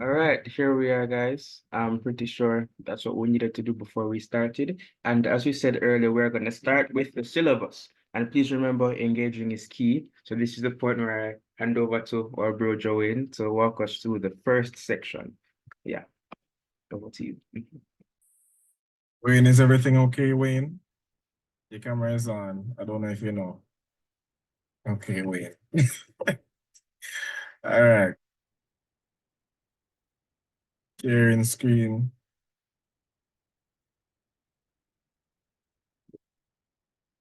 All right, here we are, guys. I'm pretty sure that's what we needed to do before we started. And as we said earlier, we're going to start with the syllabus. And please remember, engaging is key. So this is the point where I hand over to our bro JoWayne to walk us through the first section. Yeah, over to you. Wayne, is everything okay, Wayne? Your camera is on. I don't know if you know. Okay, Wayne. All right. Sharing screen.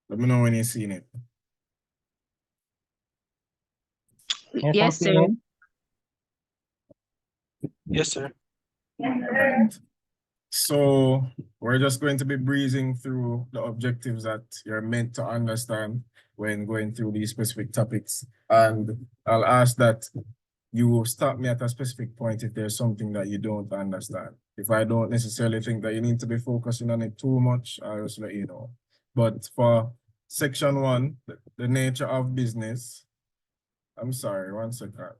Let me know when you've seen it. Yes, sir. Yes, sir. Right. So we're just going to be breezing through the objectives that you're meant to understand when going through these specific topics. And I'll ask that you stop me at a specific point if there's something that you don't understand. If I don't necessarily think that you need to be focusing on it too much, I'll just let you know. But for section 1, the nature of business, I'm sorry, 1 second.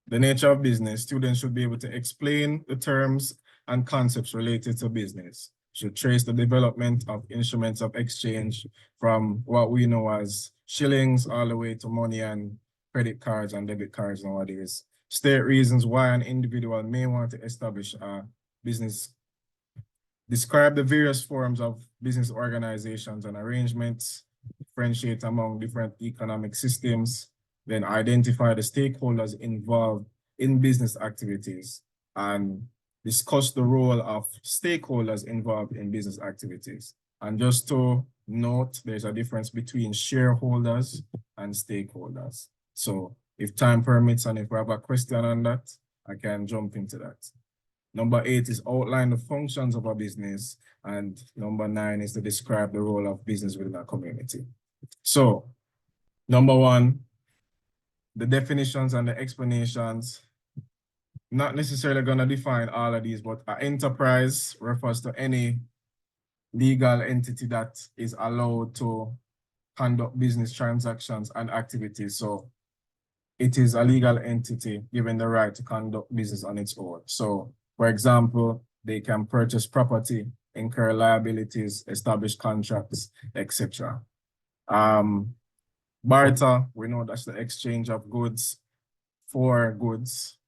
The nature of business, students should be able to explain the terms and concepts related to business, should trace the development of instruments of exchange from what we know as shillings all the way to money and credit cards and debit cards nowadays. State reasons why an individual may want to establish a business. Describe the various forms of business organizations and arrangements, differentiate among different economic systems, then identify the stakeholders involved in business activities and discuss the role of stakeholders involved in business activities. And just to note, there's a difference between shareholders and stakeholders. So if time permits and if we have a question on that, I can jump into that. Number 8 is outline the functions of a business. And number 9 is to describe the role of business within a community. So number 1, the definitions and the explanations, not necessarily going to define all of these, but an enterprise refers to any legal entity that is allowed to conduct business transactions and activities. So it is a legal entity given the right to conduct business on its own. So, for example, they can purchase property, incur liabilities, establish contracts, etc. Barter, we know that's the exchange of goods for goods.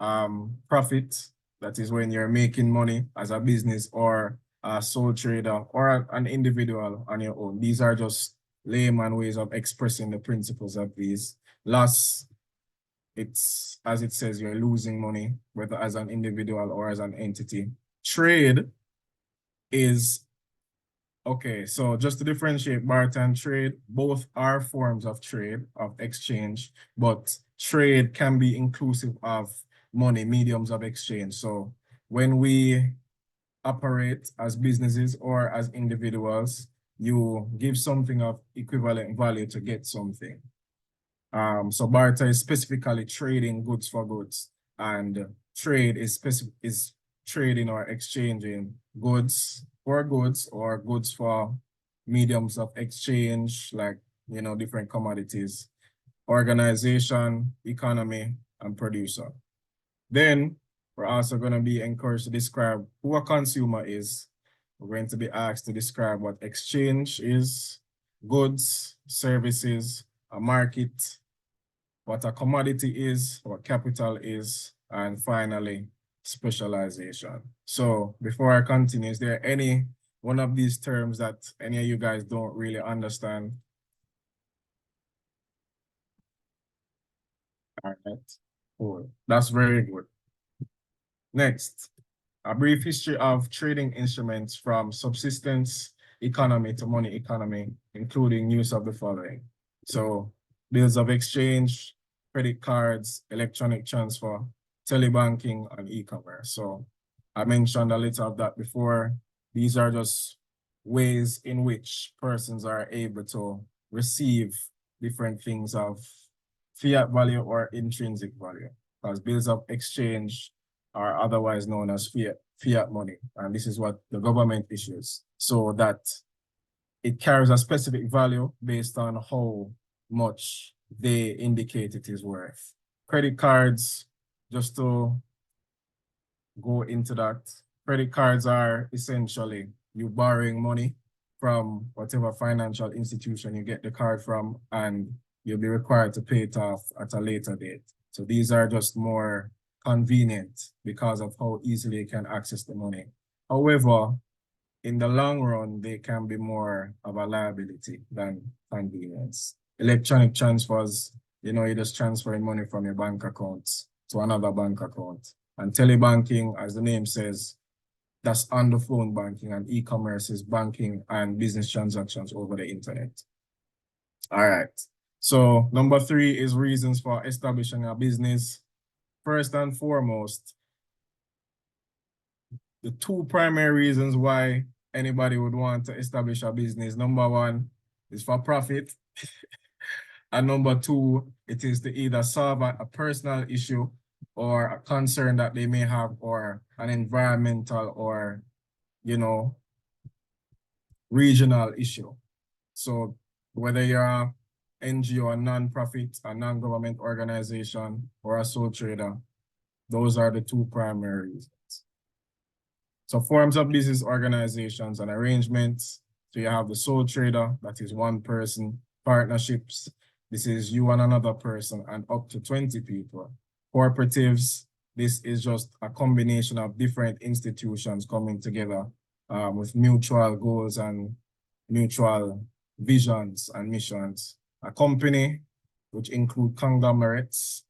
Profit, that is when you're making money as a business or a sole trader or an individual on your own. These are just layman ways of expressing the principles of these. Loss, it's, as it says, you're losing money, whether as an individual or as an entity. Trade is, okay, so just to differentiate barter and trade, both are forms of trade, of exchange, but trade can be inclusive of money, mediums of exchange. So when we operate as businesses or as individuals, you give something of equivalent value to get something. So barter is specifically trading goods for goods, and trade is trading or exchanging goods for goods or goods for mediums of exchange, like, you know, different commodities. Organization, economy, and producer. Then we're also going to be encouraged to describe who a consumer is. We're going to be asked to describe what exchange is, goods, services, a market, what a commodity is, what capital is, and finally, specialization. So before I continue, is there any one of these terms that any of you guys don't really understand? All right, cool. That's very good. Next, a brief history of trading instruments from subsistence economy to money economy, including use of the following. So bills of exchange, credit cards, electronic transfer, telebanking, and e-commerce. So I mentioned a little of that before. These are just ways in which persons are able to receive different things of fiat value or intrinsic value, because bills of exchange are otherwise known as fiat money. And this is what the government issues, so that it carries a specific value based on how much they indicate it is worth. Credit cards, just to go into that, credit cards are essentially you borrowing money from whatever financial institution you get the card from, and you'll be required to pay it off at a later date. So these are just more convenient because of how easily you can access the money. However, in the long run, they can be more of a liability than convenience. Electronic transfers, you know, you're just transferring money from your bank account to another bank account. And telebanking, as the name says, that's on the phone banking, and e-commerce is banking and business transactions over the internet. All right. So number 3 is reasons for establishing a business. First and foremost, the 2 primary reasons why anybody would want to establish a business. Number 1 is for profit. And number 2, it is to either solve a personal issue or a concern that they may have, or an environmental or, you know, regional issue. So whether you're a NGO, a non-profit, a non-government organization, or a sole trader, those are the 2 primary reasons. So forms of business organizations and arrangements. So you have the sole trader, that is 1 person. Partnerships, this is you and another person and up to 20 people. Cooperatives, this is just a combination of different institutions coming together with mutual goals and mutual visions and missions. A company, which include conglomerates.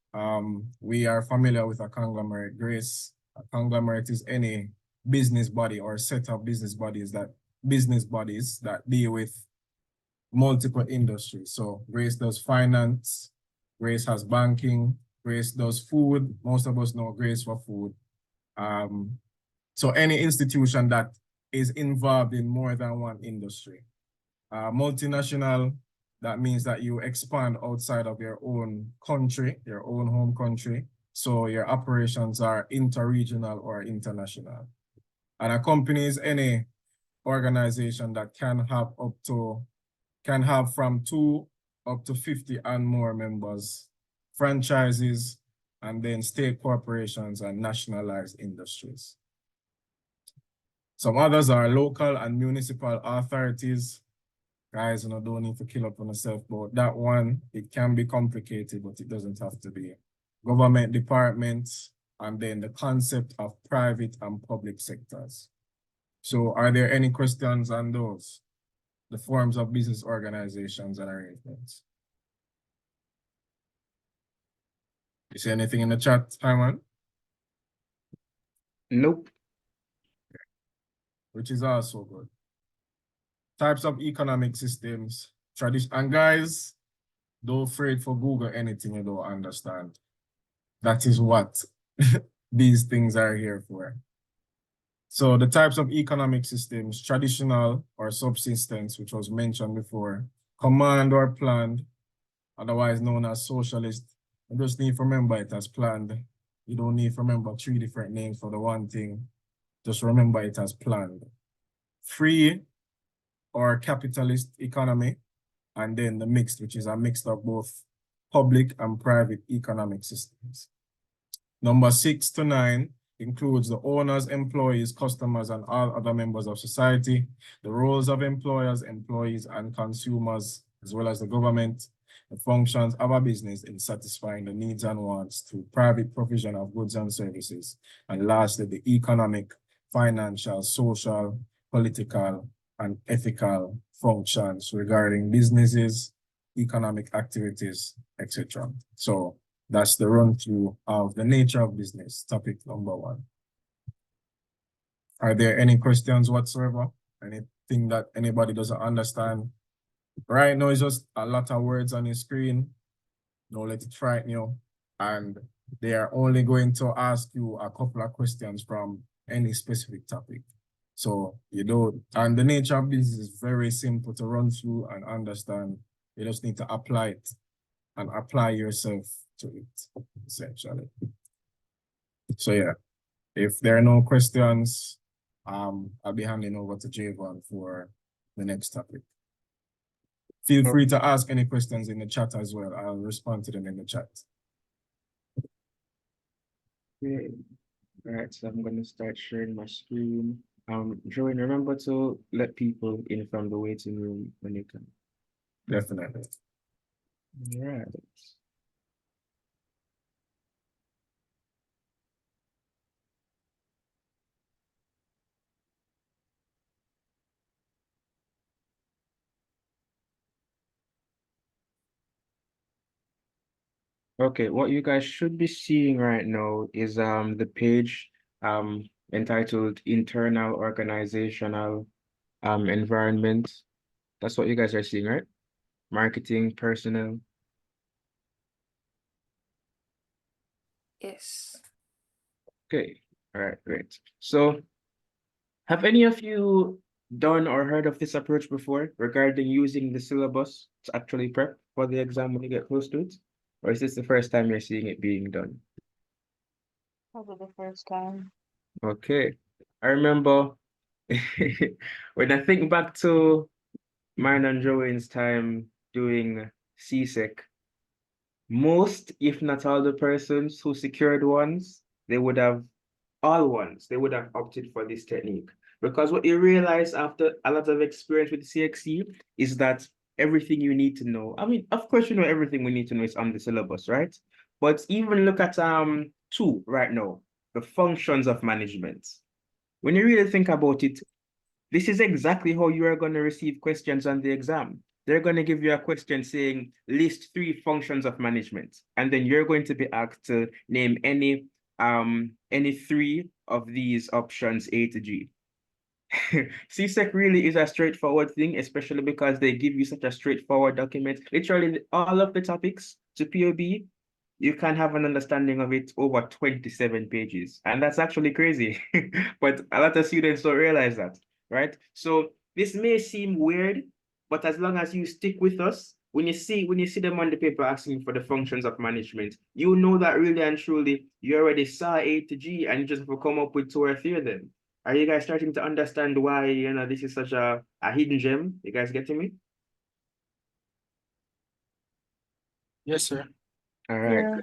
We are familiar with a conglomerate, Grace. A conglomerate is any business body or set of business bodies that deal with multiple industries. So Grace does finance, Grace has banking, Grace does food. Most of us know Grace for food. So any institution that is involved in more than 1 industry. Multinational, that means that you expand outside of your own country, your own home country. So your operations are interregional or international. And a company is any organization that can have from 2 up to 50 and more members, franchises, and then state corporations and nationalized industries. Some others are local and municipal authorities. Guys, you know, don't need to kill up on yourself, but that one, it can be complicated, but it doesn't have to be. Government departments, and then the concept of private and public sectors. So are there any questions on those? The forms of business organizations and arrangements. You see anything in the chat, Hyman? Nope. Which is also good. Types of economic systems, tradition, and guys, don't afraid for Google anything you don't understand. That is what these things are here for. So the types of economic systems, traditional or subsistence, which was mentioned before, command or planned, otherwise known as socialist. You just need to remember it as planned. You don't need to remember 3 different names for the one thing. Just remember it as planned. Free or capitalist economy, and then the mixed, which is a mix of both public and private economic systems. Number 6 to 9 includes the owners, employees, customers, and all other members of society, the roles of employers, employees, and consumers, as well as the government, the functions of a business in satisfying the needs and wants through private provision of goods and services, and lastly, the economic, financial, social, political, and ethical functions regarding businesses, economic activities, etc. So that's the run through of the nature of business, topic number 1. Are there any questions whatsoever? Anything that anybody doesn't understand? Right now it's just a lot of words on your screen. Don't let it frighten you. And they are only going to ask you a couple of questions from any specific topic. So you don't, and the nature of this is very simple to run through and understand. You just need to apply it and apply yourself to it, essentially. So yeah, if there are no questions, I'll be handing over to J'Vaughn for the next topic. Feel free to ask any questions in the chat as well. I'll respond to them in the chat. Okay. All right, so I'm gonna start sharing my screen. JoWayne, remember to let people in from the waiting room when you can. Definitely. All right. Okay, what you guys should be seeing right now is the page entitled Internal Organizational Environment. That's what you guys are seeing, right? Marketing, personnel. Yes. Okay, all right, great. So have any of you done or heard of this approach before regarding using the syllabus to actually prep for the exam when you get close to it? Or is this the first time you're seeing it being done? Probably the first time. Okay. I remember when I think back to mine and JoWayne's time doing CSEC, most, if not all the persons who secured ones, they would have all ones, they would have opted for this technique. Because what you realize after a lot of experience with CXC is that everything you need to know, I mean, of course, you know, everything we need to know is on the syllabus, right? But even look at two right now, the functions of management. When you really think about it, this is exactly how you are going to receive questions on the exam. They're going to give you a question saying, list 3 functions of management. And then you're going to be asked to name any 3 of these options A to G. CSEC really is a straightforward thing, especially because they give you such a straightforward document. Literally all of the topics to POB, you can have an understanding of it over 27 pages. And that's actually crazy. But a lot of students don't realize that, right? So this may seem weird, but as long as you stick with us, when you see them on the paper asking for the functions of management, you know that really and truly you already saw A to G and you just have to come up with 2 or 3 of them. Are you guys starting to understand why, you know, this is such a hidden gem? You guys getting me? Yes, sir. All right. Yeah.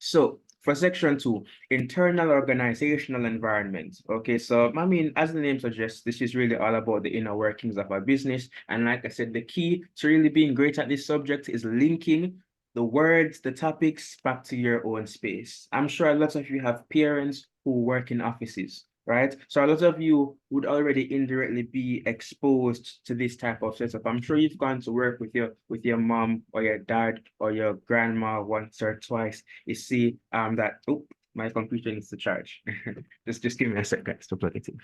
So for section 2, internal organizational environment. Okay, so I mean, as the name suggests, this is really all about the inner workings of a business. And like I said, the key to really being great at this subject is linking the words, the topics back to your own space. I'm sure a lot of you have parents who work in offices, right? So a lot of you would already indirectly be exposed to this type of setup. I'm sure you've gone to work with your mom or your dad or your grandma once or twice. You see that, oh, my computer needs to charge. Just give me a second to plug it in.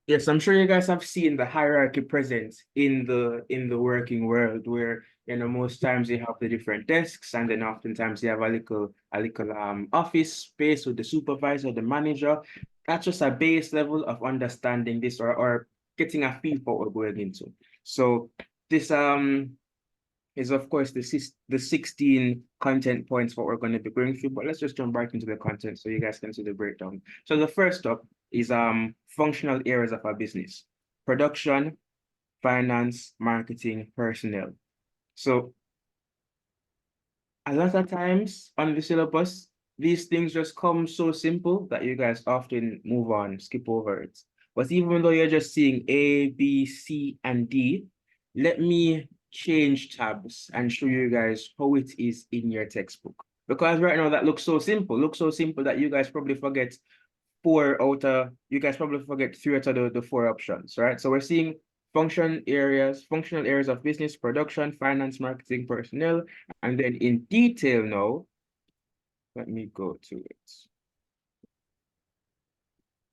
Yes, I'm sure you guys have seen the hierarchy present in the working world where, you know, most times you have the different desks and then oftentimes you have a little office space with the supervisor, the manager. That's just a base level of understanding this or getting a feel for what we're going into. So this is of course the 16 content points what we're going to be going through, but let's just jump right into the content so you guys can see the breakdown. So the first up is functional areas of our business: production, finance, marketing, personnel. So a lot of times on the syllabus, these things just come so simple that you guys often move on, skip over it. But even though you're just seeing A, B, C, and D, let me change tabs and show you guys how it is in your textbook. Because right now that looks so simple that you guys probably forget 3 out of the 4 options, right? So we're seeing functional areas of business: production, finance, marketing, personnel. And then in detail now, let me go to it.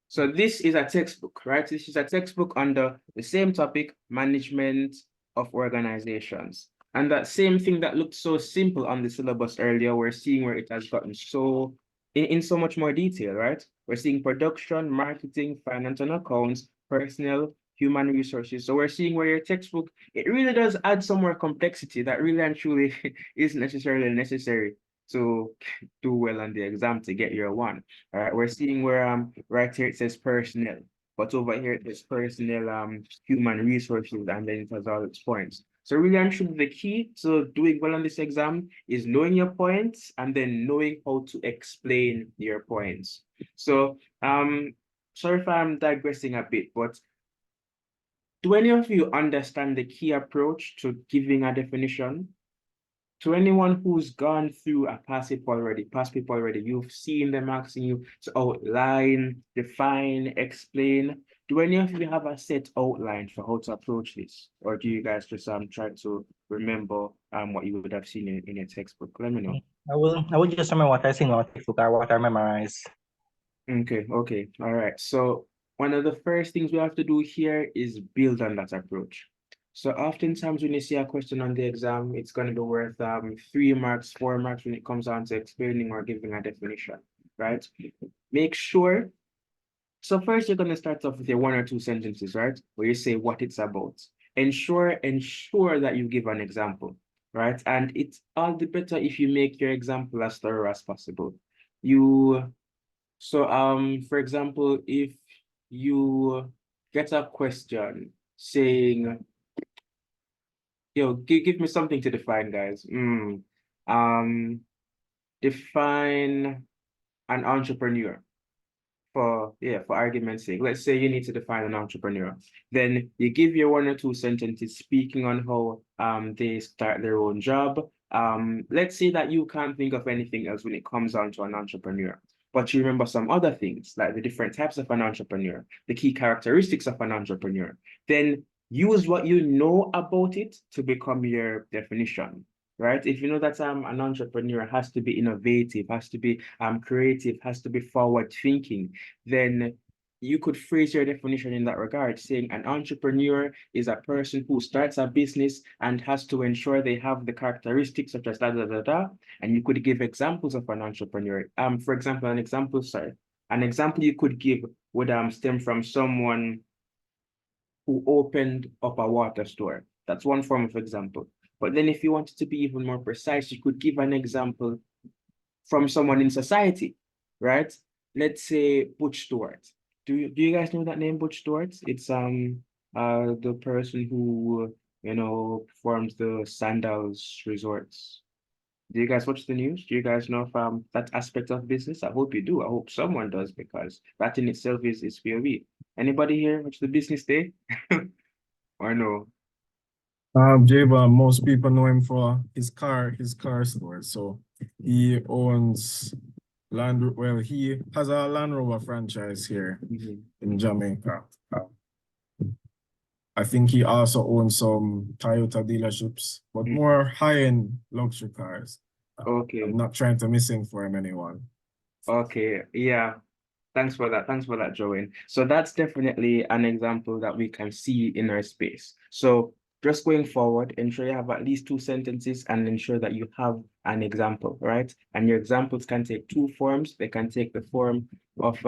So this is a textbook, right? This is a textbook under the same topic, management of organizations. And that same thing that looked so simple on the syllabus earlier, we're seeing where it has gotten so in so much more detail, right? We're seeing production, marketing, finance and accounts, personnel, human resources. So we're seeing where your textbook, it really does add some more complexity that really and truly isn't necessarily necessary to do well on the exam to get your one. All right, we're seeing where right here it says personnel, but over here it says personnel human resources, and then it has all its points. So really and truly the key to doing well on this exam is knowing your points and then knowing how to explain your points. So sorry if I'm digressing a bit, but do any of you understand the key approach to giving a definition? To anyone who's gone through a past paper already, you've seen them asking you to outline, define, explain. Do any of you have a set outline for how to approach this? Or do you guys just try to remember what you would have seen in your textbook? Let me know. I will just remember what I seen in my textbook or what I memorize. Okay, all right. So one of the first things we have to do here is build on that approach. So oftentimes when you see a question on the exam, it's going to be worth 3 marks, 4 marks when it comes down to explaining or giving a definition, right? Make sure. So first you're going to start off with your 1 or 2 sentences, right? Where you say what it's about. Ensure that you give an example, right? And it's all the better if you make your example as thorough as possible. So for example, if you get a question saying, yo, give me something to define, guys. Define an entrepreneur for argument's sake. Let's say you need to define an entrepreneur. Then you give your 1 or 2 sentences speaking on how they start their own job. Let's say that you can't think of anything else when it comes down to an entrepreneur, but you remember some other things like the different types of an entrepreneur, the key characteristics of an entrepreneur. Then use what you know about it to become your definition. Right? If you know that an entrepreneur has to be innovative, has to be creative, has to be forward thinking, then you could phrase your definition in that regard, saying an entrepreneur is a person who starts a business and has to ensure they have the characteristics such as da da da da. And you could give examples of an entrepreneur. For example, an example you could give would stem from someone who opened up a water store. That's one form of example. But then if you wanted to be even more precise, you could give an example from someone in society, right? Let's say Butch Stewart. Do you guys know that name, Butch Stewart? It's the person who performs the Sandals resorts. Do you guys watch the news? Do you guys know of that aspect of business? I hope you do. I hope someone does, because that in itself is P.O.B. Anybody here watch the business day? Or no? J'Vaughn, most people know him for his car store. So he owns he has a Land Rover franchise here in Jamaica. I think he also owns some Toyota dealerships, but more high-end luxury cars. Okay. I'm not trying to misinform anyone. Okay, yeah. Thanks for that, JoWayne. So that's definitely an example that we can see in our space. So just going forward, ensure you have at least 2 sentences and ensure that you have an example, right? And your examples can take 2 forms. They can take the form of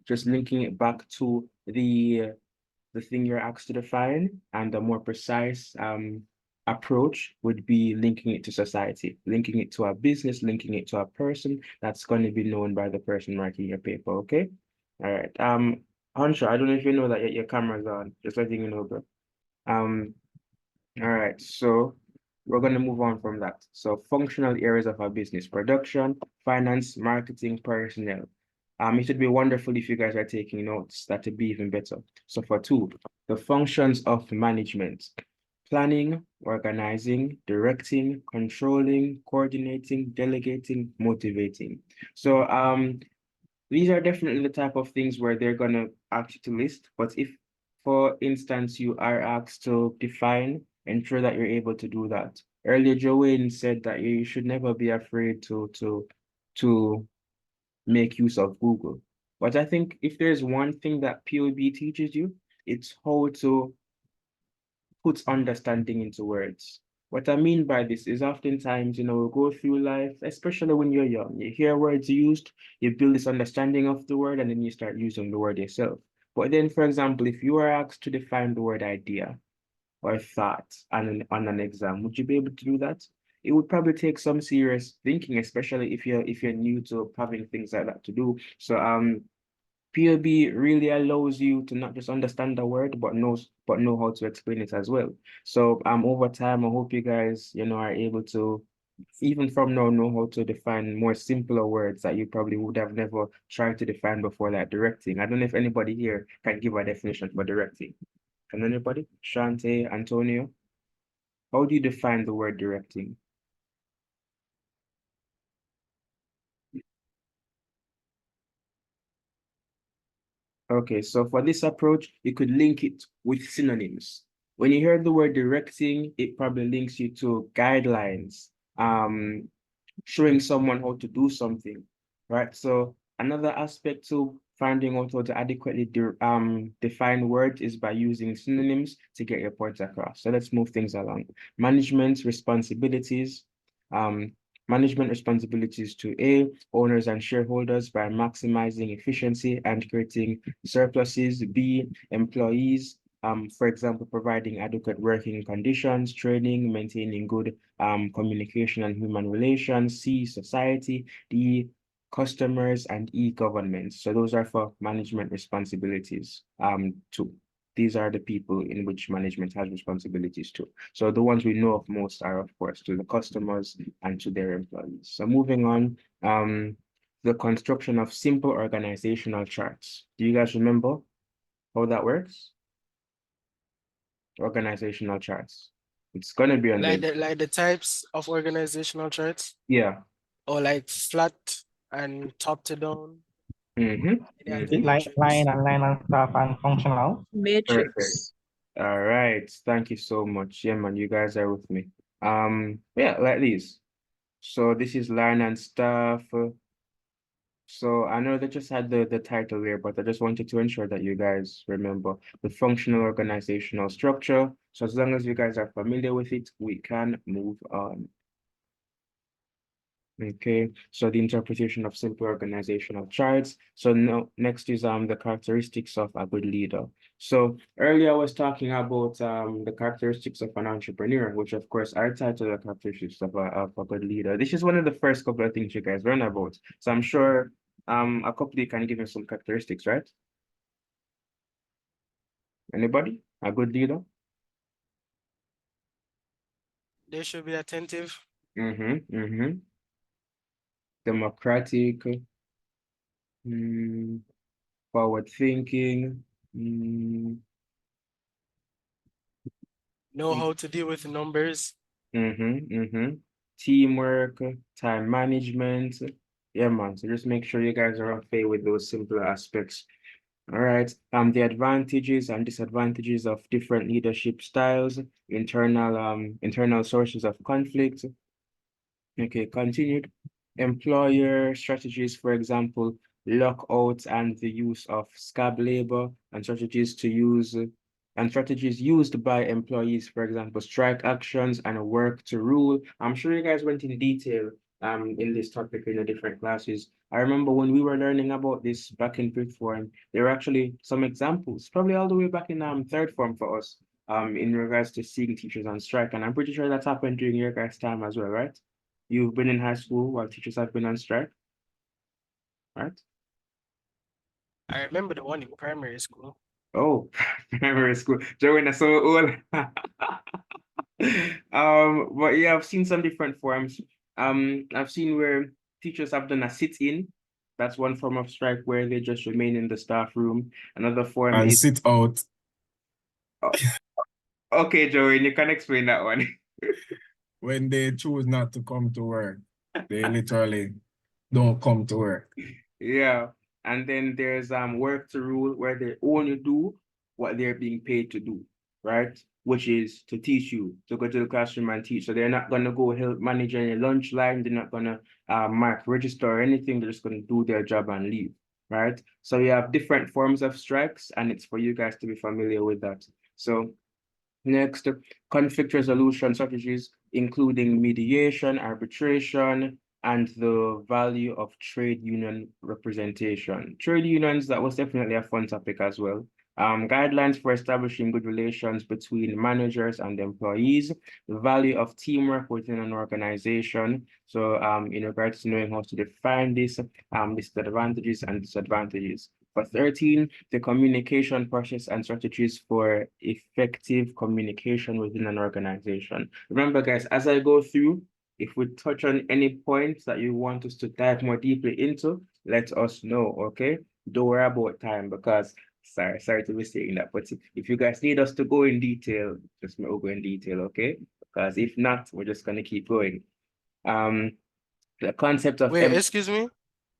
just linking it back to the thing you're asked to define, and a more precise approach would be linking it to society, linking it to a business, linking it to a person that's going to be known by the person writing your paper, okay? All right. Hansha, I don't know if you know that your camera's on, just letting you know, bro. All right, so we're going to move on from that. So functional areas of our business: production, finance, marketing, personnel. It would be wonderful if you guys are taking notes. That would be even better. So for 2, the functions of management: planning, organizing, directing, controlling, coordinating, delegating, motivating. So these are definitely the type of things where they're gonna ask you to list. But if, for instance, you are asked to define, ensure that you're able to do that. Earlier, JoWayne said that you should never be afraid to make use of Google. But I think if there's one thing that P.O.B teaches you, it's how to put understanding into words. What I mean by this is oftentimes, we go through life, especially when you're young, you hear words used, you build this understanding of the word, and then you start using the word yourself. But then, for example, if you are asked to define the word idea or thought on an exam, would you be able to do that? it would probably take some serious thinking, especially if you're new to having things like that to do. So POB really allows you to not just understand the word, but know how to explain it as well. So over time, I hope you guys, are able to, even from now, know how to define more simpler words that you probably would have never tried to define before, like directing. I don't know if anybody here can give a definition for directing. Can anybody? Shante, Antonio? How do you define the word directing? Okay, so for this approach, you could link it with synonyms. When you hear the word directing, it probably links you to guidelines, showing someone how to do something, right? So another aspect to finding out how to adequately define words is by using synonyms to get your points across. So let's move things along. Management responsibilities. Management responsibilities to A, owners and shareholders by maximizing efficiency and creating surpluses. B, employees, for example, providing adequate working conditions, training, maintaining good communication and human relations. C, society. D, customers, and E, government. So those are for management responsibilities. Two. These are the people in which management has responsibilities to. So the ones we know of most are, of course, to the customers and to their employees. So moving on, the construction of simple organizational charts. Do you guys remember how that works? Organizational charts. It's gonna be on the Like the types of organizational charts, yeah. or like flat and top to down. Mm-hmm. Any other It like matrix? line and stuff and functional. Perfect. Matrix. All right. Thank you so much. Yeah, man, you guys are with me. Yeah, like this. So this is line and stuff. So I know they just had the title there, but I just wanted to ensure that you guys remember the functional organizational structure. So as long as you guys are familiar with it, we can move on. Okay, so the interpretation of simple organizational charts. So now next is the characteristics of a good leader. So earlier I was talking about the characteristics of an entrepreneur, which of course are tied to the characteristics of a good leader. This is one of the first couple of things you guys learn about. So I'm sure a couple of you can give me some characteristics, right? Anybody? A good leader? They should be attentive. Mm-hmm. Democratic, forward thinking. Know how to deal with numbers. Teamwork, time management. Yeah, man. So just make sure you guys are on fair with those simpler aspects. All right. The advantages and disadvantages of different leadership styles, internal sources of conflict. Okay, continued. Employer strategies, for example, lockouts and the use of scab labor and strategies used by employees, for example, strike actions and work to rule. I'm sure you guys went in detail in this topic in the different classes. I remember when we were learning about this back in fifth form, there were actually some examples, probably all the way back in third form for us, in regards to seeing teachers on strike. And I'm pretty sure that's happened during your guys' time as well, right? You've been in high school while teachers have been on strike, right? I remember the one in primary school. Oh, primary school. JoWayne, that's so old. But yeah, I've seen some different forms. I've seen where teachers have done a sit-in. That's one form of strike where they just remain in the staff room. Another form And is sit out. okay, JoWayne, you can explain that one. When they choose not to come to work, they literally don't come to work. Yeah. And then there's work to rule where they only do what they're being paid to do, right? Which is to teach you, to go to the classroom and teach. So they're not gonna go help manage any lunch line, they're not gonna mark register or anything, they're just gonna do their job and leave, right? So we have different forms of strikes, and it's for you guys to be familiar with that. So next, conflict resolution strategies, including mediation, arbitration, and the value of trade union representation. Trade unions, that was definitely a fun topic as well. Guidelines for establishing good relations between managers and employees, the value of teamwork within an organization. So in regards to knowing how to define this, the advantages and disadvantages. For 13, the communication process and strategies for effective communication within an organization. Remember, guys, as I go through, if we touch on any points that you want us to dive more deeply into, let us know, okay? Don't worry about time because sorry to be saying that, but if you guys need us to go in detail, just we'll go in detail, okay? Because if not, we're just gonna keep going. The concept of Wait, excuse me.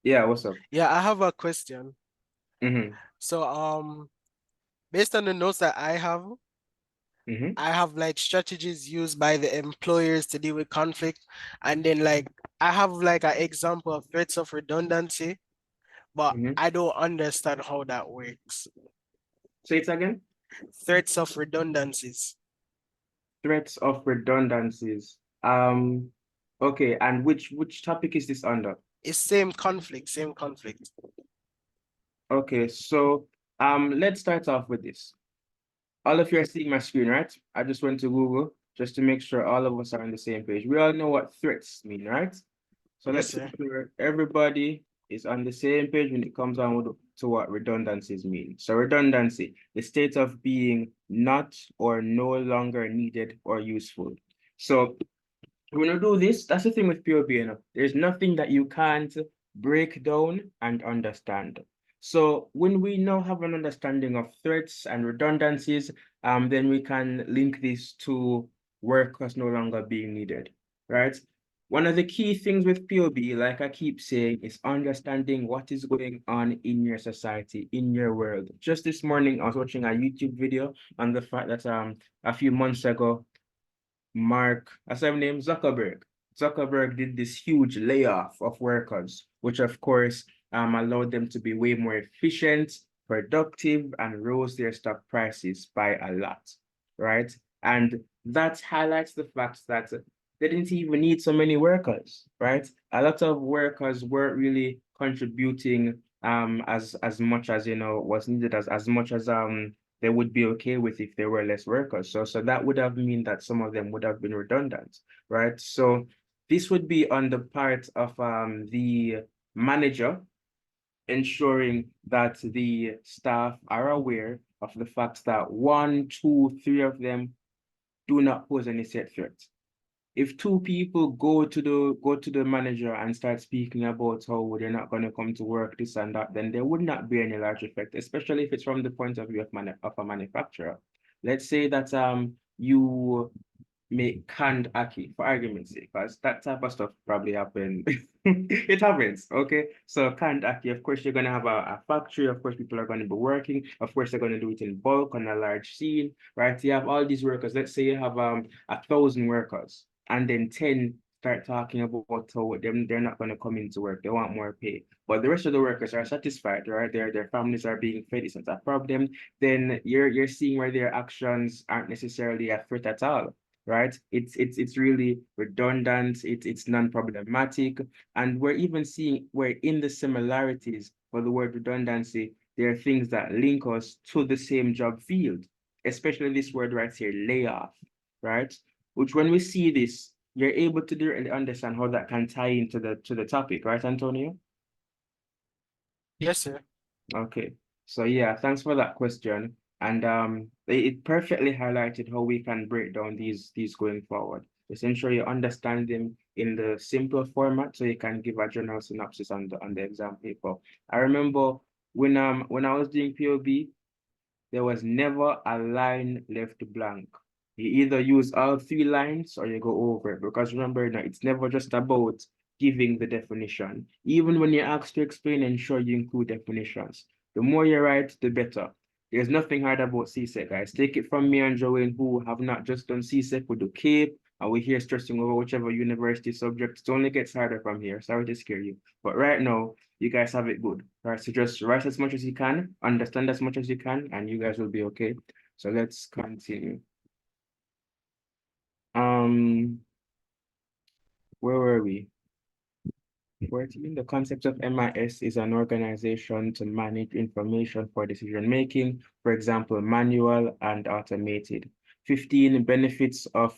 yeah, what's up? Yeah, I have a question. Mm-hmm. So, based on the notes that Mm-hmm. I have like strategies used by the employers to deal with conflict, and then like I have like an example of threats of redundancy, but Mm-hmm. I don't understand how that works. Say it again. Threats of redundancies. Threats of redundancies. Okay, and which topic is this under? It's same conflict, same conflict. Okay, so let's start off with this. All of you are seeing my screen, right? I just went to Google just to make sure all of us are on the same page. We all know what threats mean, right? So Yes, let's sir. make sure everybody is on the same page when it comes down to what redundancies mean. So redundancy, the state of being not or no longer needed or useful. So when you do this, that's the thing with POB, you know. There's nothing that you can't break down and understand. So when we now have an understanding of threats and redundancies, then we can link this to workers no longer being needed, right? One of the key things with POB, like I keep saying, is understanding what is going on in your society, in your world. Just this morning, I was watching a YouTube video on the fact that a few months ago, I said name Zuckerberg. Zuckerberg did this huge layoff of workers, which of course allowed them to be way more efficient, productive, and rose their stock prices by a lot, right? And that highlights the fact that they didn't even need so many workers, right? A lot of workers weren't really contributing as much as was needed as much as they would be okay with if there were less workers. So that would have mean that some of them would have been redundant, right? So this would be on the part of the manager ensuring that the staff are aware of the fact that one, two, three of them do not pose any set threat. If two people go to the manager and start speaking about how they're not going to come to work, this and that, then there would not be any large effect, especially if it's from the point of view of a manufacturer. Let's say that you make canned ackee, for argument's sake, because that type of stuff probably happen. It happens, okay? So canned ackee, of course, you're gonna have a factory, of course, people are gonna be working, of course, they're gonna do it in bulk on a large scene, right? You have all these workers. Let's say you have 1,000 workers, and then 10 start talking about how they're not gonna come into work, they want more pay. But the rest of the workers are satisfied, right? Their families are being fed, it's not a problem. Then you're seeing where their actions aren't necessarily a threat at all, right? It's really redundant, it's non-problematic, and we're even seeing where in the similarities for the word redundancy, there are things that link us to the same job field, especially this word right here, layoff, right? Which when we see this, you're able to directly understand how that can tie into the topic, right, Antonio? Yes, sir. Okay, so yeah, thanks for that question. And it perfectly highlighted how we can break down these going forward. Just ensure you understand them in the simpler format so you can give a general synopsis on the exam paper. I remember when I was doing POB, there was never a line left blank. You either use all three lines or you go over it. Because remember, now it's never just about giving the definition. Even when you're asked to explain, ensure you include definitions. The more you write, the better. There's nothing hard about CSEC, guys. Take it from me and JoWayne, who have not just done CSEC, we do CAPE, and we're here stressing over whichever university subject. It only gets harder from here. Sorry to scare you. But right now, you guys have it good, right? So just write as much as you can, understand as much as you can, and you guys will be okay. So let's continue. Where were we? 14. The concept of MIS is an organization to manage information for decision making, for example, manual and automated. 15. Benefits of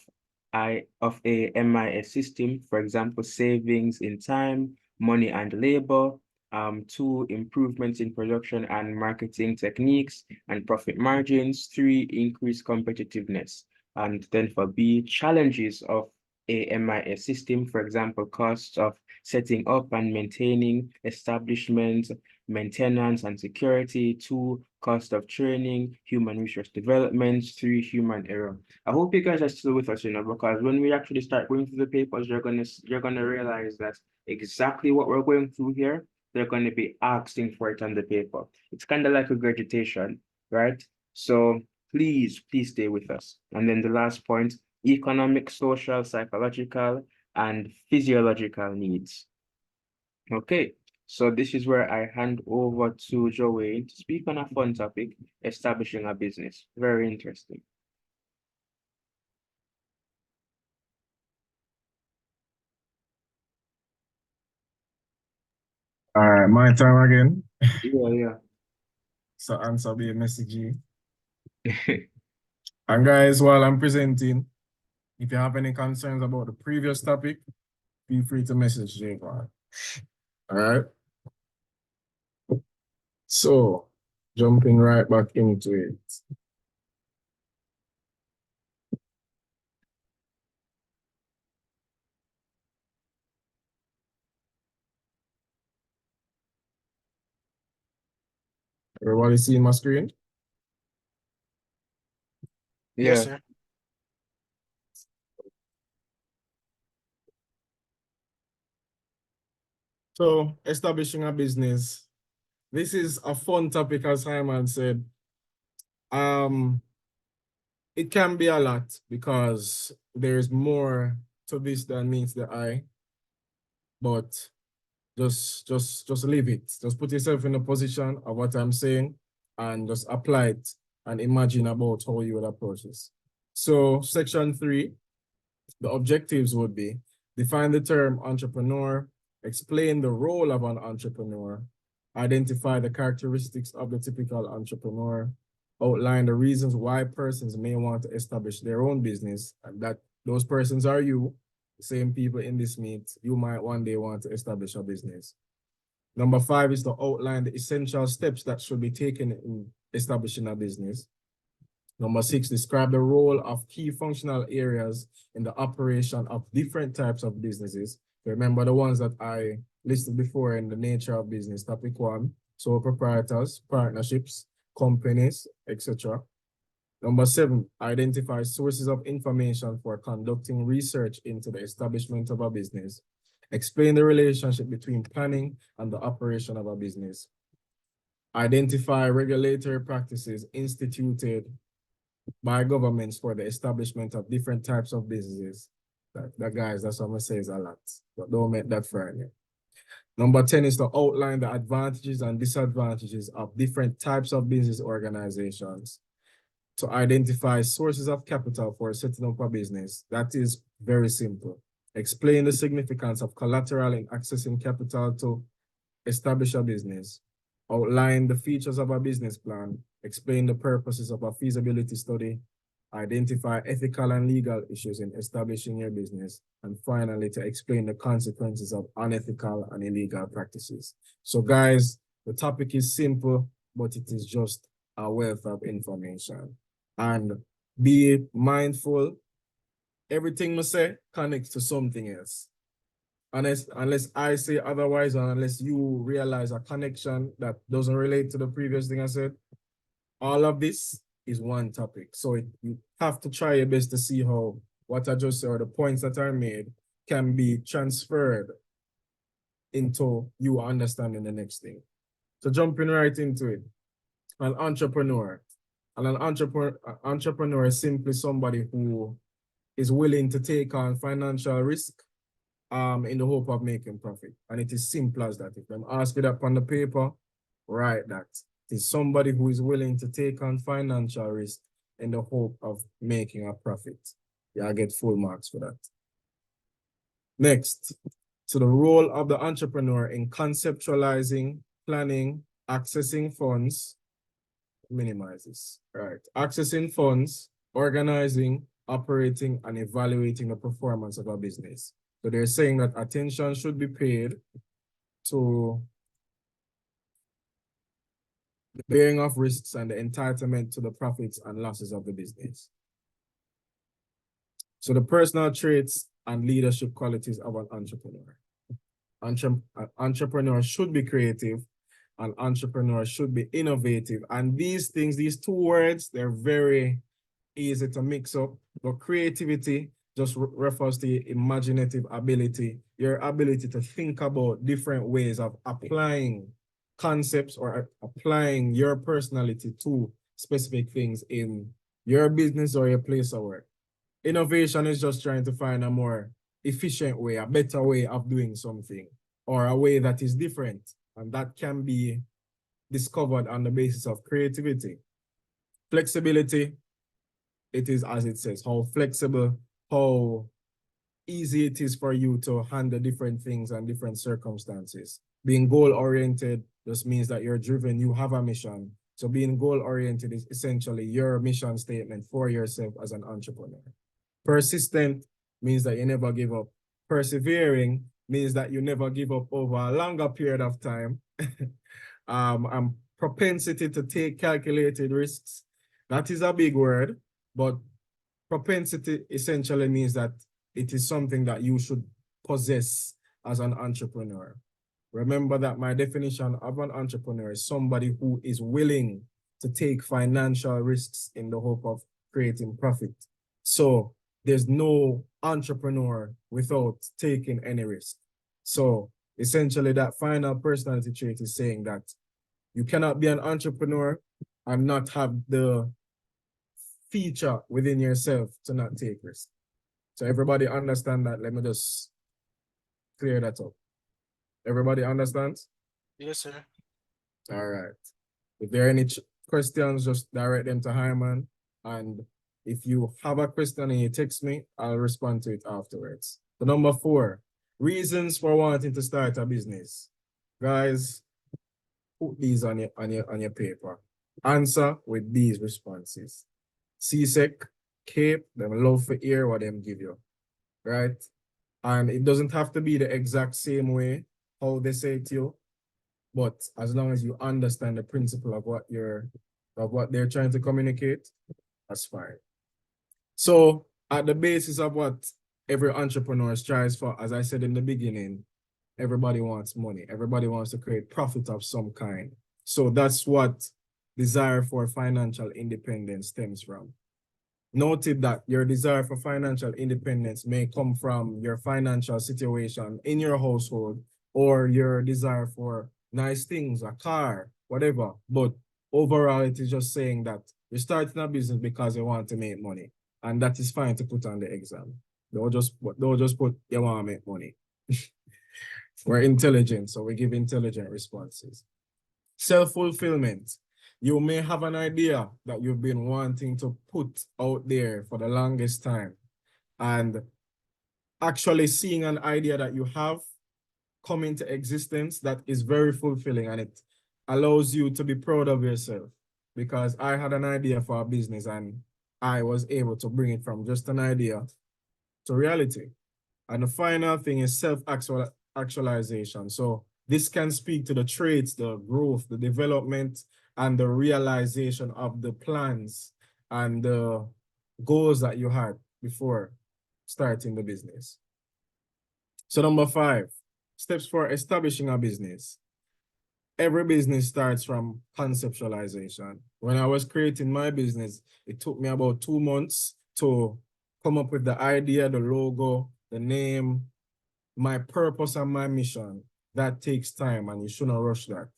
a MIS system, for example, savings in time, money and labor. 2. Improvements in production and marketing techniques and profit margins. 3. Increased competitiveness. And then for B, challenges of a MIS system, for example, costs of setting up and maintaining establishments, maintenance and security. 2, cost of training, human resource development. 3, human error. I hope you guys are still with us, because when we actually start going through the papers, you're gonna realize that exactly what we're going through here, they're gonna be asking for it on the paper. It's kind of like regurgitation, right? So please stay with us. And then the last point, economic, social, psychological, and physiological needs. Okay, so this is where I hand over to JoWayne to speak on a fun topic, establishing a business. Very interesting. All right, my time again. Yeah. So answer be a message. And guys, while I'm presenting, if you have any concerns about the previous topic, feel free to message J'Vaughn. All right. So jumping right back into it. Everybody see my screen? Yes, Yeah. sir. So establishing a business. This is a fun topic, as Hyman said. It can be a lot because there's more to this than meets the eye. But just leave it. Just put yourself in the position of what I'm saying and just apply it and imagine about how you would approach this. So section 3, the objectives would be define the term entrepreneur, explain the role of an entrepreneur, identify the characteristics of the typical entrepreneur, outline the reasons why persons may want to establish their own business, and that those persons are you, the same people in this meet, you might one day want to establish a business. Number 5 is to outline the essential steps that should be taken in establishing a business. Number 6, describe the role of key functional areas in the operation of different types of businesses. Remember the ones that I listed before in the nature of business. Topic 1, sole proprietors, partnerships, companies, etc. Number 7, identify sources of information for conducting research into the establishment of a business. Explain the relationship between planning and the operation of a business. Identify regulatory practices instituted by governments for the establishment of different types of businesses. Guys, that's what I'm gonna say is a lot, but don't make that frightening. Number 10 is to outline the advantages and disadvantages of different types of business organizations. To identify sources of capital for setting up a business. That is very simple. Explain the significance of collateral in accessing capital to establish a business. Outline the features of a business plan. Explain the purposes of a feasibility study. Identify ethical and legal issues in establishing your business. And finally, to explain the consequences of unethical and illegal practices. So guys, the topic is simple, but it is just a wealth of information. And be mindful, everything we say connects to something else. Unless I say otherwise, or unless you realize a connection that doesn't relate to the previous thing I said, all of this is one topic. So you have to try your best to see how what I just said or the points that are made can be transferred into you understanding the next thing. So jumping right into it, an entrepreneur. And an entrepreneur is simply somebody who is willing to take on financial risk in the hope of making profit. And it is simple as that. If I'm asking that on the paper, write that. It is somebody who is willing to take on financial risk in the hope of making a profit. Yeah, I get full marks for that. Next, So the role of the entrepreneur in conceptualizing, planning, accessing funds, minimize this, right? Accessing funds, organizing, operating, and evaluating the performance of a business. So they're saying that attention should be paid to the bearing of risks and the entitlement to the profits and losses of the business. So the personal traits and leadership qualities of an entrepreneur. An entrepreneur should be creative. An entrepreneur should be innovative. And these things, these two words, they're very easy to mix up. But creativity just refers to your imaginative ability, your ability to think about different ways of applying concepts or applying your personality to specific things in your business or your place of work. Innovation is just trying to find a more efficient way, a better way of doing something, or a way that is different. And that can be discovered on the basis of creativity. Flexibility, it is as it says, how flexible, how easy it is for you to handle different things and different circumstances. Being goal-oriented just means that you're driven, you have a mission. So being goal-oriented is essentially your mission statement for yourself as an entrepreneur. Persistent means that you never give up. Persevering means that you never give up over a longer period of time. And propensity to take calculated risks. That is a big word, but propensity essentially means that it is something that you should possess as an entrepreneur. Remember that my definition of an entrepreneur is somebody who is willing to take financial risks in the hope of creating profit. So there's no entrepreneur without taking any risk. So essentially that final personality trait is saying that you cannot be an entrepreneur and not have the feature within yourself to not take risks. So everybody understand that? Let me just clear that up. Everybody understands? Yes, sir. All right. If there are any questions, just direct them to Hyman. And if you have a question and you text me, I'll respond to it afterwards. The number 4, reasons for wanting to start a business. Guys, put these on your paper. Answer with these responses. CSEC, CAPE, them love to hear what them give you, right? And it doesn't have to be the exact same way how they say it to you, but as long as you understand the principle of what they're trying to communicate, that's fine. So at the basis of what every entrepreneur strives for, as I said in the beginning, everybody wants money. Everybody wants to create profit of some kind. So that's what desire for financial independence stems from. Noted that your desire for financial independence may come from your financial situation in your household or your desire for nice things, a car, whatever. But overall, it is just saying that you're starting a business because you want to make money. And that is fine to put on the exam. Don't just put you want to make money. We're intelligent, so we give intelligent responses. Self-fulfillment. You may have an idea that you've been wanting to put out there for the longest time. And actually seeing an idea that you have come into existence, that is very fulfilling, and it allows you to be proud of yourself. Because I had an idea for a business and I was able to bring it from just an idea to reality. And the final thing is self-actualization. So this can speak to the traits, the growth, the development, and the realization of the plans and the goals that you had before starting the business. So number 5, steps for establishing a business. Every business starts from conceptualization. When I was creating my business, it took me about 2 months to come up with the idea, the logo, the name, my purpose and my mission. That takes time and you shouldn't rush that.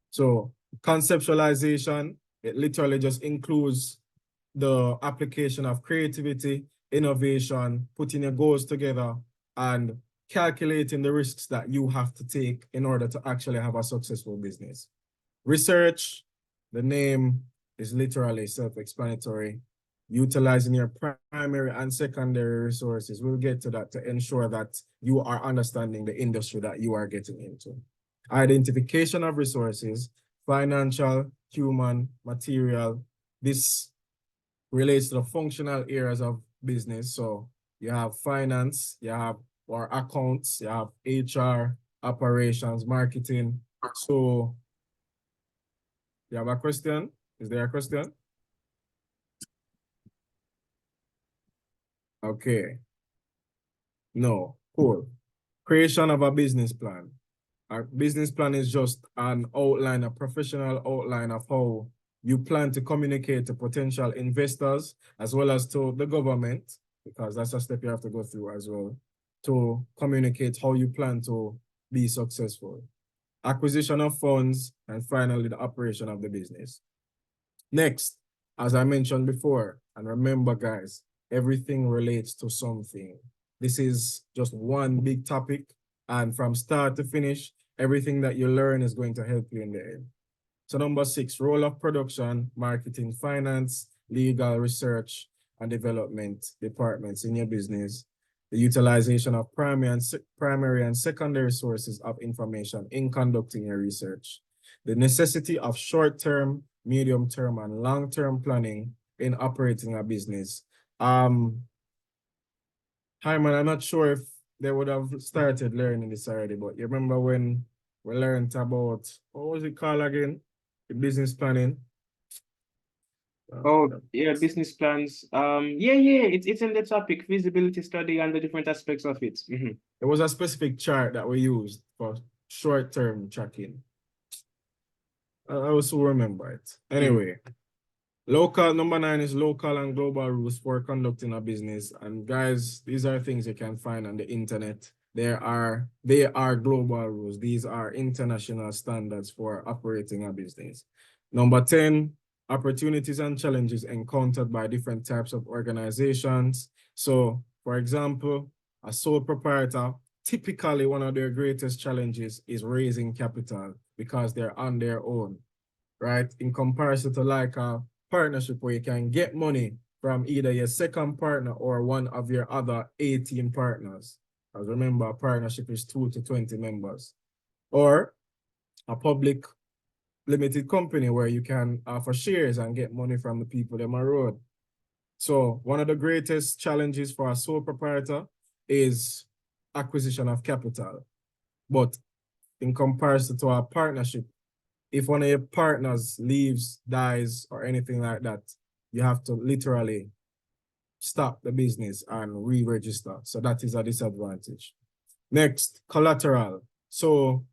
So conceptualization, it literally just includes the application of creativity, innovation, putting your goals together, and calculating the risks that you have to take in order to actually have a successful business. Research, the name is literally self-explanatory. Utilizing your primary and secondary resources. We'll get to that to ensure that you are understanding the industry that you are getting into. Identification of resources, financial, human, material. This relates to the functional areas of business. So you have finance, you have or accounts, you have HR, operations, marketing. So you have a question? Is there a question? Okay. No, cool. Creation of a business plan. A business plan is just an outline, a professional outline of how you plan to communicate to potential investors as well as to the government, because that's a step you have to go through as well, to communicate how you plan to be successful. Acquisition of funds, and finally, the operation of the business. Next, as I mentioned before, and remember, guys, everything relates to something. This is just one big topic, and from start to finish, everything that you learn is going to help you in the end. So number 6, role of production, marketing, finance, legal, research, and development departments in your business. The utilization of primary and secondary sources of information in conducting your research. The necessity of short-term, medium-term, and long-term planning in operating a business. Hyman, I'm not sure if they would have started learning this already, but you remember when we learned about, what was it called again? The business planning. Oh, yeah, business plans. Yeah, it's in the topic, feasibility study and the different aspects of it. Mhm. There was a specific chart that we used for short-term tracking. I also remember it. Anyway, number 9 is local and global rules for conducting a business. And guys, these are things you can find on the internet. They are global rules. These are international standards for operating a business. Number 10, opportunities and challenges encountered by different types of organizations. So, for example, a sole proprietor, typically one of their greatest challenges is raising capital because they're on their own, right? In comparison to like a partnership where you can get money from either your second partner or one of your other 18 partners. As remember, a partnership is 2 to 20 members. Or a public limited company where you can offer shares and get money from the people them on road. So one of the greatest challenges for a sole proprietor is acquisition of capital. But in comparison to a partnership, if one of your partners leaves, dies, or anything like that, you have to literally stop the business and re-register. So that is a disadvantage. Next, collateral. So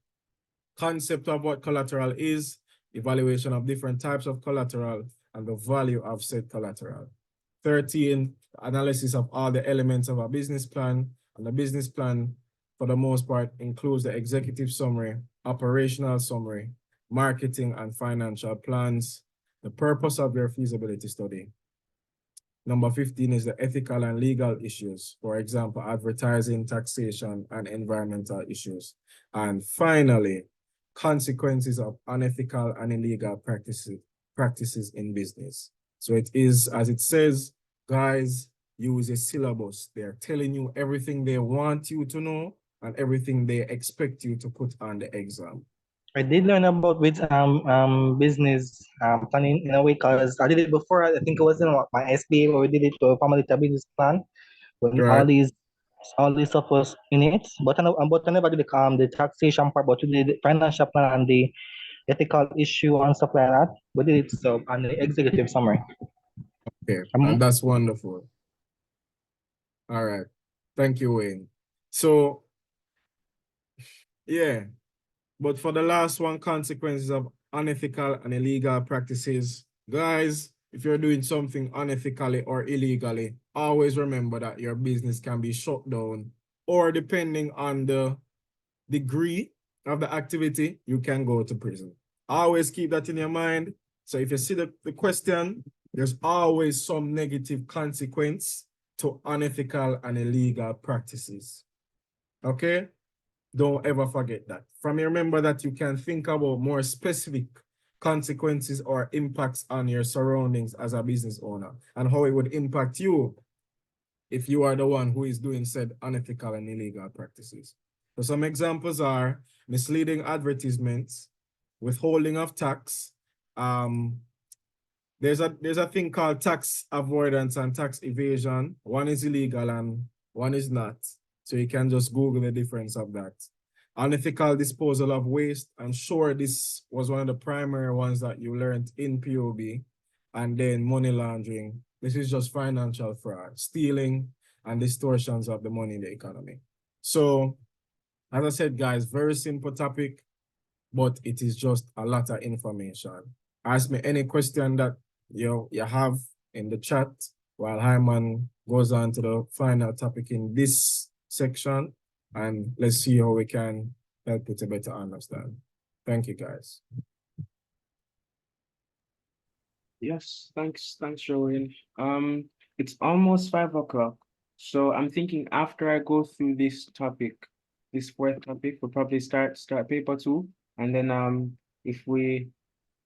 concept of what collateral is, evaluation of different types of collateral, and the value of said collateral. 13, analysis of all the elements of a business plan. And the business plan, for the most part, includes the executive summary, operational summary, marketing and financial plans, the purpose of your feasibility study. Number 15 is the ethical and legal issues, for example, advertising, taxation, and environmental issues. And finally, consequences of unethical and illegal practices in business. So it is, as it says, guys, use a syllabus. They're telling you everything they want you to know and everything they expect you to put on the exam. I did learn about with business planning in a way because I did it before. I think it was in my SBA where we did it to a family to business plan when Right. all these stuff was in it. But I never did the taxation part, but we did the financial plan and the ethical issue and stuff like that. We did it so and the executive summary. Okay, and that's wonderful. All right. Thank you, Wayne. So, yeah. But for the last one, consequences of unethical and illegal practices. Guys, if you're doing something unethically or illegally, always remember that your business can be shut down, or depending on the degree of the activity, you can go to prison. Always keep that in your mind. So if you see the question, there's always some negative consequence to unethical and illegal practices. Okay? Don't ever forget that. From here, remember that you can think about more specific consequences or impacts on your surroundings as a business owner and how it would impact you if you are the one who is doing said unethical and illegal practices. So some examples are misleading advertisements, withholding of tax. There's a thing called tax avoidance and tax evasion. One is illegal and one is not. So you can just Google the difference of that. Unethical disposal of waste. I'm sure this was one of the primary ones that you learned in P.O.B. And then money laundering. This is just financial fraud, stealing and distortions of the money in the economy. So, as I said, guys, very simple topic, but it is just a lot of information. Ask me any question that you have in the chat while Hyman goes on to the final topic in this section, and let's see how we can help you to better understand. Thank you, guys. Yes, thanks, JoWayne. It's almost 5 o'clock, so I'm thinking after I go through this topic, this fourth topic, we'll probably start paper 2, and then if we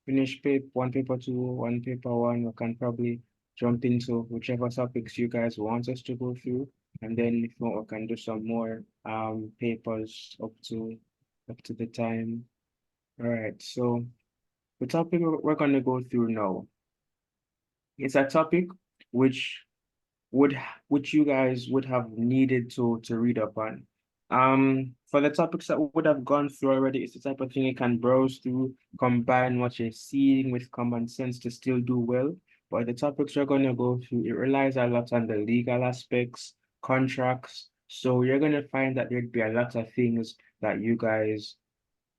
finish paper 2, paper 1, we can probably jump into whichever topics you guys want us to go through, and then if not, we can do some more papers up to the time. All right, so the topic we're gonna go through now. It's a topic which which you guys would have needed to read up on. For the topics that we would have gone through already, it's the type of thing you can browse through, combine what you're seeing with common sense to still do well. But the topics we're gonna go through, it relies a lot on the legal aspects, contracts. So you're gonna find that there'd be a lot of things that you guys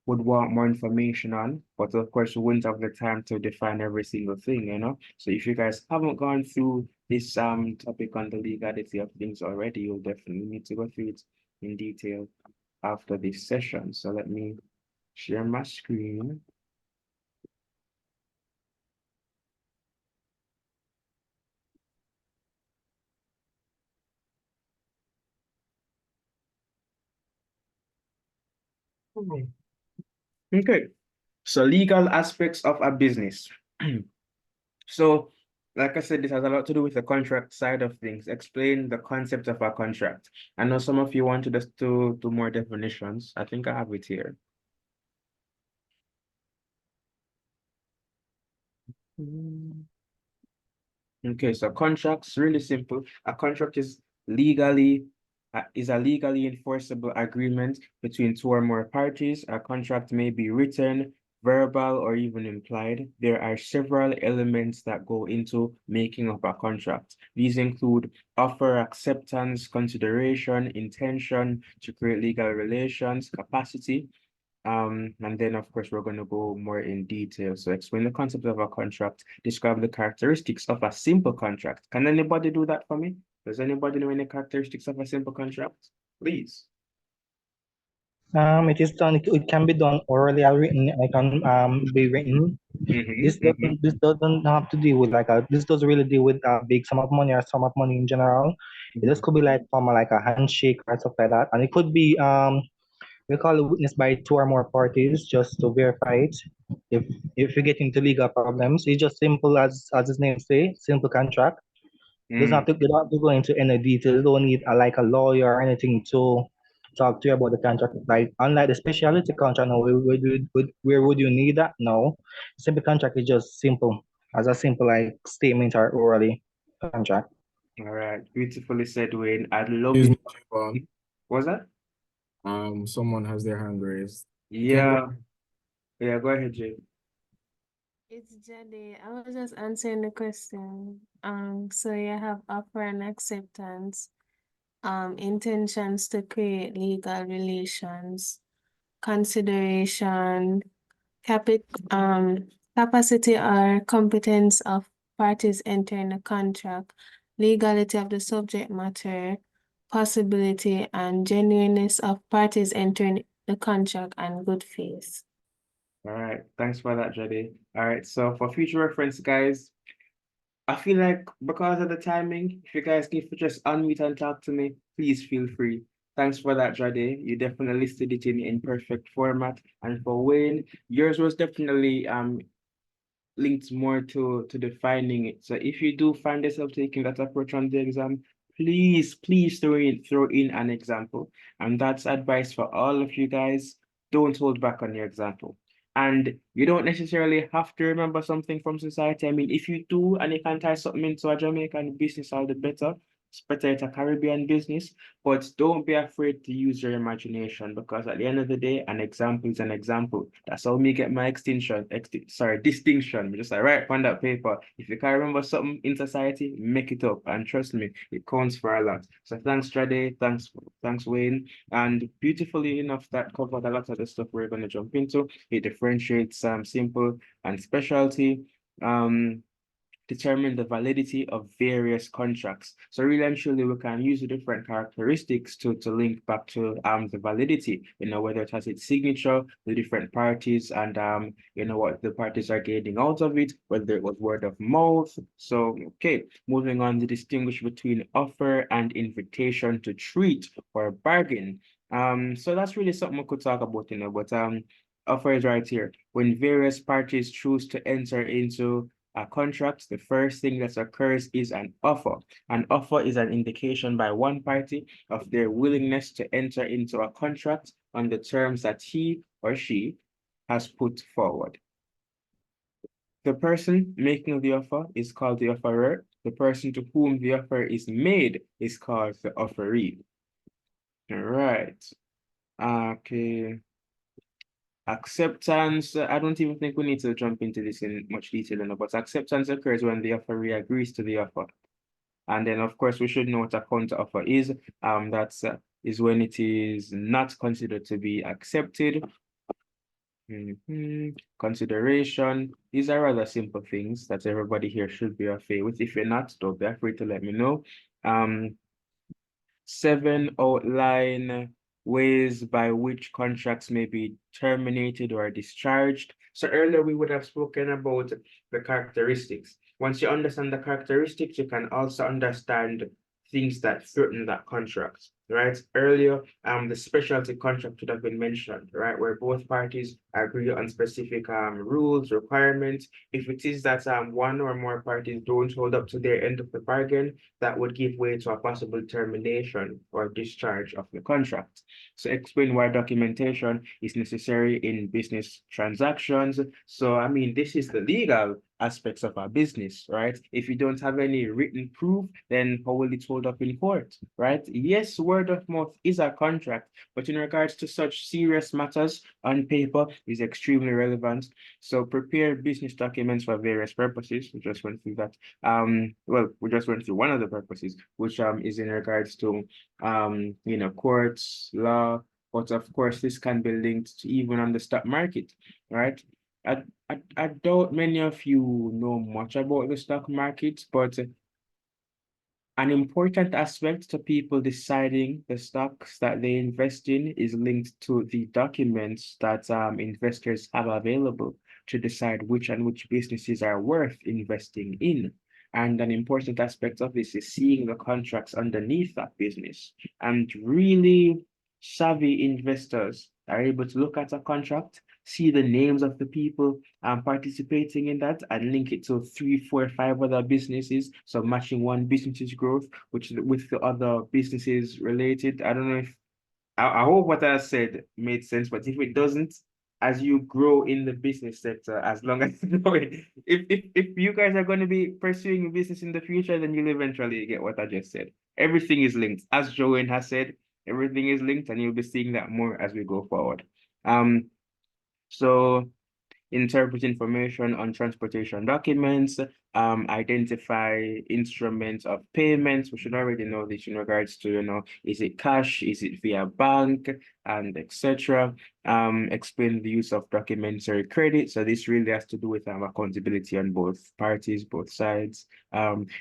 would want more information on, but of course we wouldn't have the time to define every single thing, you know. So if you guys haven't gone through this topic on the legality of things already, you'll definitely need to go through it in detail after this session. So let me share my screen. Okay, so legal aspects of a business. So, like I said, this has a lot to do with the contract side of things. Explain the concept of a contract. I know some of you wanted us to do more definitions. I think I have it here. Okay, so contracts, really simple. A contract is a legally enforceable agreement between two or more parties. A contract may be written, verbal, or even implied. There are several elements that go into making up a contract. These include offer, acceptance, consideration, intention to create legal relations, capacity. And then of course we're going to go more in detail. So explain the concept of a contract, describe the characteristics of a simple contract. Can anybody do that for me? Does anybody know any characteristics of a simple contract? Please. It is done. It can be done orally or written. It can be written. This doesn't have to deal with this doesn't really deal with a big sum of money or sum of money in general. It just could be like from like a handshake or stuff like that, and it could be we call it witnessed by two or more parties just to verify it. If you get into legal problems, it's just simple as its name say, simple contract. Doesn't have to, you don't have to go into any details. You don't need like a lawyer or anything to talk to you about the contract. Like unlike the specialty contract, now where would you need that? No, simple contract is just simple as a simple like statement or orally contract. All right, beautifully said, Wayne. I'd love Excuse it. me, J'Vaughn. Was that? Someone has their hand raised. Yeah, yeah, go ahead, Jay. It's Jade. I was just answering the question. So you have offer and acceptance, intentions to create legal relations, consideration, capacity or competence of parties entering the contract, legality of the subject matter, possibility and genuineness of parties entering the contract, and good faith. All right, thanks for that, Jade. All right, so for future reference, guys, I feel like because of the timing, if you guys can just unmute and talk to me, please feel free. Thanks for that, Jade. You definitely listed it in perfect format. And for Wayne, yours was definitely linked more to defining it. So if you do find yourself taking that approach on the exam, please throw in an example. And that's advice for all of you guys. Don't hold back on your example. And you don't necessarily have to remember something from society. I mean, if you do and you can tie something into a Jamaican business, all the better. It's better it's a Caribbean business, but don't be afraid to use your imagination, because at the end of the day, an example is an example. That's how me get my distinction. Just like write on that paper. If you can't remember something in society, make it up. And trust me, it counts for a lot. So thanks, Jade. Thanks, Wayne. And beautifully enough, that covered a lot of the stuff we're going to jump into. It differentiates simple and specialty. Determine the validity of various contracts. So really and truly, we can use the different characteristics to link back to the validity, whether it has its signature, the different parties, and what the parties are gaining out of it, whether it was word of mouth. So okay, moving on to distinguish between offer and invitation to treat or bargain. So that's really something we could talk about, but offer is right here. When various parties choose to enter into a contract, the first thing that occurs is an offer. An offer is an indication by one party of their willingness to enter into a contract on the terms that he or she has put forward. The person making the offer is called the offerer. The person to whom the offer is made is called the offeree. All right. Okay. Acceptance, I don't even think we need to jump into this in much detail, but acceptance occurs when the offeree agrees to the offer. And then, of course, we should know what a counter offer is. That's is when it is not considered to be accepted. Consideration. These are rather simple things that everybody here should be afraid with. If you're not, don't be afraid to let me know. 7 outline ways by which contracts may be terminated or discharged. So earlier we would have spoken about the characteristics. Once you understand the characteristics, you can also understand things that threaten that contract, right? Earlier, the specialty contract would have been mentioned, right? Where both parties agree on specific rules, requirements. If it is that one or more parties don't hold up to their end of the bargain, that would give way to a possible termination or discharge of the contract. So explain why documentation is necessary in business transactions. So, I mean, this is the legal aspects of our business, right? If you don't have any written proof, then how will it hold up in court, right? Yes, word of mouth is a contract, but in regards to such serious matters on paper is extremely relevant. So prepare business documents for various purposes. We just went through that. We just went through one of the purposes, which is in regards to courts, law, but of course this can be linked to even on the stock market, right? I doubt many of you know much about the stock market, but an important aspect to people deciding the stocks that they invest in is linked to the documents that investors have available to decide which businesses are worth investing in. And an important aspect of this is seeing the contracts underneath that business. And really savvy investors are able to look at a contract, see the names of the people participating in that, and link it to 3, 4, 5 other businesses. So matching one business's growth, which with the other businesses related. I don't know if I hope what I said made sense, but if it doesn't, as you grow in the business sector, as long as you know it, if you guys are going to be pursuing business in the future, then you'll eventually get what I just said. Everything is linked. As JoWayne has said, everything is linked, and you'll be seeing that more as we go forward. So interpret information on transportation documents, identify instruments of payments. We should already know this in regards to, is it cash, is it via bank, and etc. Explain the use of documentary credit. So this really has to do with accountability on both parties, both sides.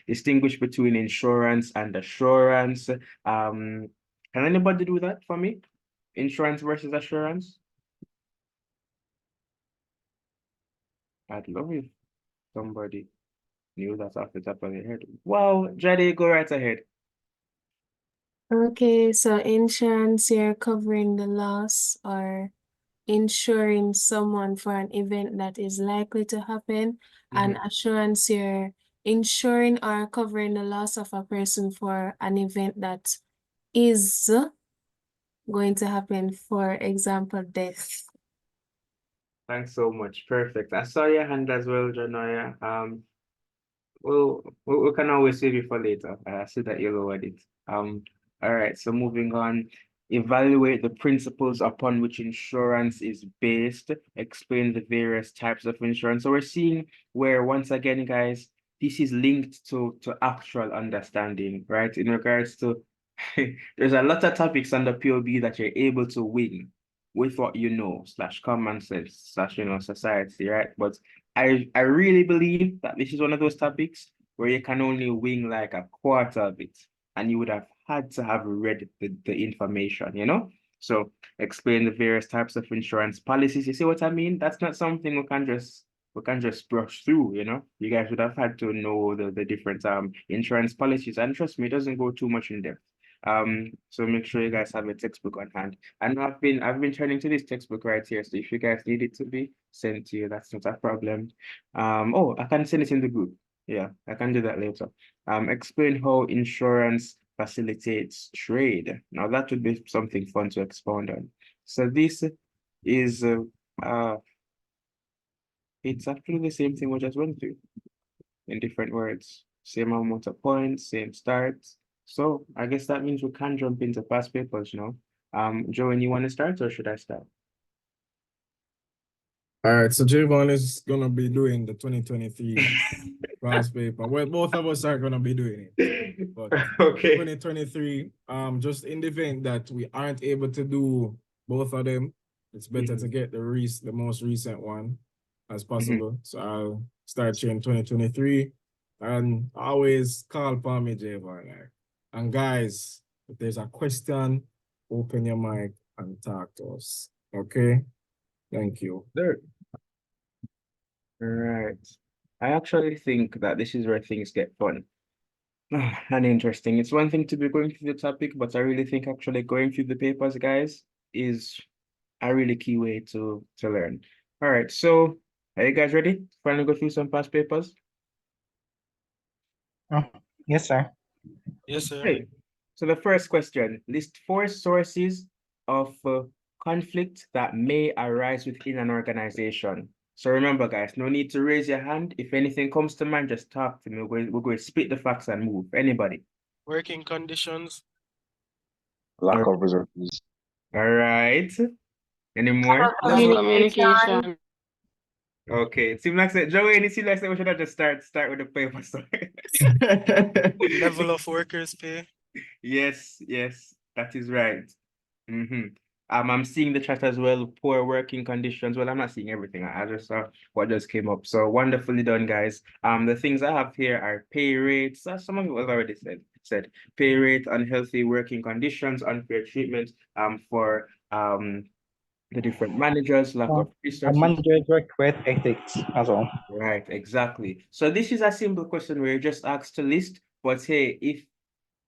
Distinguish between insurance and assurance. Can anybody do that for me? Insurance versus assurance? I'd love if somebody knew that off the top of their head. Wow, Jade, go right ahead. Okay, so insurance, you're covering the loss or insuring someone for an event that is likely to happen, and assurance, you're insuring or covering the loss of a person for an event that is going to happen, for example, death. Thanks so much. Perfect. I saw your hand as well, Janoya. We can always save it for later. I see that you lowered it. All right, so moving on. Evaluate the principles upon which insurance is based. Explain the various types of insurance. So we're seeing where, once again, guys, this is linked to actual understanding, right? In regards to, there's a lot of topics on the POB that you're able to win with what you know, slash common sense, slash, society, right? But I really believe that this is one of those topics where you can only wing like a quarter of it, and you would have had to have read the information. So explain the various types of insurance policies. You see what I mean? That's not something we can just brush through. You guys would have had to know the different insurance policies, and trust me, it doesn't go too much in depth. So make sure you guys have a textbook on hand. And I've been turning to this textbook right here. So if you guys need it to be sent to you, that's not a problem. Oh, I can send it in the group. Yeah, I can do that later. Explain how insurance facilitates trade. Now that would be something fun to expound on. So this is it's actually the same thing we just went through in different words. Same amount of points, same start. So I guess that means we can jump into past papers, Joanne, you want to start or should I start? All right, so J'Vaughn is gonna be doing the 2023 past paper. Well, both of us are gonna be doing it. But Okay. 2023, just in the event that we aren't able to do both of them, it's better to get the most recent one as possible. So I'll start sharing 2023, and always call upon me, J'Vaughn. And guys, if there's a question, open your mic and talk to us. Okay? Thank you. There. Right. I actually think that this is where things get fun and interesting. It's one thing to be going through the topic, but I really think actually going through the papers, guys, is a really key way to learn. All right, so are you guys ready? Finally go through some past papers? Yes, sir. Yes, sir. Okay. So the first question, list 4 sources of conflict that may arise within an organization. So remember, guys, no need to raise your hand. If anything comes to mind, just talk to me. We're going to spit the facts and move. Anybody? Working conditions. Lack of resources. All right. Any more? Communication. Okay. It seems like Joey, it seems like we should have just start with the paper. So. Level of workers' pay. Yes, that is right. I'm seeing the chat as well, poor working conditions. Well, I'm not seeing everything. I just saw what just came up. So wonderfully done, guys. The things I have here are pay rates. Some of it was already said. Pay rate, unhealthy working conditions, unfair treatment for the different managers, lack of resources. Managers work with ethics as well. Right, exactly. So this is a simple question where you just asked to list, but hey,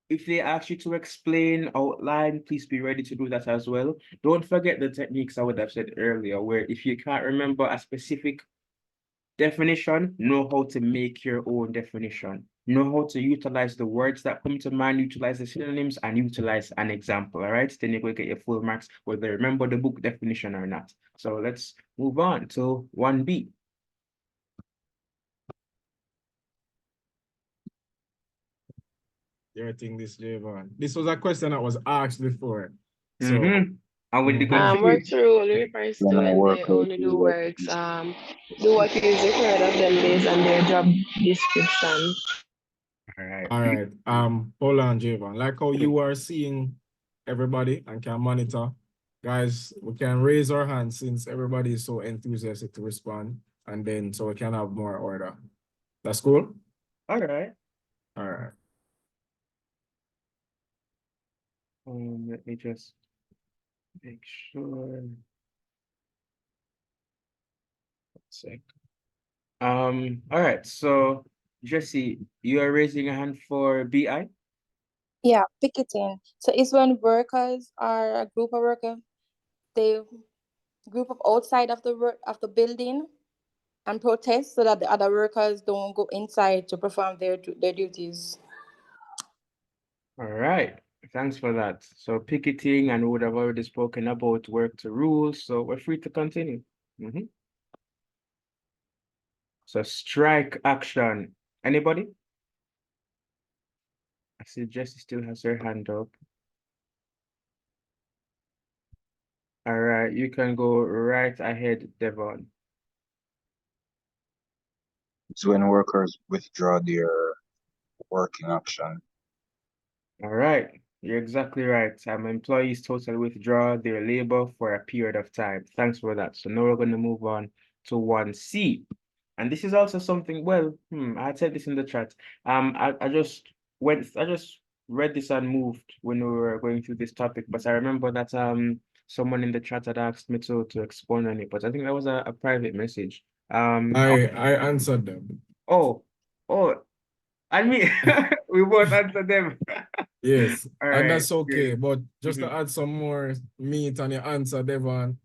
if they ask you to explain, outline, please be ready to do that as well. Don't forget the techniques I would have said earlier, where if you can't remember a specific definition, know how to make your own definition. Know how to utilize the words that come to mind, utilize the synonyms, and utilize an example, all right? Then you will get your full marks, whether you remember the book definition or not. So let's move on to 1B. You're thinking this, J'Vaughn. This was a question that was asked before. So And with the Work through only refers to when they work only do works, do what is required of them based on their job description. All right. Hold on, J'Vaughn. Like how you are seeing everybody and can monitor, guys, we can raise our hands since everybody is so enthusiastic to respond, and then so we can have more order. That's cool? All right. All right. Let me just make sure. 1 sec. All right. So Jesse, you are raising a hand for BI? Yeah, picketing. So it's when workers are a group of workers, they group up outside of the building and protest so that the other workers don't go inside to perform their duties. All right. Thanks for that. So picketing, and we would have already spoken about work to rules, so we're free to continue. So strike action. Anybody? I see Jessie still has her hand up. All right, you can go right ahead, Devon. It's when workers withdraw their working action. All right, you're exactly right. Employees totally withdraw their labor for a period of time. Thanks for that. So now we're going to move on to 1C. And this is also something, well, I said this in the chat. I just read this and moved when we were going through this topic, but I remember that someone in the chat had asked me to expand on it, but I think that was a private message. I answered them. Oh, I mean, we both answered them. Yes, All and right, that's okay. great. But just to add some more meat on your answer, Devon,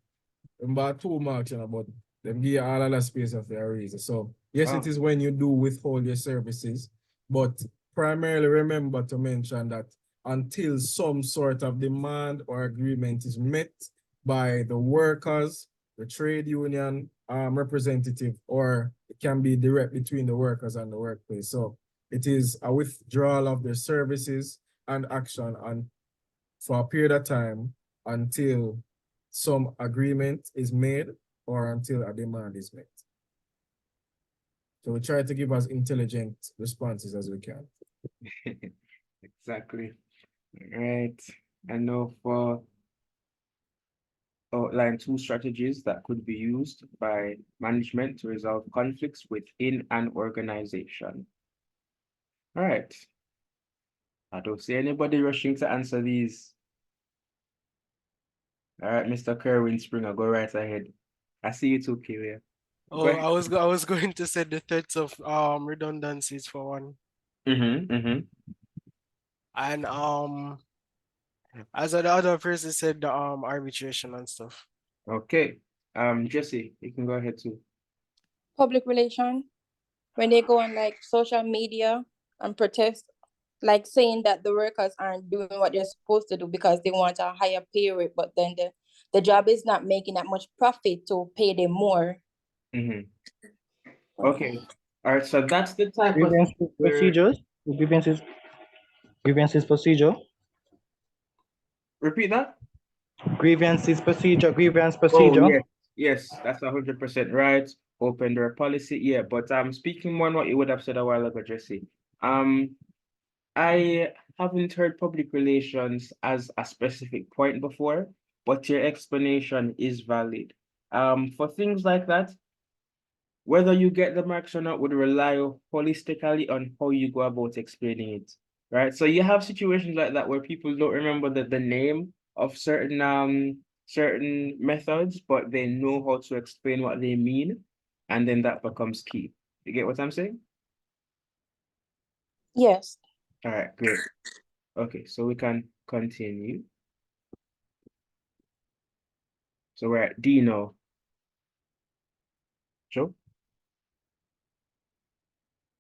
about 2 marks, but them give you all of the space of your reason. So yes, it is when you do withhold your services, but primarily remember to mention that until some sort of demand or agreement is met by the workers, the trade union representative, or it can be direct between the workers and the workplace. So it is a withdrawal of their services and action for a period of time until some agreement is made or until a demand is met. So we try to give as intelligent responses as we can. Exactly. Right. And now for outline 2 strategies that could be used by management to resolve conflicts within an organization. All right. I don't see anybody rushing to answer these. All right, Mr. Kerwin Springer, go right ahead. I see you too, Kelia. Oh, I was going to say the threats of redundancies for one. And as the other person said, the arbitration and stuff. Okay. Jesse, you can go ahead too. Public relation, when they go on like social media and protest, like saying that the workers aren't doing what they're supposed to do because they want a higher pay rate, but then the job is not making that much profit to pay them more. Okay. All right, so that's the type of Grievances where procedures. Grievances procedure. repeat that. Grievance Oh, procedure. yes, that's 100% right. Open door policy, yeah. But speaking more on what you would have said a while ago, Jesse. I haven't heard public relations as a specific point before, but your explanation is valid. For things like that, whether you get the marks or not would rely holistically on how you go about explaining it, right? So you have situations like that where people don't remember the name of certain methods, but they know how to explain what they mean, and then that becomes key. You get what I'm saying? Yes. All right, great. Okay, so we can continue. So we're at D now. Joe?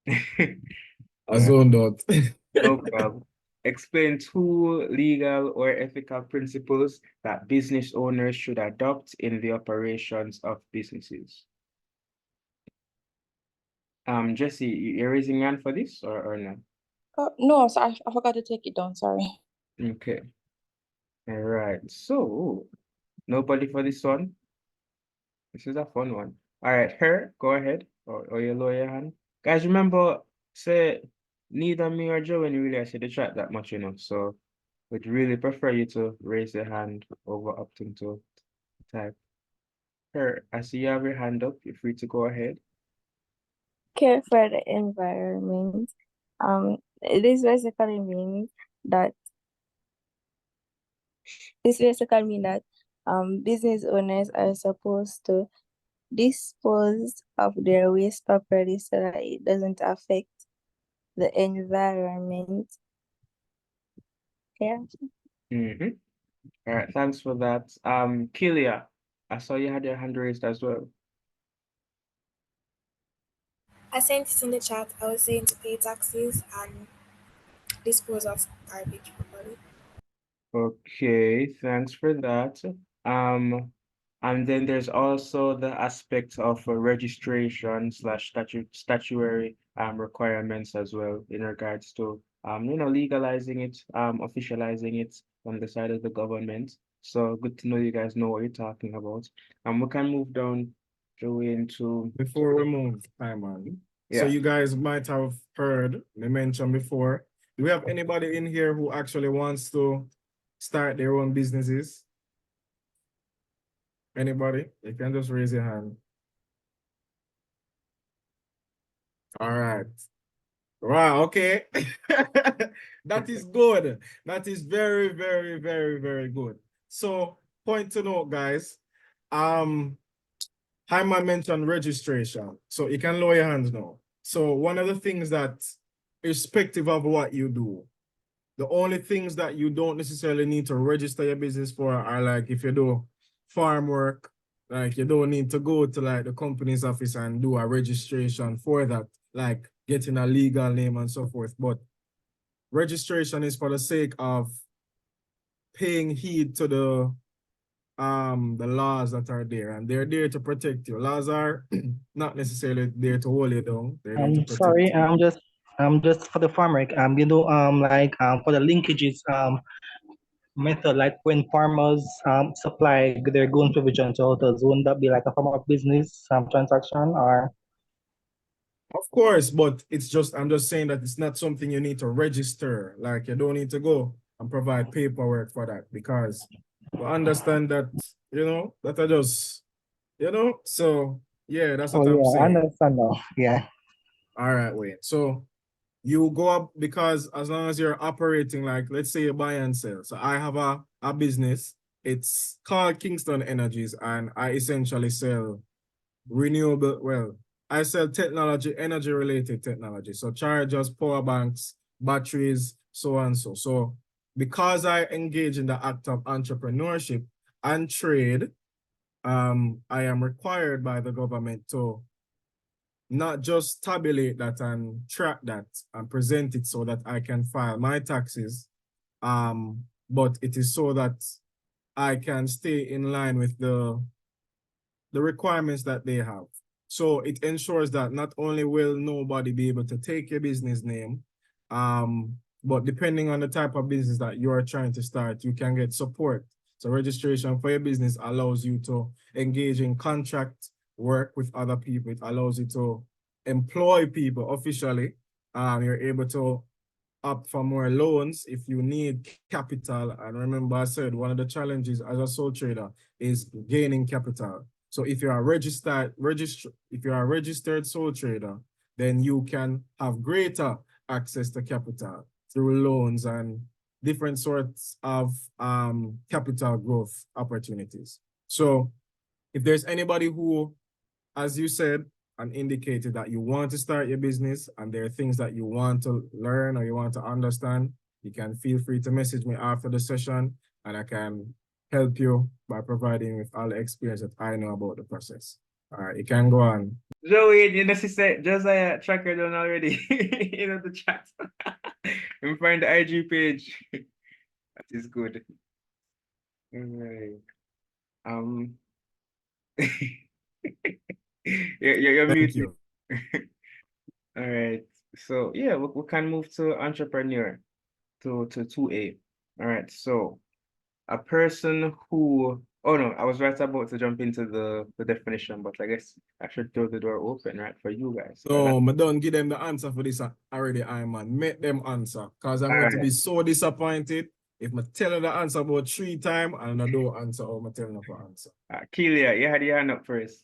I zoned out. No problem. Explain 2 legal or ethical principles that business owners should adopt in the operations of businesses. Jesse, you're raising your hand for this or not? No, so I forgot to take it down, sorry. Okay. All right. So nobody for this one. This is a fun one. All right, her, go ahead. Or you lower your hand. Guys, remember, say neither me or Joe when you really actually chat that much, So would really prefer you to raise your hand over opting to type. Her, I see you have your hand up. You're free to go ahead. Care for the environment. This basically means that business owners are supposed to dispose of their waste properly so that it doesn't affect the environment. Yeah. All right, thanks for that. Kilia, I saw you had your hand raised as well. I sent it in the chat. I was saying to pay taxes and dispose of garbage properly. Okay, thanks for that. And then there's also the aspect of registration slash statutory requirements as well in regards to legalizing it, officializing it on the side of the government. So good to know you guys know what you're talking about. And we can move down, Joey, to Before we move, Hyman. So yeah. you guys might have heard me mention before. Do we have anybody in here who actually wants to start their own businesses? Anybody? You can just raise your hand. All right. Wow, okay. That is good. That is very, very, very, very good. So, point to note, guys. Hyman mentioned registration. So you can lower your hands now. So one of the things that, irrespective of what you do, the only things that you don't necessarily need to register your business for are like if you do farm work, like you don't need to go to like the company's office and do a registration for that, like getting a legal name and so forth. But registration is for the sake of paying heed to the laws that are there, and they're there to protect you. Laws are not necessarily there to hold you down. They're there to protect Sorry, you. just for the farmer, for the linkages, method, like when farmers supply their grain provision to others, wouldn't that be like a form of business transaction or? Of course, but I'm just saying that it's not something you need to register. Like you don't need to go and provide paperwork for that because we understand that, that are just, so yeah, that's what Oh I'm yeah, I saying. understand now. Yeah. All right, wait. So you go up because as long as you're operating, like let's say you buy and sell. So I have a business. It's called Kingston Energies, and I essentially sell renewable, well, I sell technology, energy related technology. So chargers, power banks, batteries, so on so. So because I engage in the act of entrepreneurship and trade, I am required by the government to not just tabulate that and track that and present it so that I can file my taxes, but it is so that I can stay in line with the requirements that they have. So it ensures that not only will nobody be able to take your business name, but depending on the type of business that you're trying to start, you can get support. So registration for your business allows you to engage in contract work with other people. It allows you to employ people officially. You're able to opt for more loans if you need capital. And remember, I said one of the challenges as a sole trader is gaining capital. So if you are a registered sole trader, then you can have greater access to capital through loans and different sorts of capital growth opportunities. So if there's anybody who, as you said, and indicated that you want to start your business and there are things that you want to learn or you want to understand, you can feel free to message me after the session and I can help you by providing with all the experience that I know about the process. All right, you can go on. Joey, you know, she said Josiah tracker done already. The chat. And find the IG page. That is good. All right. You're Thank muted. you. All right. So yeah, we can move to entrepreneur to 2A. All right. So a person who, oh no, I was right about to jump into the definition, but I guess I should throw the door open, right, for you guys. No, I don't give them the answer for this already, Iman. Make them answer. Because I'm going to be so disappointed if I tell you the answer about 3 times and I don't answer or I tell you the answer. Kelia, you had your hand up first.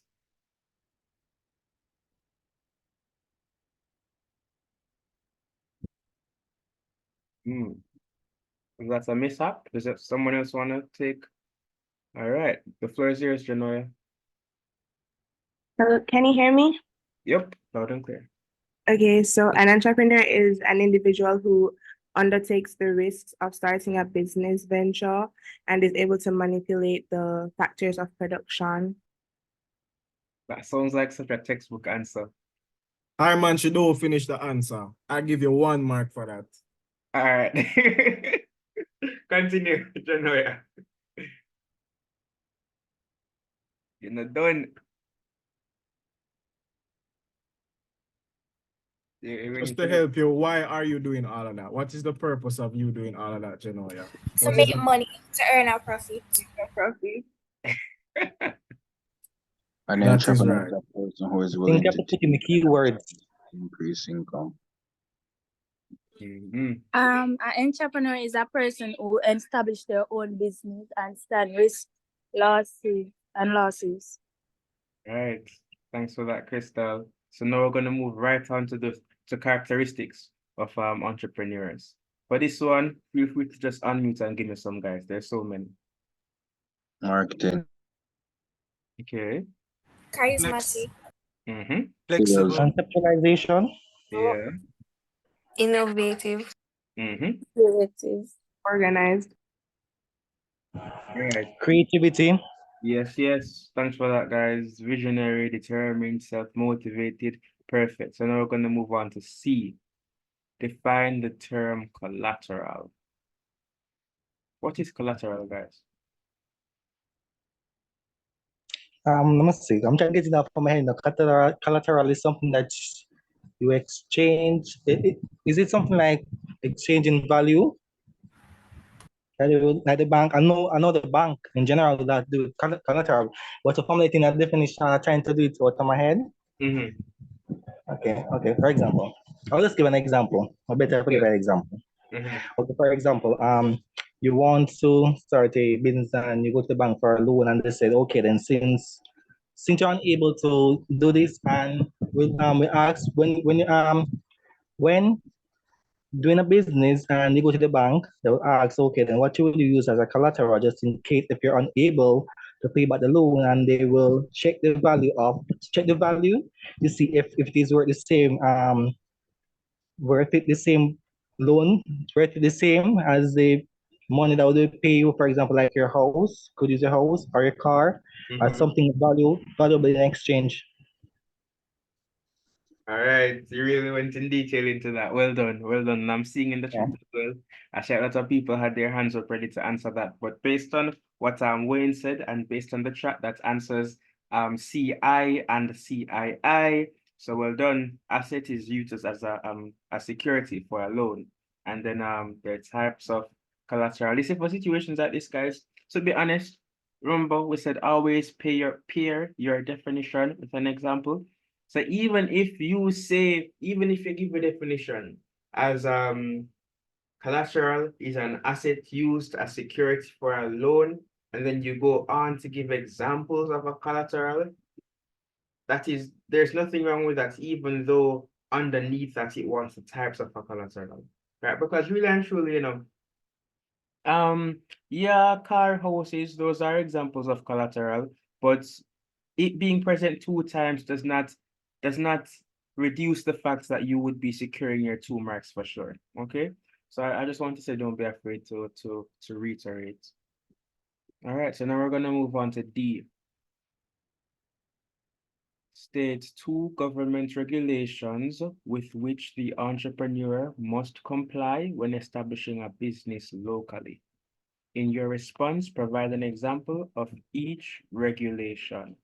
That's a mishap. Does that someone else want to take? All right, the floor is yours, Janoya. Hello, can you hear me? Yep, loud and clear. Okay, so an entrepreneur is an individual who undertakes the risks of starting a business venture and is able to manipulate the factors of production. That sounds like such a textbook answer. Hyman should all finish the answer. I give you 1 mark for that. All right. Continue, Janoya. You're not done. Just to help you, why are you doing all of that? What is the purpose of you doing all of that, Genoya? To make money, to earn a profit. An That is entrepreneur right. is a person who is I think willing you have to to put in the keywords. increase income. An entrepreneur is a person who establish their own business and stand risk, losses. Right. Thanks for that, Crystal. So now we're going to move right on to the characteristics of entrepreneurs. For this one, feel free to just unmute and give me some, guys. There's so many. Marketing. Okay. Charismatic. Flexible. Conceptualization. Yeah. Innovative. Creative. Organized. Right. Creativity. Yes, yes. Thanks for that, guys. Visionary, determined, self-motivated. Perfect. So now we're going to move on to C. Define the term collateral. What is collateral, guys? Let me see. I'm trying to get it out from my head. Collateral is something that you exchange. Is it something like exchanging value? Like the bank, I know the bank in general that do collateral, but to formulate in a definition, I'm trying to do it out of my head. Okay. For example, I'll just give an example. Or better, give an example. Okay, for example, you want to start a business and you go to the bank for a loan, and they said, okay, then since you're unable to do this, and we ask when doing a business and you go to the bank, they'll ask, okay, then what you will use as a collateral just in case if you're unable to pay back the loan, and they will check the value to see if these were the same worth it the same loan, worth it the same as the money that would pay you, for example, like your house, could use your house or your car, or something valuable in exchange. All right, you really went in detail into that. Well done, well done. And I'm seeing in the chat as well. Actually, a lot of people had their hands up ready to answer that. But based on what Wayne said and based on the chat, that answers CI and CII. So well done. Asset is used as a security for a loan. And then there are types of collateral. Listen, for situations like this, guys. So be honest. Remember, we said always pair your definition with an example. So even if you give a definition as collateral is an asset used as security for a loan, and then you go on to give examples of a collateral, there's nothing wrong with that, even though underneath that it wants the types of a collateral, right? Because really and truly, yeah, car, houses, those are examples of collateral, but it being present 2 times does not reduce the fact that you would be securing your 2 marks for sure. Okay, so I just want to say don't be afraid to reiterate. All right, so now we're going to move on to D. State 2 government regulations with which the entrepreneur must comply when establishing a business locally. In your response, provide an example of each regulation.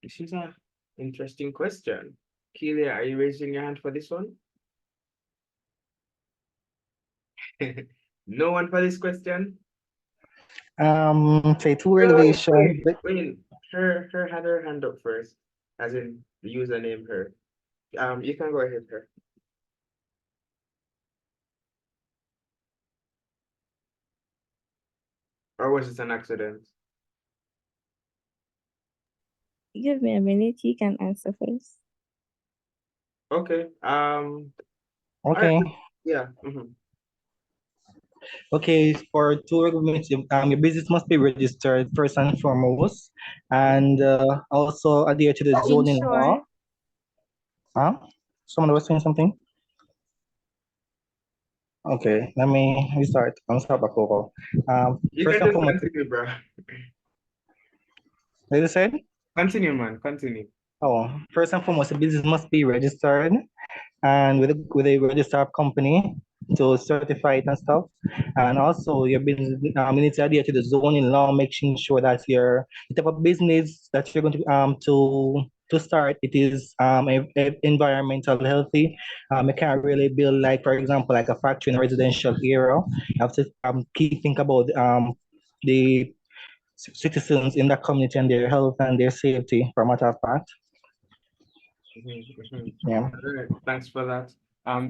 This is an interesting question. Keelia, are you raising your hand for this one? No one for this question? Say 2 regulations. Wait. Her had her hand up first, as in the username her. You can go ahead, her. Or was it an accident? Give me a minute, you can answer first. Okay. Okay. Yeah. Okay, for 2 regulations, your business must be registered first and foremost, and also adhere to the zoning law. Huh? Someone was saying something? Okay, let me start. I'm start back over. You First can and just foremost, continue, bro. like I said? Continue, man. Continue. Oh, first and foremost, the business must be registered and with a registered company to certify it and stuff. And also your business, you need to adhere to the zoning law, making sure that the type of business that you're going to start, it is environmental healthy. You can't really build like, for example, like a factory in a residential area. You have to keep think about the citizens in that community and their health and their safety, for a matter of fact. Yeah. All right, thanks for that.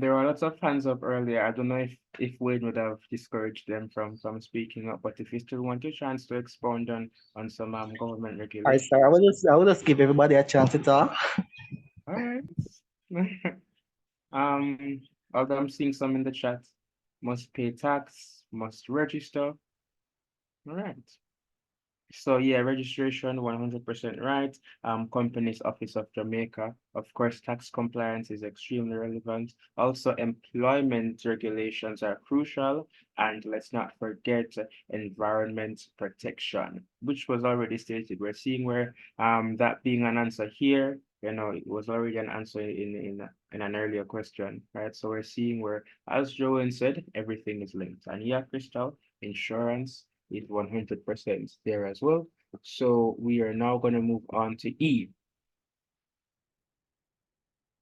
There were lots of hands up earlier. I don't know if Wayne would have discouraged them from speaking up, but if you still want a chance to expound on some government All right, regulations. sir. I will just give everybody a chance to talk. All right. Although I'm seeing some in the chat. Must pay tax, must register. All right. So yeah, registration 100% right. Companies Office of Jamaica. Of course, tax compliance is extremely relevant. Also, employment regulations are crucial. And let's not forget environment protection, which was already stated. We're seeing where that being an answer here, it was already an answer in an earlier question, right? So we're seeing where, as JoWayne said, everything is linked. And yeah, Crystal, insurance is 100% there as well. So we are now going to move on to E.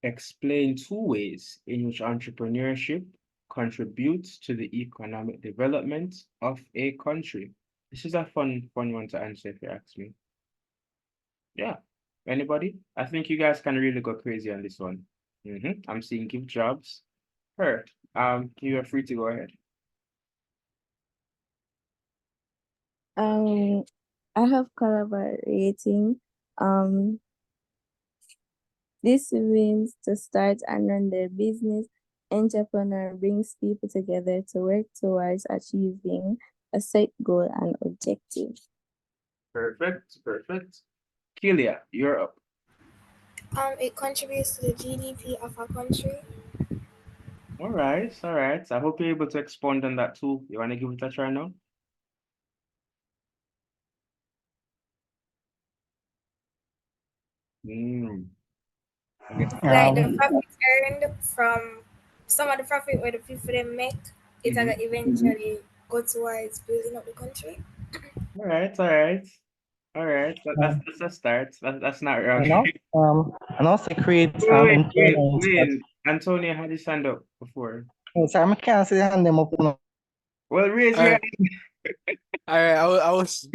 Explain two ways in which entrepreneurship contributes to the economic development of a country. This is a fun one to answer if you ask me. Yeah. Anybody? I think you guys can really go crazy on this one. I'm seeing give jobs. Heard. You are free to go ahead. I have collaborating. This means to start and run their business. Entrepreneur brings people together to work towards achieving a set goal and objective. Perfect. Kelia, you're up. It contributes to the GDP of a country. All right. I hope you're able to expound on that too. You want to give it a try now? I guess Like the profit earned from some of the profit where the people they make, it will eventually go towards building up the country. All right. That's a start. That's not wrong. And also create employment. Wait. Antonio had his hand up before. Oh, sorry, I can't see the hand them up. Well, raise your hand. All right, I was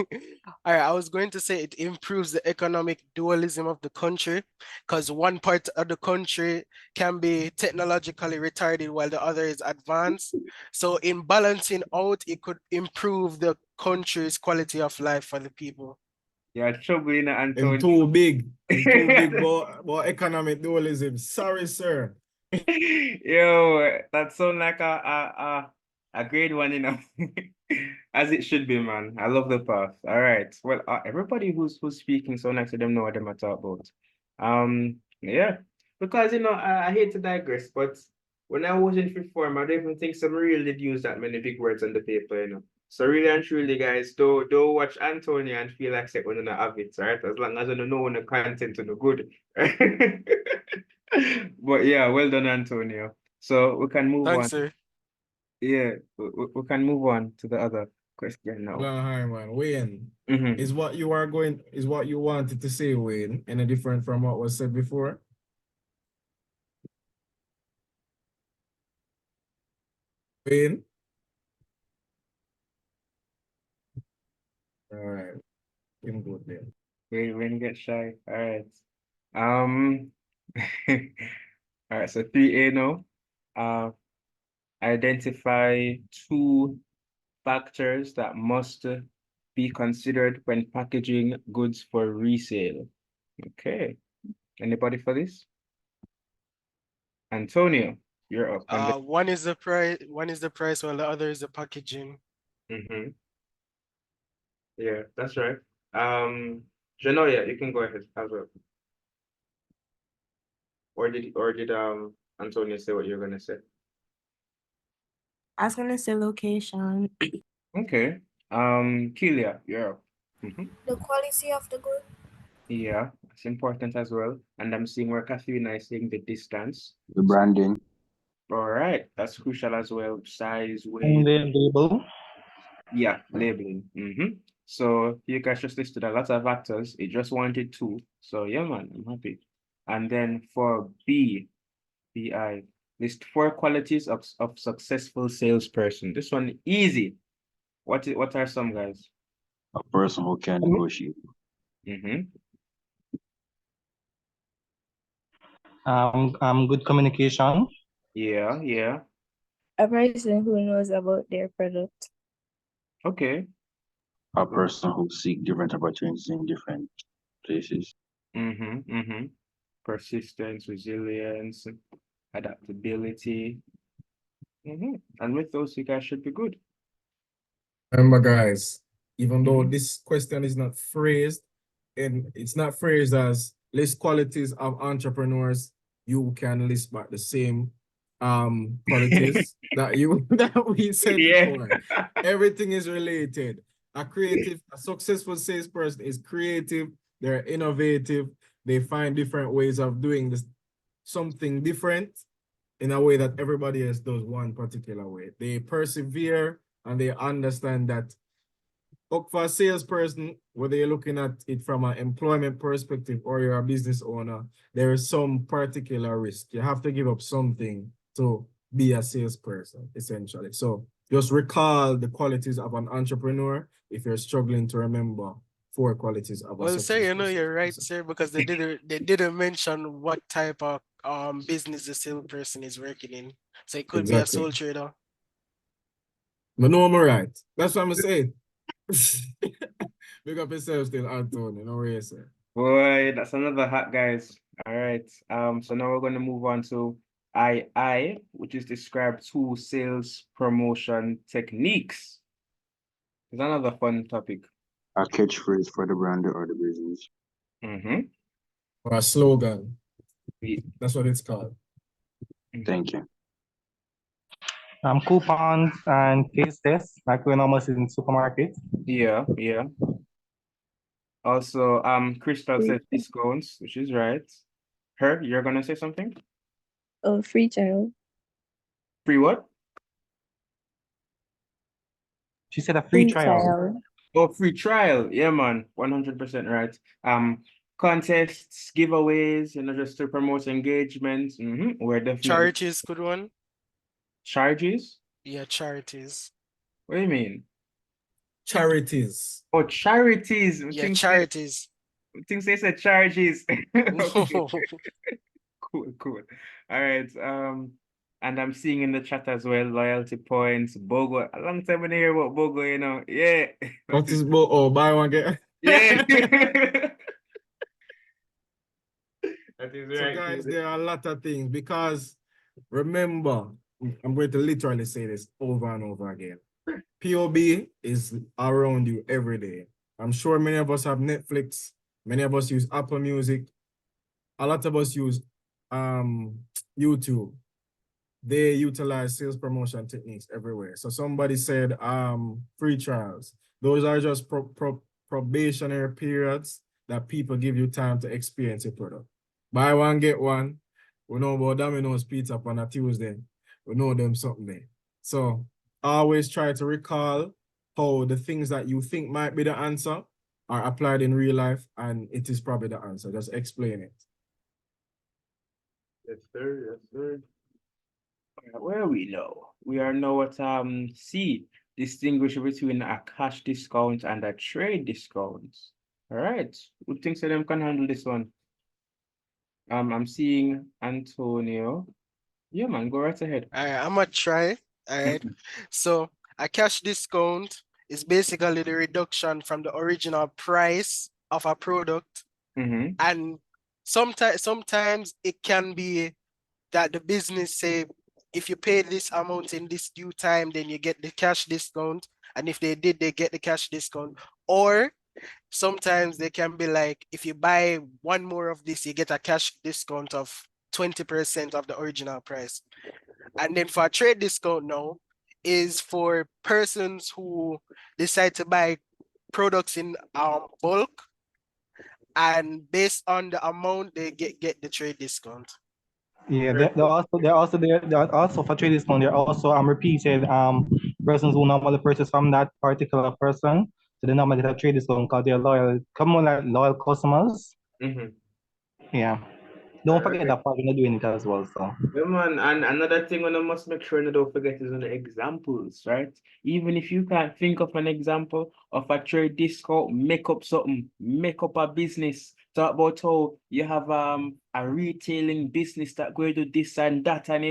all right, I was going to say it improves the economic dualism of the country because one part of the country can be technologically retarded while the other is advanced. So in balancing out, it could improve the country's quality of life for the people. Yeah, trouble in Antonio. I'm too big about economic dualism. Sorry, sir. Yo, that sound like a grade one, as it should be, man. I love the path. All right. Well, everybody who's speaking, so nice to them know what them are talking about. Yeah, because I hate to digress, but when I was in fifth form, I don't even think some really did use that many big words on the paper. So really and truly, guys, don't watch Antonio and feel like we're gonna have it, right? As long as you know when the content is good. But yeah, well done, Antonio. So we can move Thanks, on. sir. Yeah, we can move on to the other question now. Hyman, Wayne, is what you wanted to say, Wayne, any different from what was said before? Wayne? All right, him good then. Wayne get shy. All right. All right, so 3A now. Identify two factors that must be considered when packaging goods for resale. Okay. Anybody for this? Antonio, you're up. One is the price while the other is the packaging. Yeah, that's right. Janoya, you can go ahead as well. Or did Antonio say what you're gonna say? I was gonna say location. Okay. Kelia, you're up. The quality of the good. Yeah, it's important as well. And I'm seeing where Katharina is saying the distance. The branding. All right, that's crucial as well. Size, And weight. the label. Yeah, labeling. So you guys just listed a lot of factors. It just wanted two. So yeah, man, I'm happy. And then for BI, list four qualities of successful salesperson. This one easy. What are some, guys? A person who can negotiate. Mm-hmm. Good communication. Yeah, yeah. A person who knows about their product. Okay. A person who seek different opportunities in different places. Mm-hmm. Persistence, resilience, adaptability. And with those, you guys should be good. Remember, guys, even though Mhm. this question is not phrased, and it's not phrased as list qualities of entrepreneurs, you can list back the same qualities that you that we said Yeah. before. Everything is related. A successful salesperson is creative, they're innovative, they find different ways of doing this, something different in a way that everybody else does one particular way. They persevere and they understand that for a salesperson, whether you're looking at it from an employment perspective or you're a business owner, there is some particular risk. You have to give up something to be a salesperson, essentially. So just recall the qualities of an entrepreneur if you're struggling to remember four qualities of a Well, sir, you know successful you're right, salesperson. sir, because they didn't mention what type of business the salesperson is working in. So it could be a Exactly. sole trader. But no, I'm right. That's what I'm saying. Big up yourself still, Anthony. No way, sir. Boy, that's another hack, guys. All right. So now we're going to move on to II, which is describe two sales promotion techniques. It's another fun topic. A catchphrase for the brand or the business. Mm-hmm. Or a slogan. That's what it's called. Thank you. Coupons and case tests, like we normally see in supermarkets. Yeah, yeah. Also, Crystal said discounts, which is right. Her, you're gonna say something? Oh, free trial. Free what? She said a free Free trial. trial. Oh, free trial. Yeah, man. 100% right. Contests, giveaways, just to promote engagement. We're definitely Charities, good one. charges. Yeah, charities. What do you mean? Charities. Oh, charities. Yeah, charities. Things they said charges. Okay. No. Cool. All right. And I'm seeing in the chat as well, loyalty points, BOGO. A long time when I hear about BOGO, Yeah. What is buy one get? Yeah. That is So right. guys, there are a lot of things because remember, I'm going to literally say this over and over again. POB is around you every day. I'm sure many of us have Netflix, many of us use Apple Music, a lot of us use YouTube. They utilize sales promotion techniques everywhere. So somebody said free trials. Those are just probationary periods that people give you time to experience a product. Buy one, get one. We know about Domino's Pizza on a Tuesday. We know them something there. So always try to recall how the things that you think might be the answer are applied in real life, and it is probably the answer. Just explain it. Yes, sir. Yes, sir. Well, we are now at C, distinguish between a cash discount and a trade discount. All right, who thinks that them can handle this one? I'm seeing Antonio. Yeah, man, go right ahead. All right, I'm gonna try. All right. So a cash discount is basically the reduction from the original price of a product. And sometimes it can be that the business say, if you pay this amount in this due time, then you get the cash discount. And if they did, they get the cash discount. Or sometimes they can be like, if you buy one more of this, you get a cash discount of 20% of the original price. And then for a trade discount now is for persons who decide to buy products in bulk and based on the amount they get the trade discount. Yeah, they're also for trade discount, they're also repeated persons who normally purchase from that particular person. So they normally get a trade discount because they're loyal, come on, like loyal customers. Yeah. Don't forget that part when you're doing it as well. So Yeah, man, and another thing one I must make sure you don't forget is on the examples, right? Even if you can't think of an example of a trade discount, make up something, make up a business. Talk about how you have a retailing business that going to do this and that, and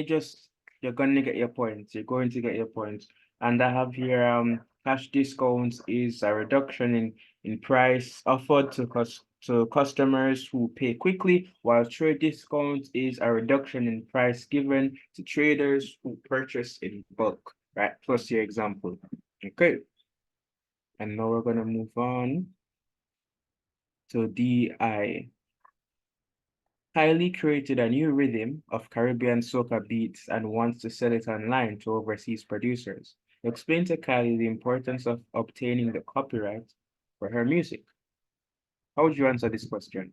you're gonna get your points. You're going to get your points. And I have here cash discounts is a reduction in price offered to customers who pay quickly, while trade discount is a reduction in price given to traders who purchase in bulk, right? Plus your example. Okay. And now we're gonna move on to DI. Kylie created a new rhythm of Caribbean soca beats and wants to sell it online to overseas producers. Explain to Kylie the importance of obtaining the copyright for her music. How would you answer this question?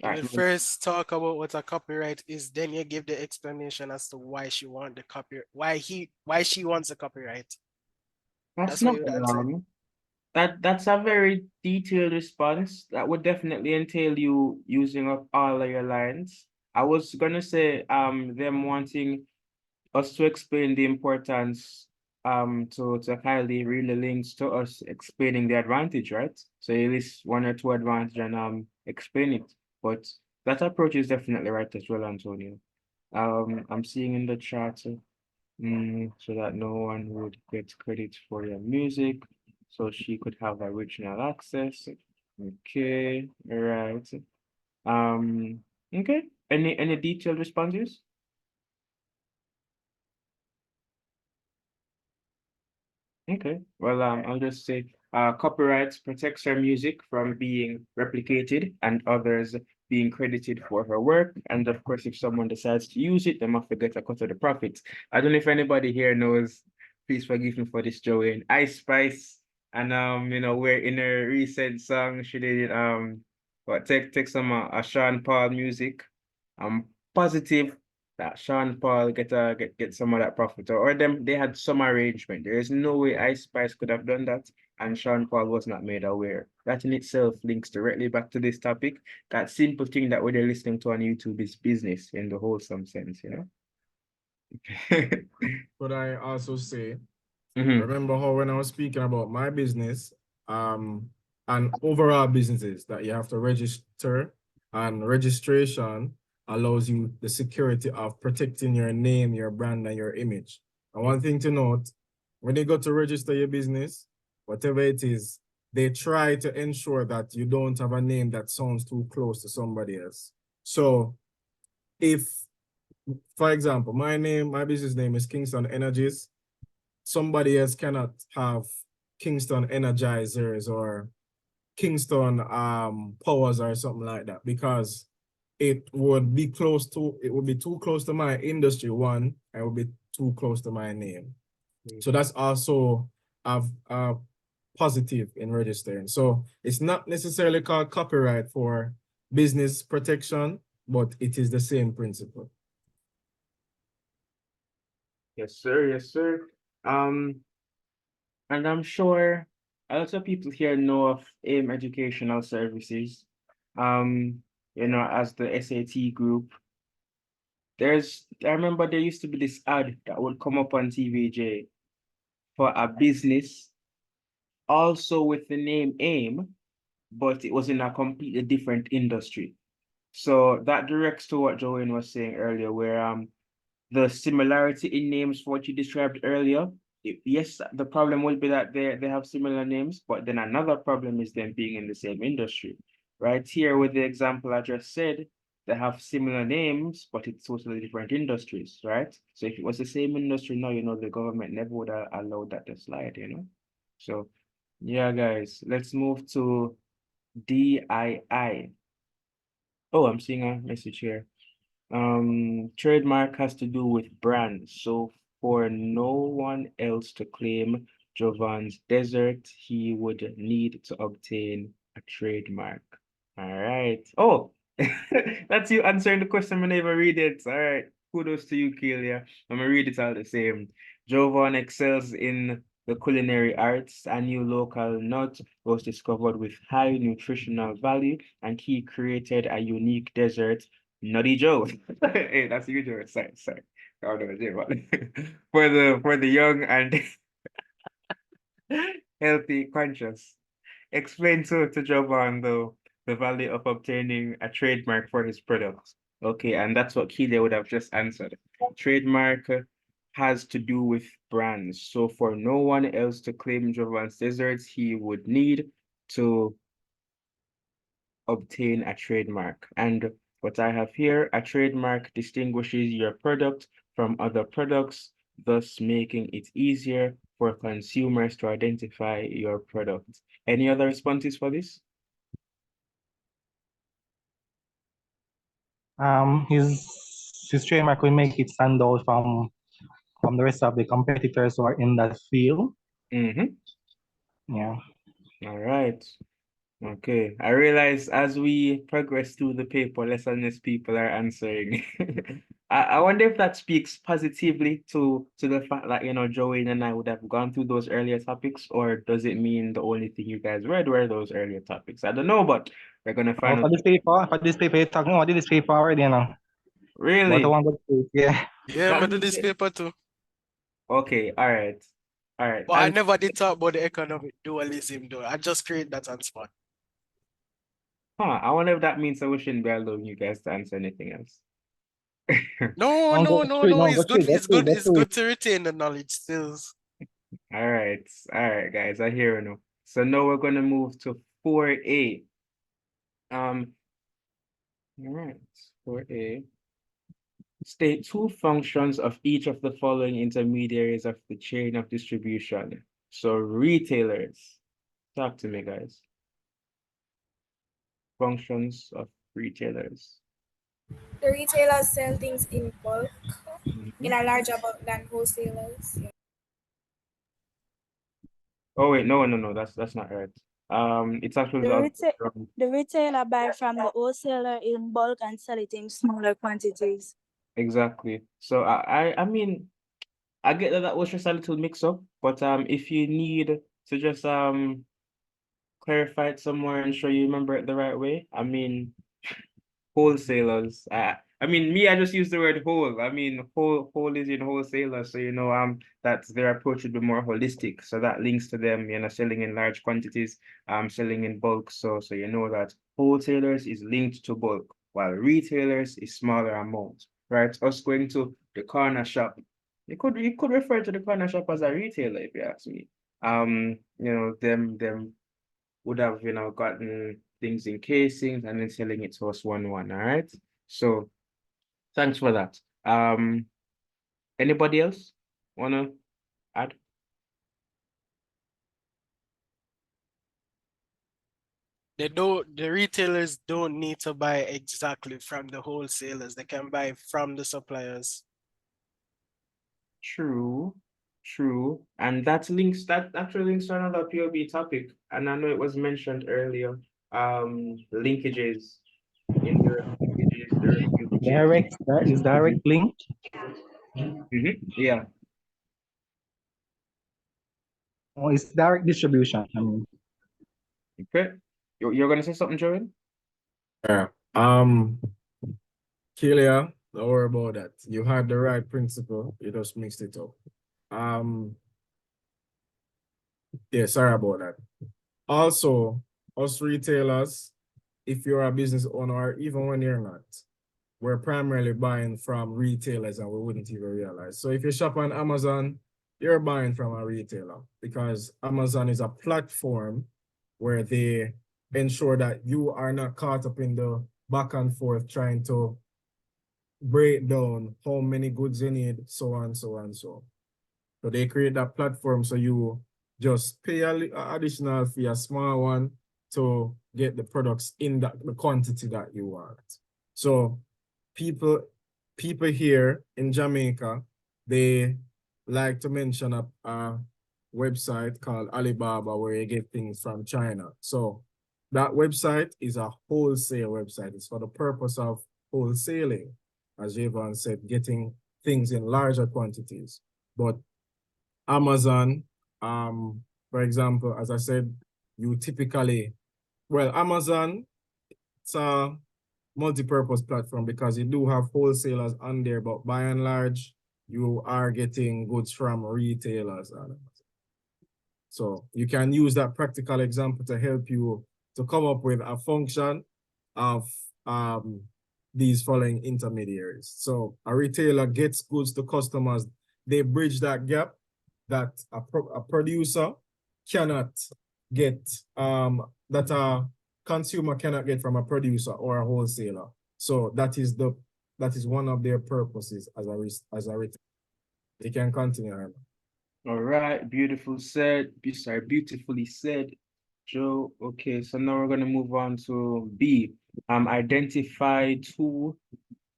You first talk about what a copyright is, then you give the explanation as to why she want the copyright, why she wants the copyright. That's what not you would answer. wrong. That's a very detailed response. That would definitely entail you using up all of your lines. I was gonna say them wanting us to explain the importance to Kylie really links to us explaining the advantage, right? So you list one or two advantage and explain it. But that approach is definitely right as well, Antonio. I'm seeing in the chat so that no one would get credit for your music, so she could have original access. Okay, all right. Okay. Any detailed responses? Okay, well, I'll just say copyright protects her music from being replicated and others being credited for her work. And of course, if someone decides to use it, they must get a cut of the profits. I don't know if anybody here knows, please forgive me for this, JoWayne. Ice Spice, and we're in a recent song, she did take some Sean Paul music. I'm positive that Sean Paul get some of that profit, or them they had some arrangement. There is no way Ice Spice could have done that, and Sean Paul was not made aware. That in itself links directly back to this topic. That simple thing that we're listening to on YouTube is business in the wholesome sense, you know. But I also say, remember how when I was speaking about my business, and overall businesses that you have to register, and registration allows you the security of protecting your name, your brand, and your image. And one thing to note, when you go to register your business, whatever it is, they try to ensure that you don't have a name that sounds too close to somebody else. So if, for example, my business name is Kingston Energies, somebody else cannot have Kingston Energizers or Kingston Powers or something like that, because it would be too close to my industry, one, and it would be too close to my name. So that's also a positive in registering. So it's not necessarily called copyright for business protection, but it is the same principle. Yes, sir. Yes, sir. And I'm sure a lot of people here know of AIM Educational Services. As the SAT group. I remember there used to be this ad that would come up on TVJ for a business, also with the name AIM, but it was in a completely different industry. So that directs to what JoWayne was saying earlier, where the similarity in names for what you described earlier. Yes, the problem will be that they have similar names, but then another problem is them being in the same industry. Right here with the example I just said, they have similar names, but it's totally different industries, right? So if it was the same industry now, the government never would have allowed that to slide, So yeah, guys, let's move to DII. Oh, I'm seeing a message here. Trademark has to do with brands. So for no one else to claim J'Vaughns dessert he would need to obtain a trademark. All right. Oh, that's you answering the question. I never read it. All right. Kudos to you, Kelia. I'm gonna read it all the same. J'Vaughn excels in the culinary arts. A new local nut was discovered with high nutritional value, and he created a unique dessert, Nutty Joe. Hey, that's you, Joe. Sorry. Oh no, J'Vaughn. For the young and healthy conscious. Explain to J'Vaughn though the value of obtaining a trademark for his products. Okay, and that's what Kelia would have just answered. Trademark has to do with brands. So for no one else to claim J'Vaughn's desserts, he would need to obtain a trademark. And what I have here, a trademark distinguishes your product from other products, thus making it easier for consumers to identify your product. Any other responses for this? His trademark will make it stand out from the rest of the competitors who are in that field. Mm-hmm. Yeah. All right. Okay. I realize as we progress through the paper, less and less people are answering. I wonder if that speaks positively to the fact that, JoWayne and I would have gone through those earlier topics, or does it mean the only thing you guys read were those earlier topics? I don't know, but we're gonna find out. For this paper, you're talking about this paper already, Really? What I want to Yeah, I'm gonna do this paper too. Okay, all right. But I never did talk about the economic dualism though. I just create that on spot. I wonder if that means that we shouldn't be allowing you guys to answer anything else. No. It's good to retain the knowledge still. All right, guys, I hear you now. So now we're gonna move to 4A. All right, 4A. State two functions of each of the following intermediaries of the chain of distribution. So retailers. Talk to me, guys. Functions of retailers. The retailers sell things in bulk, in a larger bulk than wholesalers. Oh wait, no, that's not right. It's actually The retailer buy from the wholesaler in bulk and sell it in smaller quantities. exactly. So I mean, I get that was just a little mix up, but if you need to just clarify it some more and show you remember it the right way, I mean, wholesalers. I mean, me, I just use the word whole. I mean, whole is in wholesaler, so that their approach would be more holistic. So that links to them, selling in large quantities, selling in bulk. So you know that wholesalers is linked to bulk, while retailers is smaller amounts, right? Us going to the corner shop, you could refer to the corner shop as a retailer if you ask me. Them would have, gotten things in casings and then selling it to us one. All right. So thanks for that. Anybody else wanna add? The retailers don't need to buy exactly from the wholesalers. They can buy from the suppliers. True. And that actually links to another POB topic. And I know it was mentioned earlier. Linkages, indirect linkages, direct linkages. direct link. Yeah. Oh, it's direct distribution. I mean. Okay. You're gonna say something, Joey? Yeah. Kelia, don't worry about that. You had the right principle. You just mixed it up. Yeah, sorry about that. Also, us retailers, if you're a business owner, or even when you're not, we're primarily buying from retailers and we wouldn't even realize. So if you shop on Amazon, you're buying from a retailer because Amazon is a platform where they ensure that you are not caught up in the back and forth trying to break down how many goods you need, so on. So they create that platform so you just pay an additional fee, a small one, to get the products in the quantity that you want. So people here in Jamaica, they like to mention website called Alibaba where you get things from China. So that website is a wholesale website. It's for the purpose of wholesaling, as J'Vaughn said, getting things in larger quantities. But Amazon, for example, as I said, you typically, well, Amazon, it's a multi-purpose platform because you do have wholesalers on there, but by and large, you are getting goods from retailers. So you can use that practical example to help you to come up with a function of these following intermediaries. So a retailer gets goods to customers. They bridge that gap that a producer cannot get, that a consumer cannot get from a producer or a wholesaler. So that is one of their purposes as a retailer. You can continue, Herman. All right, beautifully said, Joe. Okay, so now we're gonna move on to B. Identify two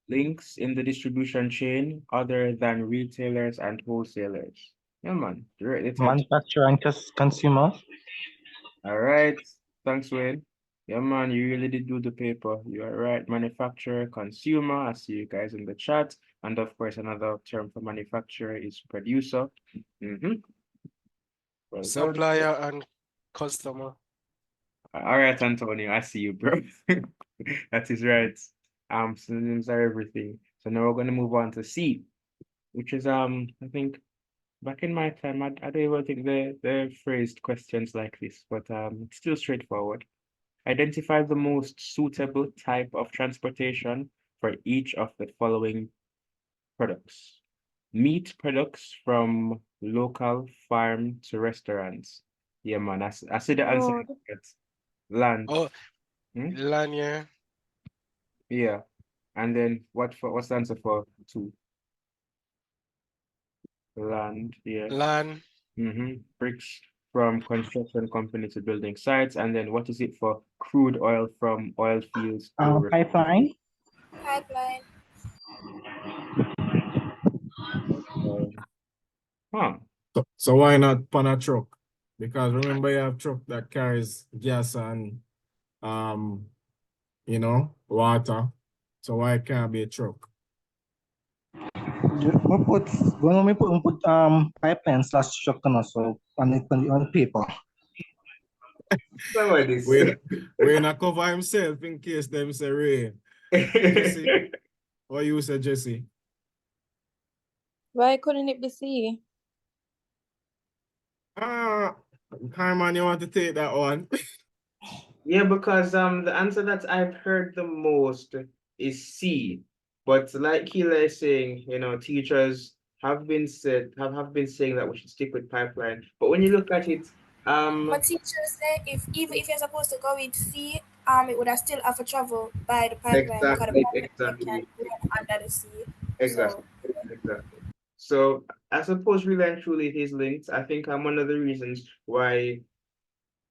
links in the distribution chain other than retailers and wholesalers. Yeah, man. Directly to Manufacturer and consumer. all right. Thanks, Wayne. Yeah, man, you really did do the paper. You are right. Manufacturer, consumer. I see you guys in the chat. And of course, another term for manufacturer is producer. Well done. Supplier and customer. All right, Antonio, I see you, bro. That is right. Synonyms are everything. So now we're gonna move on to C, which is I think back in my time, I don't even think they phrased questions like this, but it's still straightforward. Identify the most suitable type of transportation for each of the following products. Meat products from local farm to restaurants. Yeah, man, I see the answer. Road. Land. Oh, Hmm? land, yeah. Yeah. And then what's the answer for 2? Land, yeah. Land. Bricks from construction company to building sites. And then what is it for crude oil from oil fields to Pipeline. Pipeline. Huh. So why not on a truck? Because remember you have truck that carries gas and water. So why it can't be a truck? We put pipeline slash truck so on the paper. So what is We're not cover himself in case them say rain. Jesse, what you say, Jesse? Why couldn't it be C? Hyman, you want to take that one? Yeah, because the answer that I've heard the most is C. But like Keela is saying, teachers have been saying that we should stick with pipeline. But when you look at it, But teachers say even if you're supposed to go with C, it would have still have to travel by the pipeline because the pipeline can run under the sea. Exactly. So I suppose really and truly it is linked. I think one of the reasons why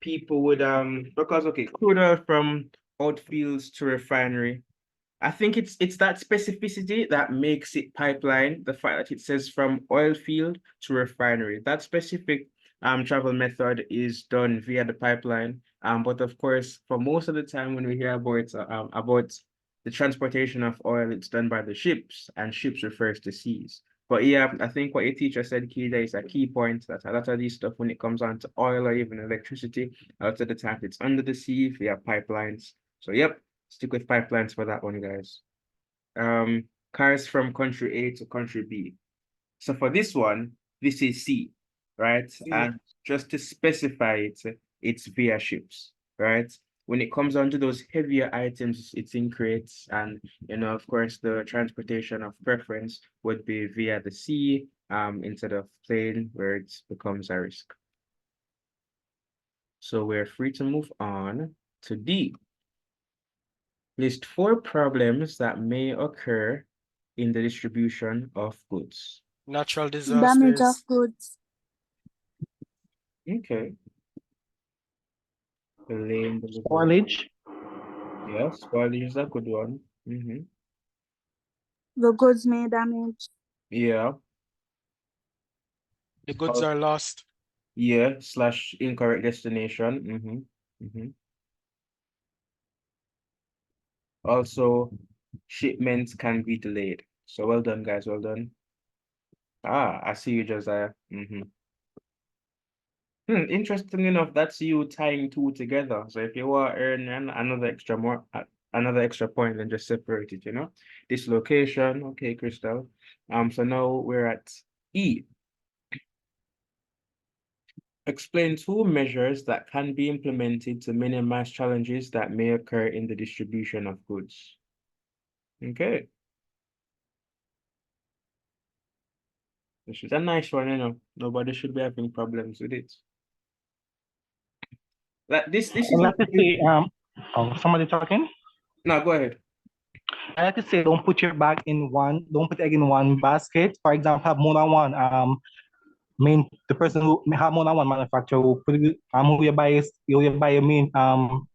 people would because crude oil from outfields to refinery. I think it's that specificity that makes it pipeline, the fact that it says from oil field to refinery. That specific travel method is done via the pipeline. But of course, for most of the time when we hear about the transportation of oil, it's done by the ships, and ships refers to seas. But yeah, I think what your teacher said, Keita, is a key point that a lot of these stuff, when it comes on to oil or even electricity, a lot of the time it's under the sea via pipelines. So yep, stick with pipelines for that one, guys. Cars from country A to country B. So for this one, this is C, right? And just to specify it, it's via ships, right? When it comes on to those heavier items, it's in crates, and of course, the transportation of preference would be via the sea, instead of plane, where it becomes a risk. So we're free to move on to D. List 4 problems that may occur in the distribution of goods. Natural Damage of disasters. goods. Okay. Spoilage. Yes, spoilage is a good one. The goods may damage. Yeah. The goods are lost. Yeah, slash incorrect destination. Also, shipments can be delayed. So well done, guys. Well done. Ah, I see you, Josiah. Interesting enough, that's you tying two together. So if you want to earn another extra point, then just separate it, you know? This location, okay, Crystal. So now we're at E. Explain two measures that can be implemented to minimize challenges that may occur in the distribution of goods. Okay. This is a nice one, you know. Nobody should be having problems with it. Like this is I like to say, somebody talking? No, go ahead. I like to say, don't put your bag in one, don't put egg in one basket. For example, have more than one. The person who have more than one manufacturer who you buy your main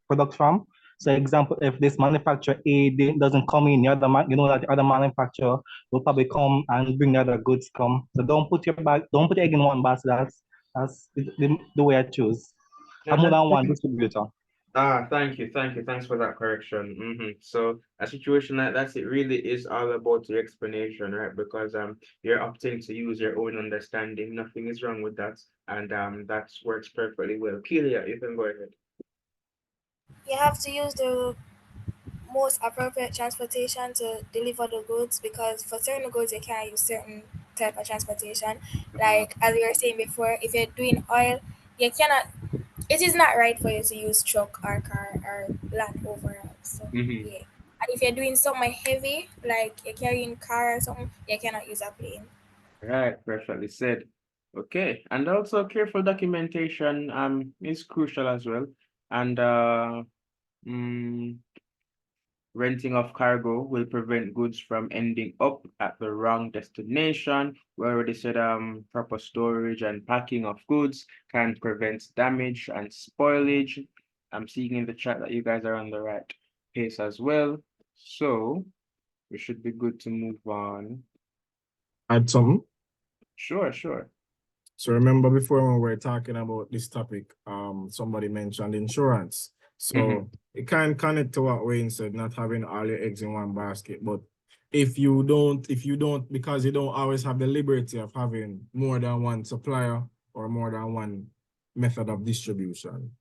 products from. So, example, if this manufacturer A doesn't come in, you know that the other manufacturer will probably come and bring the other goods come. So don't put egg in one basket. That's the way I choose. Have more than one distributor. Thank you. Thanks for that correction. So a situation like that, it really is all about your explanation, right? Because you're opting to use your own understanding. Nothing is wrong with that, and that works perfectly well. Kelia, you can go ahead. You have to use the most appropriate transportation to deliver the goods, because for certain goods you can't use certain type of transportation. Like as we were saying before, if you're doing oil, you cannot, it is not right for you to use truck or car or land overall. So yeah. And if you're doing something heavy, like you're carrying car or something, you cannot use a plane. Right, perfectly said. Okay, and also careful documentation is crucial as well. And mm, renting of cargo will prevent goods from ending up at the wrong destination. We already said proper storage and packing of goods can prevent damage and spoilage. I'm seeing in the chat that you guys are on the right pace as well. So we should be good to move on. Add something? Sure. So remember before when we were talking about this topic, somebody mentioned insurance. So it can connect to what Wayne said, not having all your eggs in one basket. But if you don't, because you don't always have the liberty of having more than one supplier or more than one method of distribution.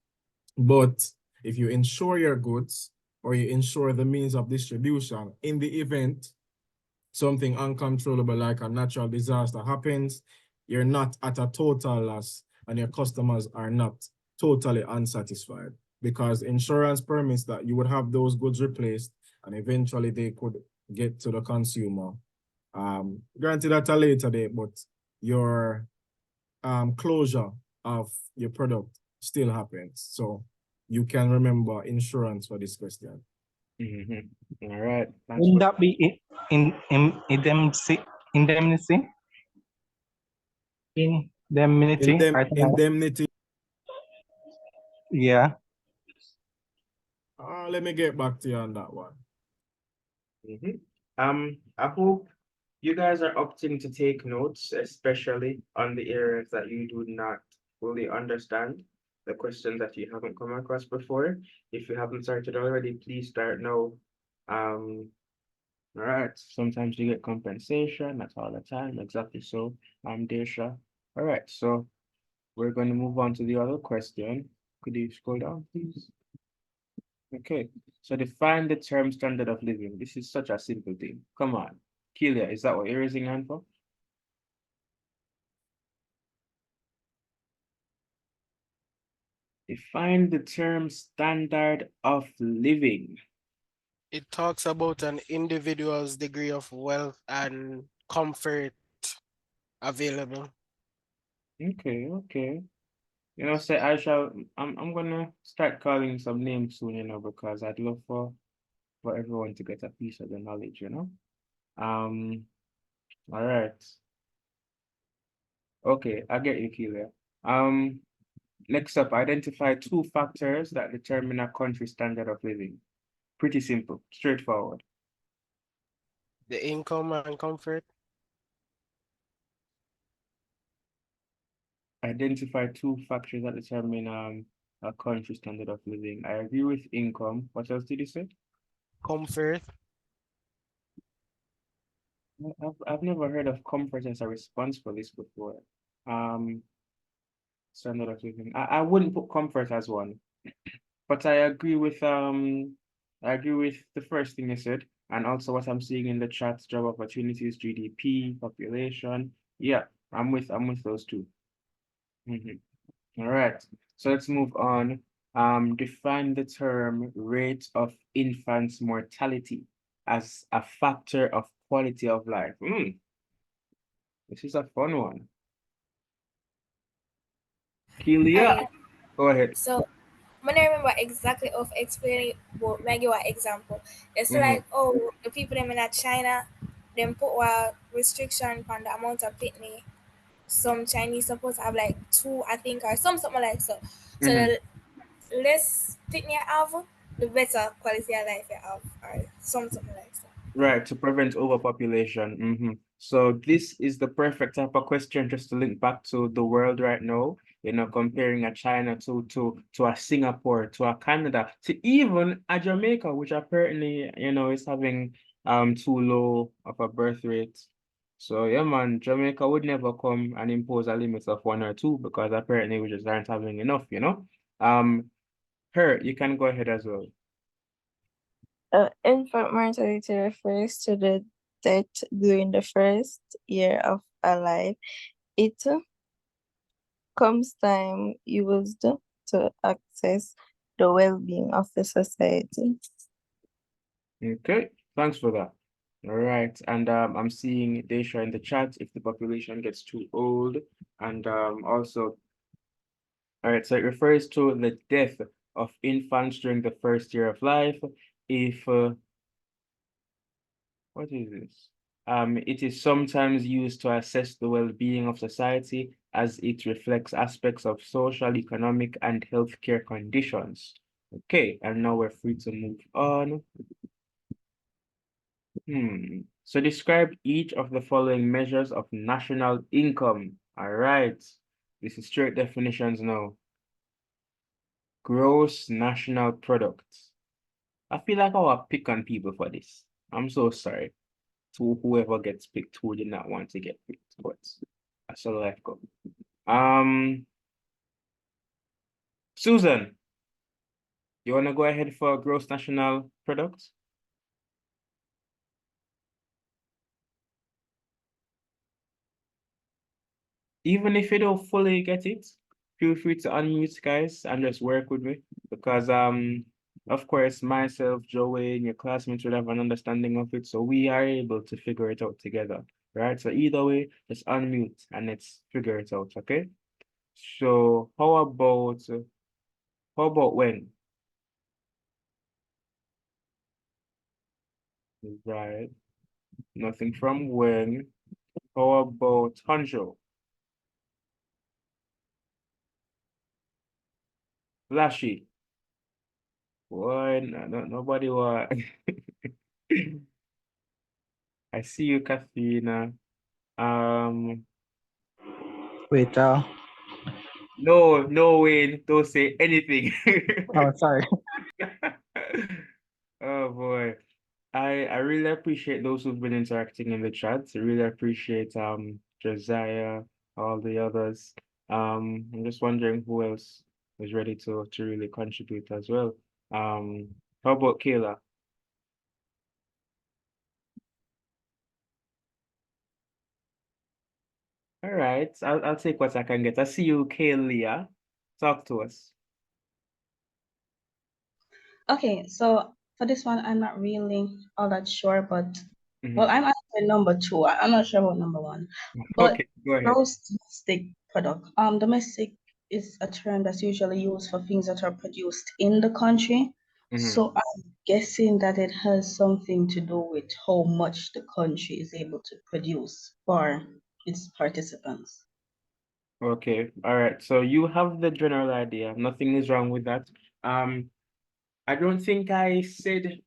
But if you insure your goods or you insure the means of distribution, in the event something uncontrollable like a natural disaster happens, you're not at a total loss and your customers are not totally unsatisfied, because insurance permits that you would have those goods replaced and eventually they could get to the consumer. Granted at a later date, but your closure of your product still happens. So you can remember insurance for this question. All right. Wouldn't that be indemnity? Indemnity? Indemnity. Yeah. Let me get back to you on that one. I hope you guys are opting to take notes, especially on the areas that you do not fully understand, the questions that you haven't come across before. If you haven't started already, please start now. All right. Sometimes you get compensation, not all the time. Exactly so. Desha. All right, so we're going to move on to the other question. Could you scroll down, please? Okay, so define the term standard of living. This is such a simple thing. Come on. Kelia, is that what you're raising hand for? Define the term standard of living. It talks about an individual's degree of wealth and comfort available. Okay. You know, say I'm gonna start calling some names soon, you know, because I'd love for everyone to get a piece of the knowledge, you know. All right. Okay, I get you, Kelia. Next up, identify two factors that determine a country's standard of living. Pretty simple, straightforward. The income and comfort. Identify two factors that determine a country's standard of living. I agree with income. What else did you say? Comfort. I've never heard of comfort as a response for this before. Standard of living. I wouldn't put comfort as one, but I agree with the first thing you said, and also what I'm seeing in the chat, job opportunities, GDP, population. Yeah, I'm with those two. All right, so let's move on. Define the term rate of infant mortality as a factor of quality of life. This is a fun one. Kelia, Alright, go ahead. so when I remember exactly of explaining what make you an example. It's like, oh, the people them in a China, them put a restriction on the amount of pitney. Some Chinese supposed to have like two, I think, or something like so. So the less pitney you have, the better quality of life you have, or something like so. Right, to prevent overpopulation. So this is the perfect type of question just to link back to the world right now, comparing a China to a Singapore, to a Canada, to even a Jamaica, which apparently, is having too low of a birth rate. So yeah, man, Jamaica would never come and impose a limit of 1 or 2 because apparently we just aren't having enough. Her, you can go ahead as well. Infant mortality refers to the death during the first year of a life. It comes time used to access the well-being of the society. Okay, thanks for that. All right, and I'm seeing Desha in the chat if the population gets too old, and also, all right, so it refers to the death of infants during the first year of life. If what is this? It is sometimes used to assess the well-being of society as it reflects aspects of social, economic, and healthcare conditions. Okay, and now we're free to move on. So describe each of the following measures of national income. All right. This is straight definitions now. Gross national product. I feel like I will pick on people for this. I'm so sorry to whoever gets picked who did not want to get picked, but that's how life goes. Susan, you want to go ahead for gross national product? Even if you don't fully get it, feel free to unmute, guys, and just work with me because of course myself, JoWayne, your classmates would have an understanding of it, so we are able to figure it out together, right? So either way, just unmute and let's figure it out, okay? So how about when? Right, nothing from when. How about Hanjo? Lashy? Why nobody want? I see you, Kathina. Wait, No, Wayne, don't say anything. oh, sorry. Oh boy. I really appreciate those who've been interacting in the chat. I really appreciate Josiah, all the others. I'm just wondering who else is ready to really contribute as well. How about Kayla? All right, I'll take what I can get. I see you, Kayla. Talk to us. Okay, so for this one, I'm not really all that sure, but Mhm. well, I'm answering number 2. I'm not sure about number 1. But Okay, go ahead. gross domestic product. Domestic is a term that's usually used for things that are produced in the country. So I'm guessing that it has something to do with how much the country is able to produce for its participants. Okay, all right. So you have the general idea. Nothing is wrong with that. I don't think I said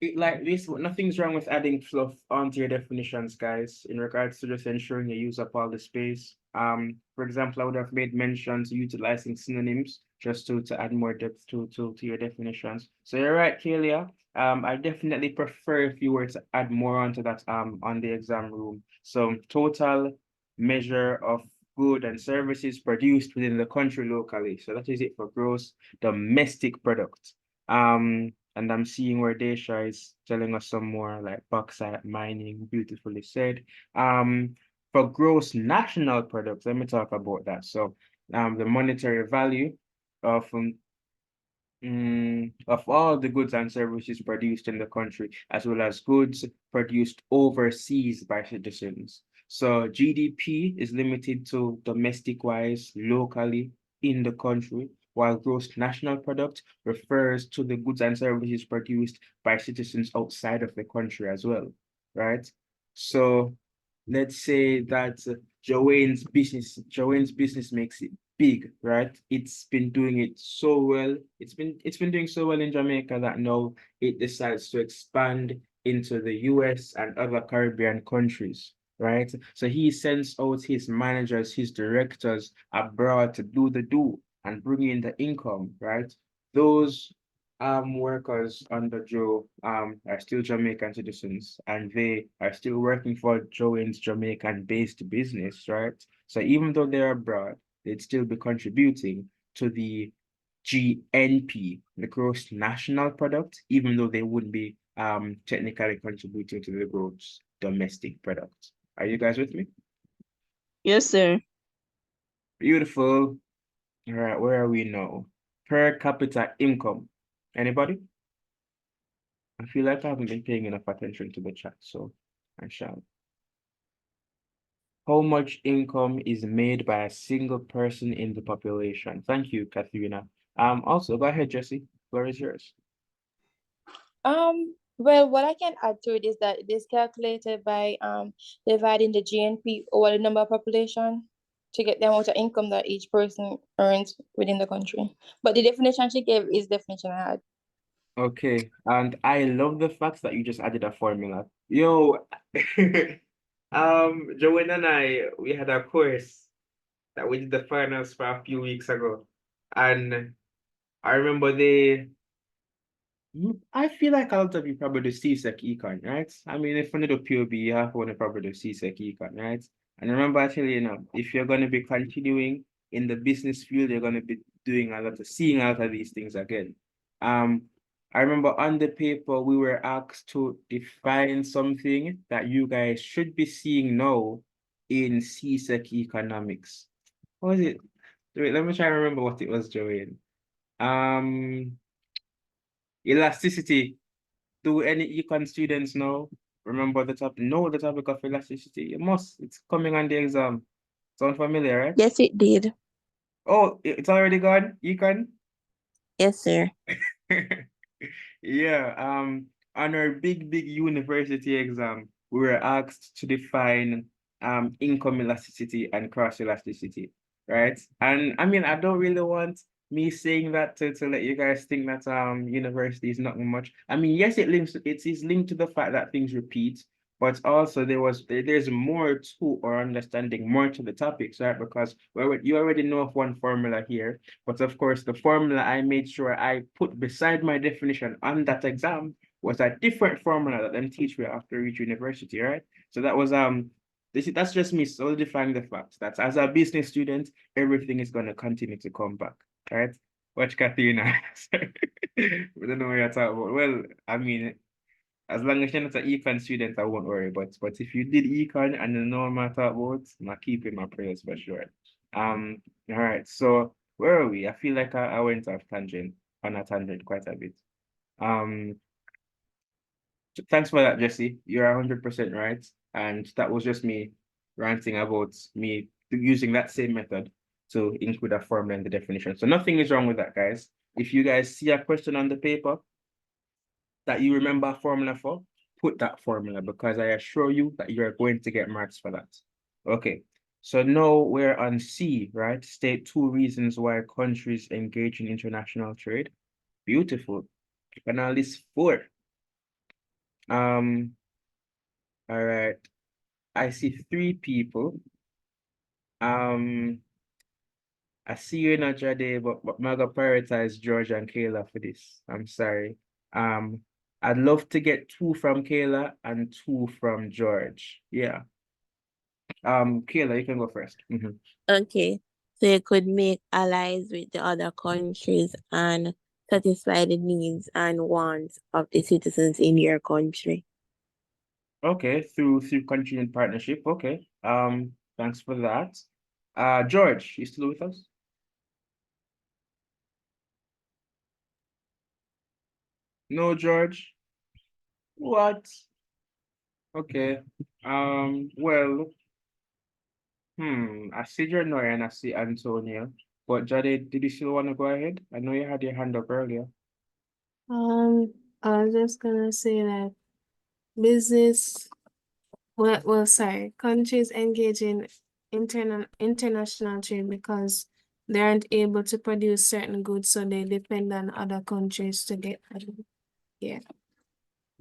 it like this, but nothing's wrong with adding fluff onto your definitions, guys, in regards to just ensuring you use up all the space. For example, I would have made mention to utilizing synonyms just to add more depth to your definitions. So you're right, Kalia. I definitely prefer if you were to add more onto that on the exam room. So total measure of goods and services produced within the country locally. So that is it for gross domestic product. And I'm seeing where Desha is telling us some more like bauxite mining, beautifully said. For gross national products, let me talk about that. So the monetary value of of all the goods and services produced in the country, as well as goods produced overseas by citizens. So GDP is limited to domestic-wise, locally in the country, while gross national product refers to the goods and services produced by citizens outside of the country as well, right? So let's say that JoWayne's business makes it big, right? It's been doing it so well. It's been doing so well in Jamaica that now it decides to expand into the US and other Caribbean countries, right? So he sends out his managers, his directors abroad to do the do and bring in the income, right? Those workers under Joe are still Jamaican citizens and they are still working for JoWayne's Jamaican-based business, right? So even though they're abroad, they'd still be contributing to the GNP, the gross national product, even though they wouldn't be technically contributing to the gross domestic product. Are you guys with me? Yes, sir. Beautiful. All right, where are we now? Per capita income. Anybody? I feel like I haven't been paying enough attention to the chat, so I shall. How much income is made by a single person in the population? Thank you, Katharina. Also, go ahead, Jesse. Floor is yours. Well, what I can add to it is that it is calculated by dividing the GNP over the number of population to get the amount of income that each person earns within the country. But the definition she gave is the definition I had. Okay, and I love the fact that you just added a formula. Yo, JoWayne and I, we had a course that we did the finals for a few weeks ago, and I remember I feel like a lot of you probably do CSEC Econ, right? I mean, if you do POB, you have to probably do CSEC Econ, right? And remember, I tell you now, if you're going to be continuing in the business field, you're going to be seeing a lot of these things again. I remember on the paper, we were asked to define something that you guys should be seeing now in CSEC Economics. What was it? Wait, let me try and remember what it was, JoWayne. Elasticity. Do any econ students know? Remember the topic? Know the topic of elasticity? You must. It's coming on the exam. Sound familiar, right? Yes, it did. Oh, it's already gone? Econ? Yes, sir. Yeah, on our big university exam, we were asked to define income elasticity and cross elasticity, right? And I mean, I don't really want me saying that to let you guys think that university is not much. I mean, yes, it is linked to the fact that things repeat, but also there's more to our understanding, more to the topics, right? Because you already know of one formula here, but of course, the formula I made sure I put beside my definition on that exam was a different formula that them teach me after each university, right? So that was that's just me solidifying the fact that as a business student, everything is gonna continue to come back, right? Watch Katrina. We don't know what you're talking about. Well, I mean, as long as you're not an econ student, I won't worry. But if you did econ and you know what I'm talking about, I'm keeping my prayers for sure. All right. So where are we? I feel like I went off on a tangent quite a bit. Thanks for that, Jesse. You're 100% right. And that was just me ranting about me using that same method to include a formula in the definition. So nothing is wrong with that, guys. If you guys see a question on the paper that you remember a formula for, put that formula because I assure you that you're going to get marks for that. Okay, so now we're on C, right? State 2 reasons why countries engage in international trade. Beautiful. You can now list 4. All right. I see 3 people. I see you in a Jade, but I'm gonna prioritize George and Kayla for this. I'm sorry. I'd love to get 2 from Kayla and 2 from George. Yeah. Kayla, you can go first. Okay, so you could make allies with the other countries and satisfy the needs and wants of the citizens in your country. Okay, through continued partnership. Okay. Thanks for that. George, you still with us? No, George. What? Okay. Well, I see Janoy and I see Antonio. But Jade, did you still want to go ahead? I know you had your hand up earlier. I was just gonna say that business, sorry, countries engage in international trade because they aren't able to produce certain goods, so they depend on other countries to get them. Yeah.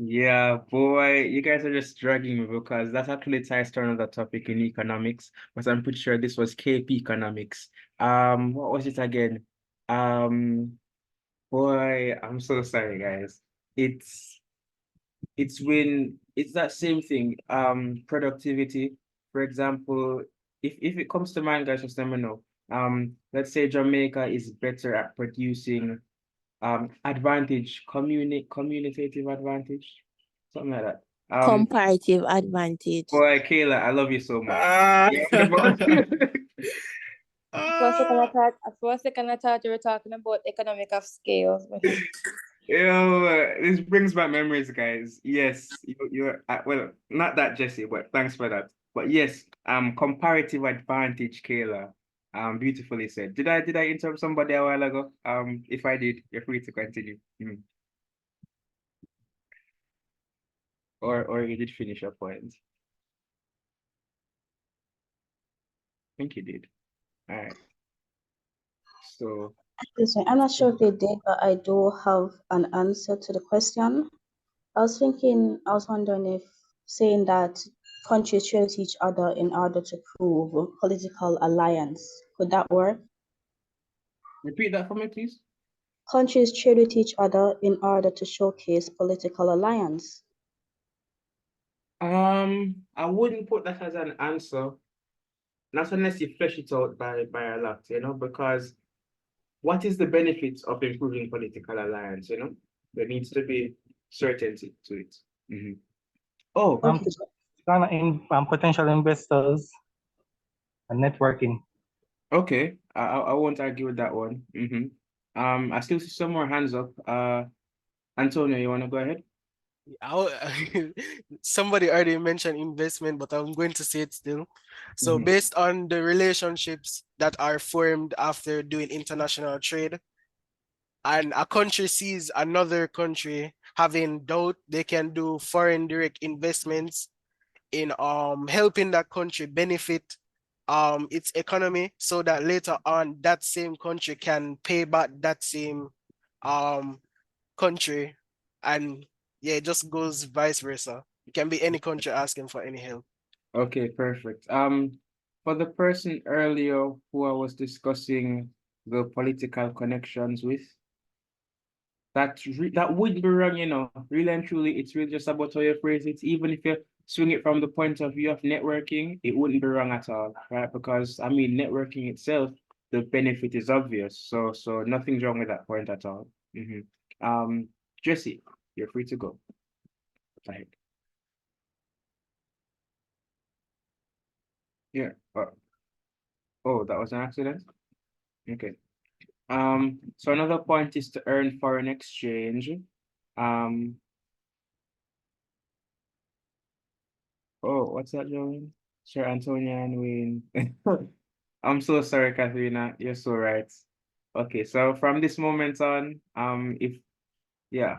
Yeah, boy, you guys are just dragging me because that actually ties to another topic in economics, but I'm pretty sure this was KP economics. What was it again? Boy, I'm so sorry, guys. It's when it's that same thing. Productivity, for example, if it comes to mind, guys, just let me know. Let's say Jamaica is better at producing communicative advantage, something like that. Comparative advantage. Boy, Kayla, I love you so much. For a second I thought you were talking about economic of scales. This brings back memories, guys. Yes, you're well, not that, Jesse, but thanks for that. But yes, comparative advantage, Kayla. Beautifully said. Did I interrupt somebody a while ago? If I did, you're free to continue. Or you did finish your point. I think you did. All right. So Listen, I'm not sure if they did, but I do have an answer to the question. I was wondering if saying that countries trade with each other in order to prove political alliance, could that work? repeat that for me, please. Countries trade with each other in order to showcase political alliance. I wouldn't put that as an answer, not unless you flesh it out by a lot, because what is the benefits of improving political alliance, There needs to be certainty to it. Oh, In potential investors and networking. okay. I won't argue with that one. I still see some more hands up. Antonio, you want to go ahead? Somebody already mentioned investment, but I'm going to say it still. So based on the relationships that are formed after doing international trade, and a country sees another country having doubt, they can do foreign direct investments in helping that country benefit its economy, so that later on that same country can pay back that same country, and yeah, it just goes vice versa. It can be any country asking for any help. Okay, perfect. For the person earlier who I was discussing the political connections with, that wouldn't be wrong, Really and truly, it's really just about how you phrase it. Even if you swing it from the point of view of networking, it wouldn't be wrong at all, right? Because I mean, networking itself, the benefit is obvious. So nothing's wrong with that point at all. Jesse, you're free to go. Go ahead. Yeah. Oh, that was an accident? Okay. So another point is to earn foreign exchange. Oh, what's that, Joan? Sir Antonia and Wayne. I'm so sorry, Katharina. You're so right. Okay, so from this moment on, if yeah,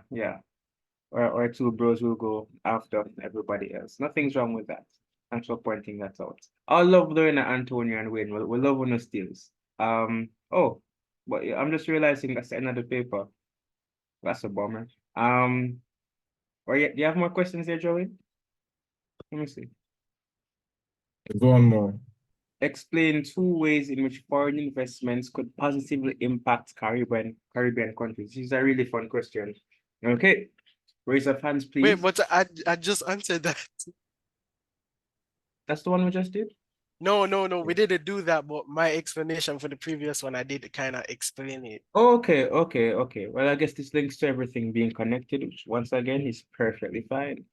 or 2 bros will go after everybody else. Nothing's wrong with that. Thanks for pointing that out. I love Lorena, Antonia, and Wayne. We love when the steals. Oh, but yeah, I'm just realizing that's the end of the paper. That's a bummer. Or yeah, do you have more questions there, Joey? Let me see. There's one more. explain two ways in which foreign investments could positively impact Caribbean countries. This is a really fun question. Okay, raise of hands, Wait, please. but I just answered that. That's the one we just did? No, we didn't do that, but my explanation for the previous one, I did kind of explain it. Okay. Well, I guess this links to everything being connected, which once again is perfectly fine.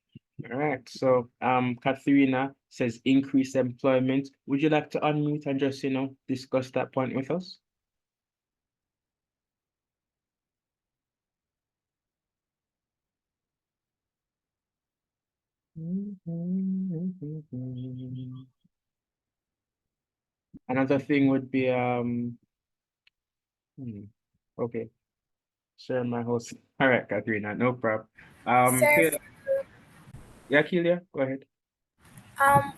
All right. So, Katharina says increased employment. Would you like to unmute and just, discuss that point with us? Another thing would be, okay, share my host. All right, Katharina, no problem. Sir, Yeah, Kelia, go ahead.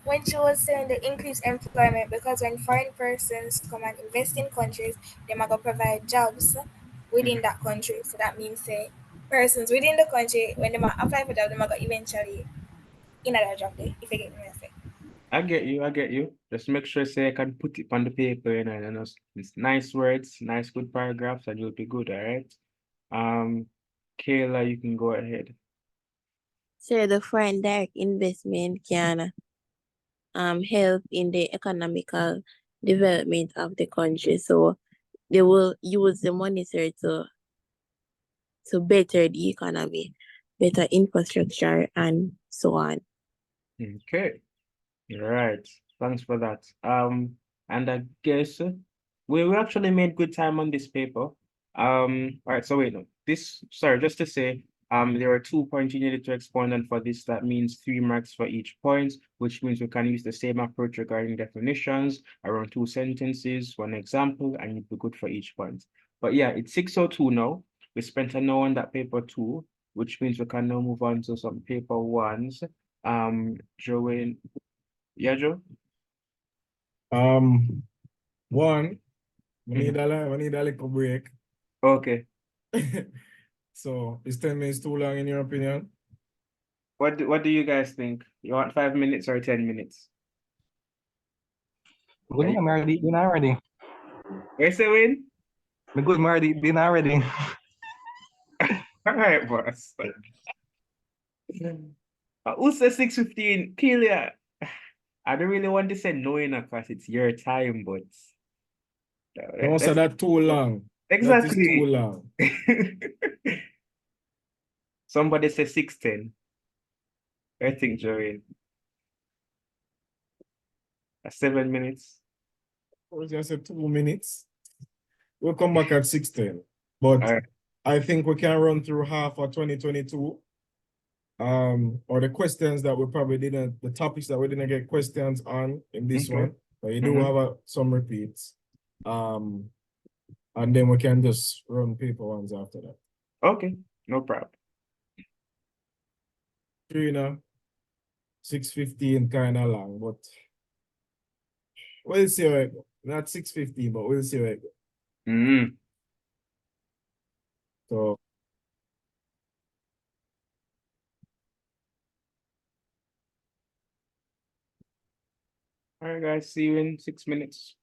when she was saying the increased employment, because when foreign persons come and invest in countries, they might go provide jobs within that country. So that means say persons within the country, when they might apply for job, they might go eventually in another job there, if you get me say. I get you. Just make sure say I can put it on the paper, and it's nice words, nice good paragraphs, and you'll be good, all right? Kayla, you can go ahead. So the foreign direct investment can help in the economical development of the country. So they will use the money, sir, to better the economy, better infrastructure, and so on. Okay. All right. Thanks for that. And I guess we actually made good time on this paper. All right, so wait, no. Sorry, just to say, there are 2 points you needed to expound on for this. That means 3 marks for each point, which means we can use the same approach regarding definitions, around 2 sentences, 1 example, and you'd be good for each point. But yeah, it's 6:02 now. We spent an hour on that paper 2, which means we can now move on to some paper 1s. JoWayne. Yeah, Joe? One, we need a little break. Okay. So is 10 minutes too long in your opinion? What do you guys think? You want 5 minutes or 10 minutes? Good, I'm already been already. Where's the win? Me good, Marty, been already. All right, boss. Who said 6:15? Kelia. I don't really want to say no, because it's your time, but Don't say that too long. That is too exactly. long. Somebody said 6:10. I think, Joey. 7 minutes. I was gonna say 2 minutes. We'll come back at 6:10. But All right. I think we can run through half of 2022. Or the questions that we probably didn't, the topics that we didn't get questions on in this Okay. one. But you do have some repeats. And then we can just run paper ones after that. Okay, no problem. 6:15 kind of long, but we'll see how it goes. Not 6:15, but we'll see how it goes. So All right, guys, see you in 6 minutes.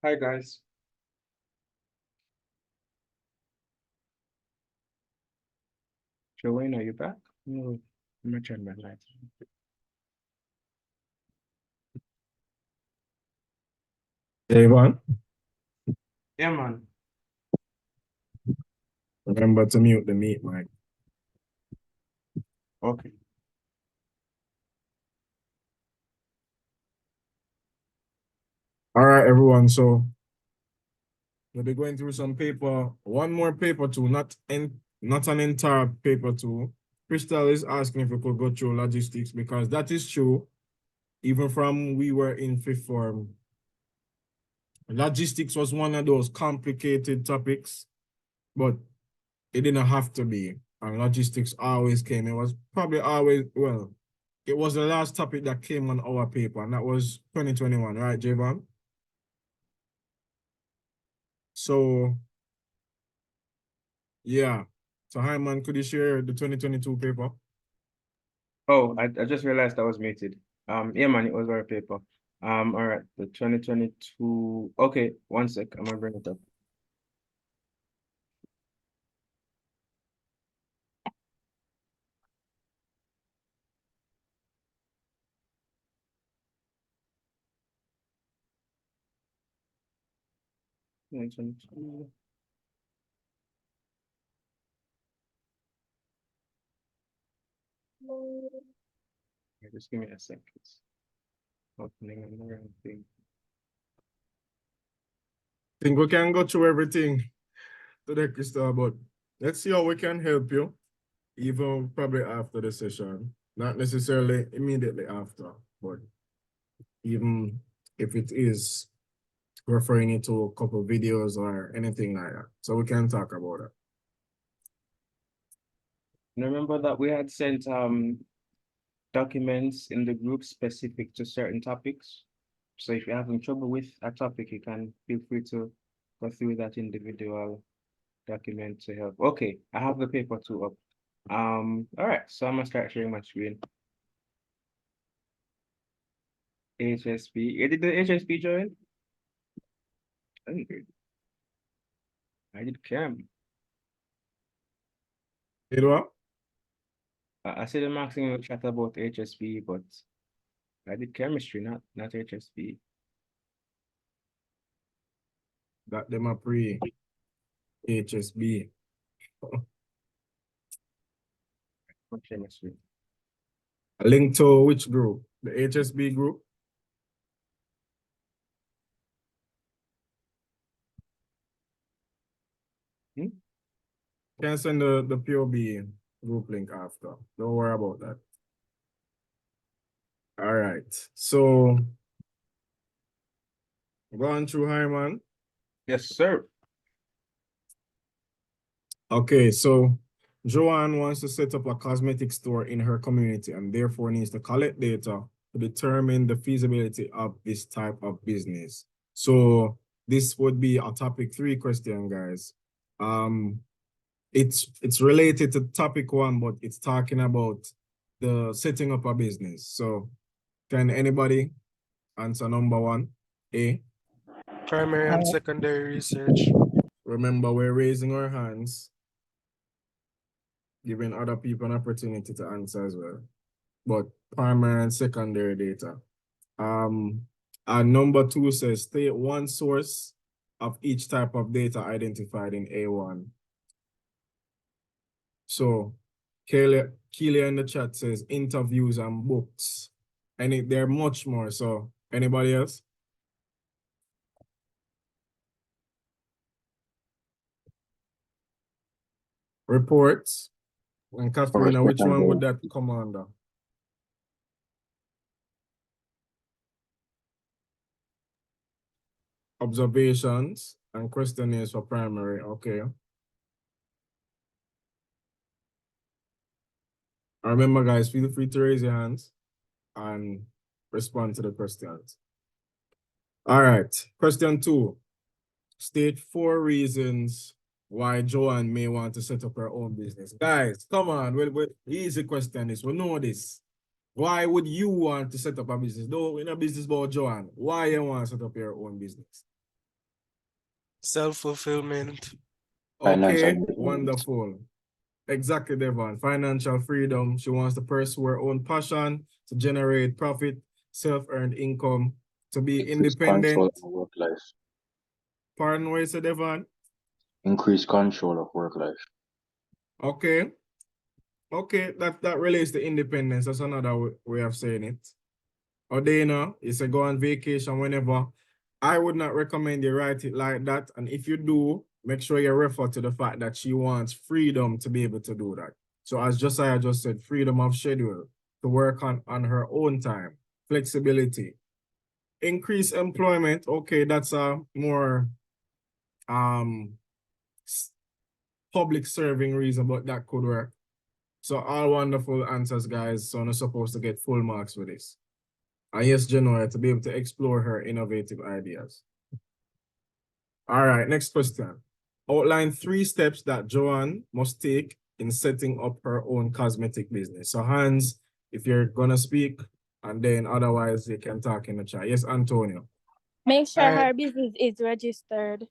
Hi, guys. JoWayne, are you back? No, I'm not turning my lights on. J'Vaughn, Yeah, man. remember to mute the meet mic. Okay. All right, everyone. So we'll be going through some paper, one more paper two, not an entire paper two. Crystal is asking if we could go through logistics because that is true. Even from we were in fifth form, logistics was one of those complicated topics, but it didn't have to be. And logistics always came. It was probably always, well, it was the last topic that came on our paper, and that was 2021, right, J'Vaughn? So, yeah. So, Hyman, could you share the 2022 paper? Oh, I just realized I was muted. Yeah, man, it was our paper. All right, the 2022. Okay, one sec. I'm gonna bring it up. Yeah, just give me a sec. It's opening another thing. I think we can go through everything today, Crystal, but let's see how we can help you, even probably after the session. Not necessarily immediately after, but even if it is referring you to a couple videos or anything like that. So we can talk about it. Remember that we had sent documents in the group specific to certain topics. So if you're having trouble with a topic, you can feel free to go through that individual document to help. Okay, I have the paper two up. All right, so I'm gonna start sharing my screen. HSP. You did the HSP join? I did chem. You know what? I see the maximum chat about HSP, but I did chemistry, not HSP. Got them a pre-HSB. Chemistry. A link to which group? The HSB group? Can send the P.O.B. group link after. Don't worry about that. All right. So going through Hyman. Yes, sir. Okay, so Joanne wants to set up a cosmetic store in her community and therefore needs to collect data to determine the feasibility of this type of business. So this would be a topic 3 question, guys. It's related to topic 1, but it's talking about the setting up a business. So can anybody answer number 1? A. Primary and secondary research. Remember, we're raising our hands, giving other people an opportunity to answer as well. But primary and secondary data. And number 2 says state one source of each type of data identified in A1. So Kelia in the chat says interviews and books. And there are much more. So anybody else? Reports. And Katharina, which one would that come under? Observations and questionnaires for primary. Okay. Remember, guys, feel free to raise your hands and respond to the questions. All right. Question 2. State 4 reasons why Joanne may want to set up her own business. Guys, come on. Easy question this. We know this. Why would you want to set up a business? No, in a business about Joanne. Why you want to set up your own business? Self-fulfillment. Financial Okay, independence. wonderful. Exactly, Devon. Financial freedom. She wants to pursue her own passion, to generate profit, self-earned income, to be Increase control independent. of work life. Pardon what you said, Devon? Increase control of work life. Okay. Okay, that relates to independence. That's another way of saying it. Odena, you say go on vacation whenever. I would not recommend you write it like that. And if you do, make sure you refer to the fact that she wants freedom to be able to do that. So as Josiah just said, freedom of schedule, to work on her own time, flexibility. Increase employment, okay, that's a more public serving reason, but that could work. So all wonderful answers, guys. So I'm supposed to get full marks for this. And yes, Genoa, to be able to explore her innovative ideas. All right, next question. Outline 3 steps that Joanne must take in setting up her own cosmetic business. So Hans, if you're gonna speak, and then otherwise you can talk in the chat. Yes, Antonio. Make sure Alright. her business is registered.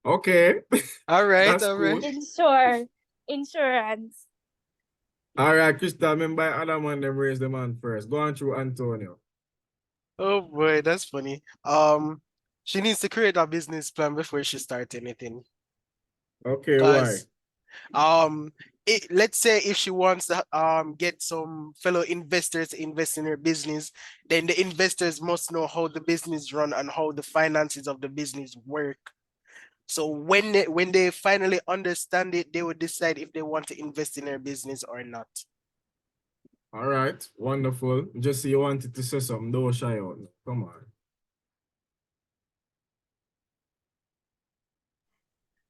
Okay. All right, That's all cool. right. Insurance. All right, Crystal, remember Adam and them raise them hand first. Go on through Antonio. Oh boy, that's funny. She needs to create a business plan before she starts anything. Okay, why? Cause let's say if she wants to get some fellow investors to invest in her business, then the investors must know how the business run and how the finances of the business work. So when they finally understand it, they will decide if they want to invest in her business or not. All right, wonderful. Just you wanted to say something, don't shy out. Come on.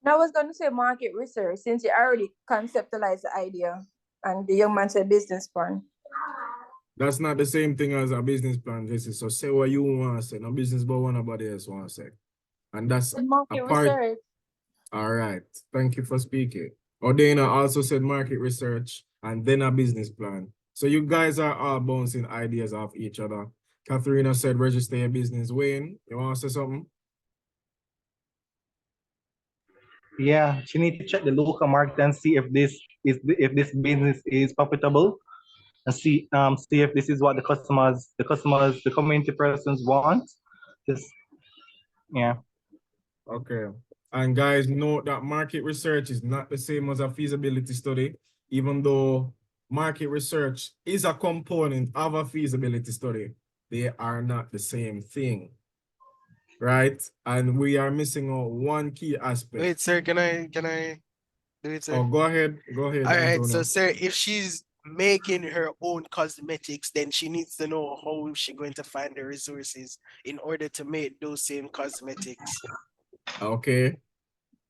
I was going to say market research since you already conceptualized the idea and the young man said business plan. That's not the same thing as a business plan, Jesse. So say what you want to say. No business, but what nobody else want to say. And that's Market a part. research. All right. Thank you for speaking. Odena also said market research and then a business plan. So you guys are all bouncing ideas off each other. Katharina said register your business. Wayne, you want to say something? Yeah, she need to check the local market and see if this business is profitable, and see if this is what the community persons want. Just yeah. Okay. And guys, note that market research is not the same as a feasibility study, even though market research is a component of a feasibility study. They are not the same thing, right? And we are missing out one key aspect. Wait, sir, can I do it, sir? Oh, go ahead, All right, Antonio. so sir, if she's making her own cosmetics, then she needs to know how she's going to find the resources in order to make those same cosmetics. Okay.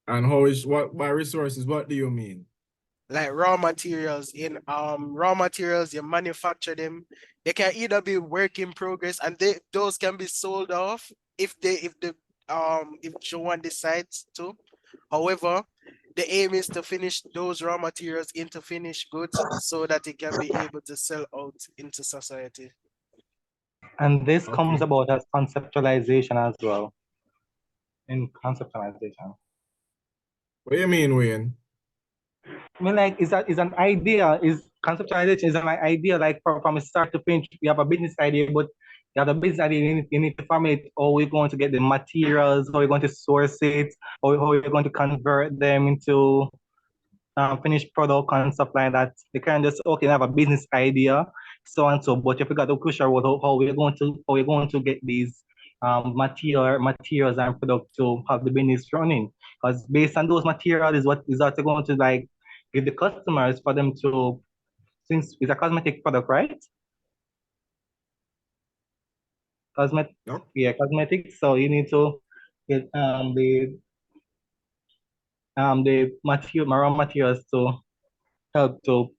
And how is what by resources, what do you mean? Like raw materials. In raw materials, you manufacture them. They can either be work in progress and those can be sold off if Joanne decides to. However, the aim is to finish those raw materials into finished goods so that it can be able to sell out into society. And this comes about as conceptualization as well. In conceptualization. What do you mean, Wayne? I mean, like, is an idea, is conceptualization is an idea, like from start to finish. You have a business idea, but you have a business idea, you need to formulate how we're going to get the materials, how we're going to source it, how we're going to convert them into finished product and stuff like that. You can't just, okay, have a business idea, so and so, but you forgot to push out how we're going to get these materials and product to have the business running. Because based on those materials is what they're going to like give the customers for them to, since it's a cosmetic product, right? Yeah, cosmetics. So you need to get the raw materials to help to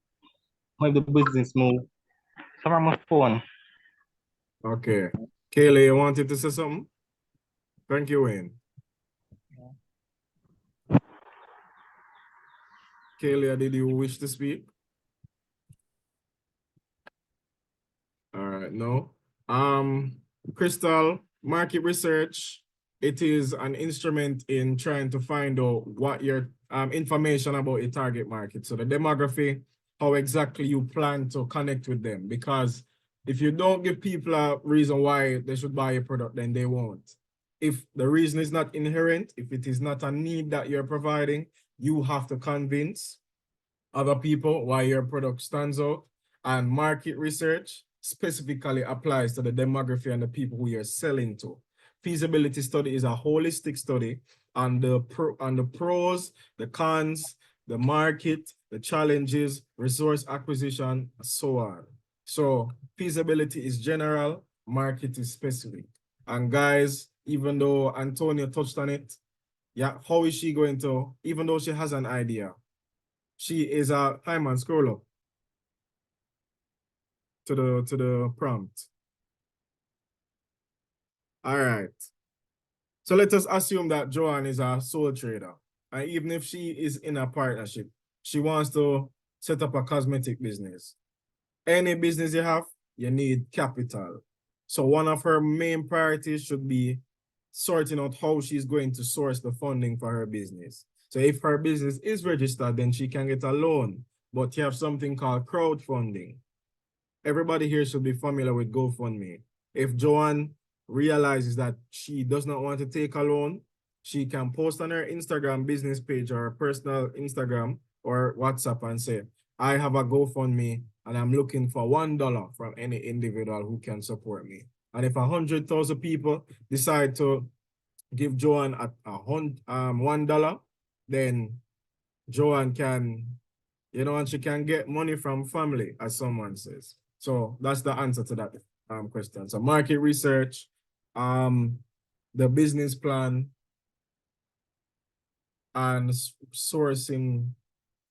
make the business move. So I'm on phone. Okay. Kayla, you wanted to say something? Thank you, Wayne. Kayla, did you wish to speak? All right, no. Crystal, market research it is an instrument in trying to find out what your information about your target market. So the demography, how exactly you plan to connect with them. Because if you don't give people a reason why they should buy your product, then they won't. If the reason is not inherent, if it is not a need that you're providing, you have to convince other people why your product stands out. And market research specifically applies to the demography and the people who you're selling to. Feasibility study is a holistic study on the pros, the cons, the market, the challenges, resource acquisition, so on. So feasibility is general, market is specific. And guys, even though Antonio touched on it, yeah, how is she going to, even though she has an idea, she is a Hyman, scroll up to the prompt. All right. So let us assume that Joanne is a sole trader. And even if she is in a partnership, she wants to set up a cosmetic business. Any business you have, you need capital. So one of her main priorities should be sorting out how she's going to source the funding for her business. So if her business is registered, then she can get a loan, but you have something called crowdfunding. Everybody here should be familiar with GoFundMe. If Joanne realizes that she does not want to take a loan, she can post on her Instagram business page or her personal Instagram or WhatsApp and say, I have a GoFundMe and I'm looking for $1 from any individual who can support me. And if 100,000 people decide to give Joanne $1, then Joanne can, and she can get money from family, as someone says. So that's the answer to that question. So market research, the business plan, and sourcing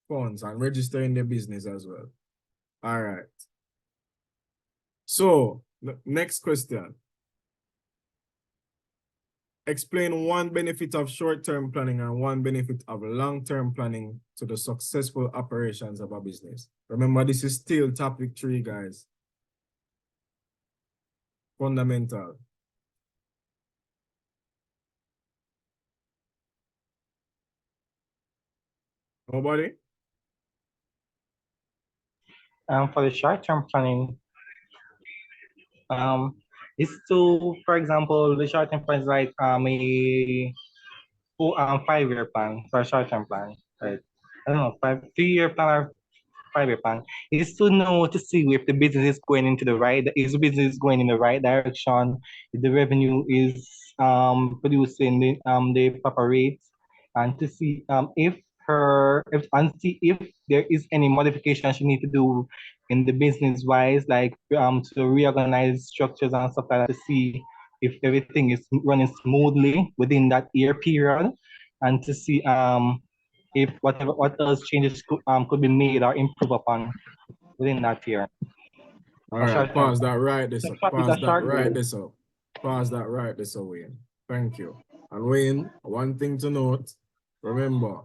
funds and registering the business as well. All right. So the next question. Explain one benefit of short-term planning and one benefit of long-term planning to the successful operations of a business. Remember, this is still topic 3, guys. Fundamental. Nobody? For the short-term planning, is to, for example, the short-term plan is like a 5-year plan for a short-term plan, right? I don't know, 3-year plan or 5-year plan is to know, to see if the business is going into the right, is the business going in the right direction, if the revenue is producing the proper rates, and to see if there is any modification she need to do in the business wise, like to reorganize structures and stuff like that, to see if everything is running smoothly within that year period, and to see if what else changes could be made or improved upon within that year. All right, pause that right this up. Pause that right goal. this up. Pause that right this up, Wayne. Thank you. And Wayne, one thing to note, remember,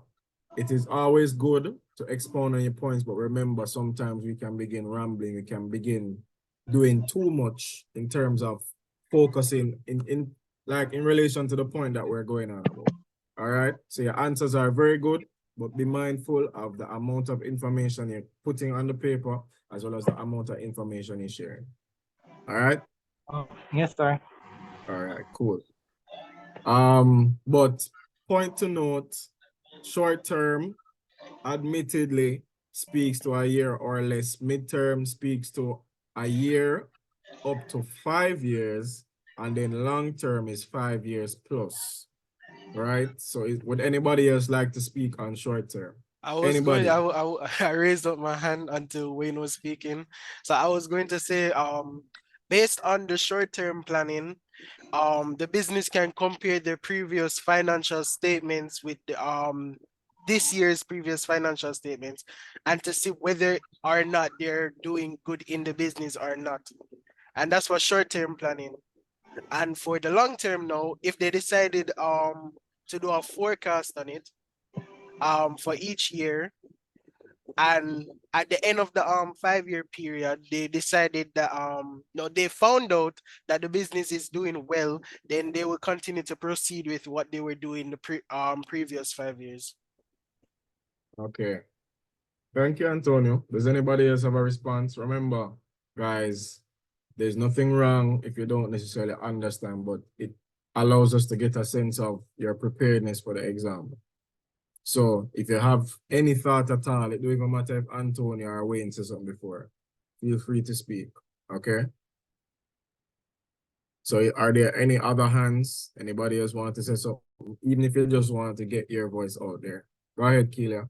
it is always good to expound on your points, but remember, sometimes we can begin rambling, we can begin doing too much in terms of focusing in relation to the point that we're going on about. All right, so your answers are very good, but be mindful of the amount of information you're putting on the paper as well as the amount of information you're sharing. All right? Yes, sir. All right, cool. But point to note, short term admittedly speaks to a year or less. Midterm speaks to a year up to 5 years, and then long term is 5 years plus. Right? So would anybody else like to speak on short term? I was Anybody? I raised up my hand until Wayne was speaking. So I was going to say, based on the short-term planning, the business can compare their previous financial statements with the, this year's previous financial statements, and to see whether or not they're doing good in the business or not. And that's for short-term planning. And for the long term now, if they decided to do a forecast on it, for each year, And at the end of the 5-year period, they decided that no, they found out that the business is doing well, then they will continue to proceed with what they were doing the previous 5 years. Okay. Thank you, Antonio. Does anybody else have a response? Remember, guys, there's nothing wrong if you don't necessarily understand, but it allows us to get a sense of your preparedness for the exam. So if you have any thought at all, it don't even matter if Antonio or Wayne said something before, feel free to speak, okay? So are there any other hands? Anybody else want to say something? Even if you just want to get your voice out there. Go ahead, Keelia.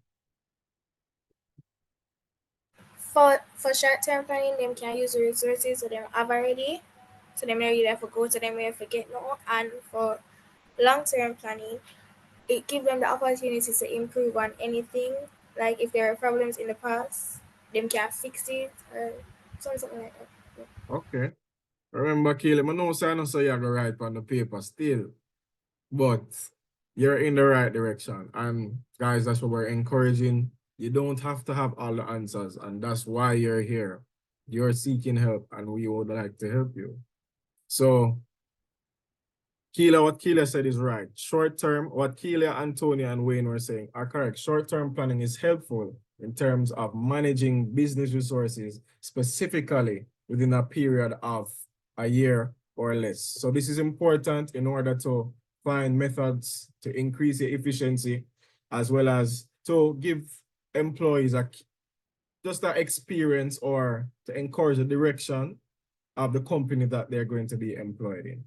For short-term planning, them can use the resources so them have already. So them really have to go to them where forget no. And for long-term planning, it gives them the opportunity to improve on anything. Like if there are problems in the past, them can fix it or something like that. Okay. Remember, Keelia, I know I know so you're going to write on the paper still, but you're in the right direction. And guys, that's what we're encouraging. You don't have to have all the answers, and that's why you're here. You're seeking help, and we would like to help you. So, Keelia, what Keelia said is right. Short term, what Keelia, Antonia, and Wayne were saying are correct. Short-term planning is helpful in terms of managing business resources, specifically within a period of a year or less. So this is important in order to find methods to increase the efficiency, as well as to give employees just an experience or to encourage the direction of the company that they're going to be employed in.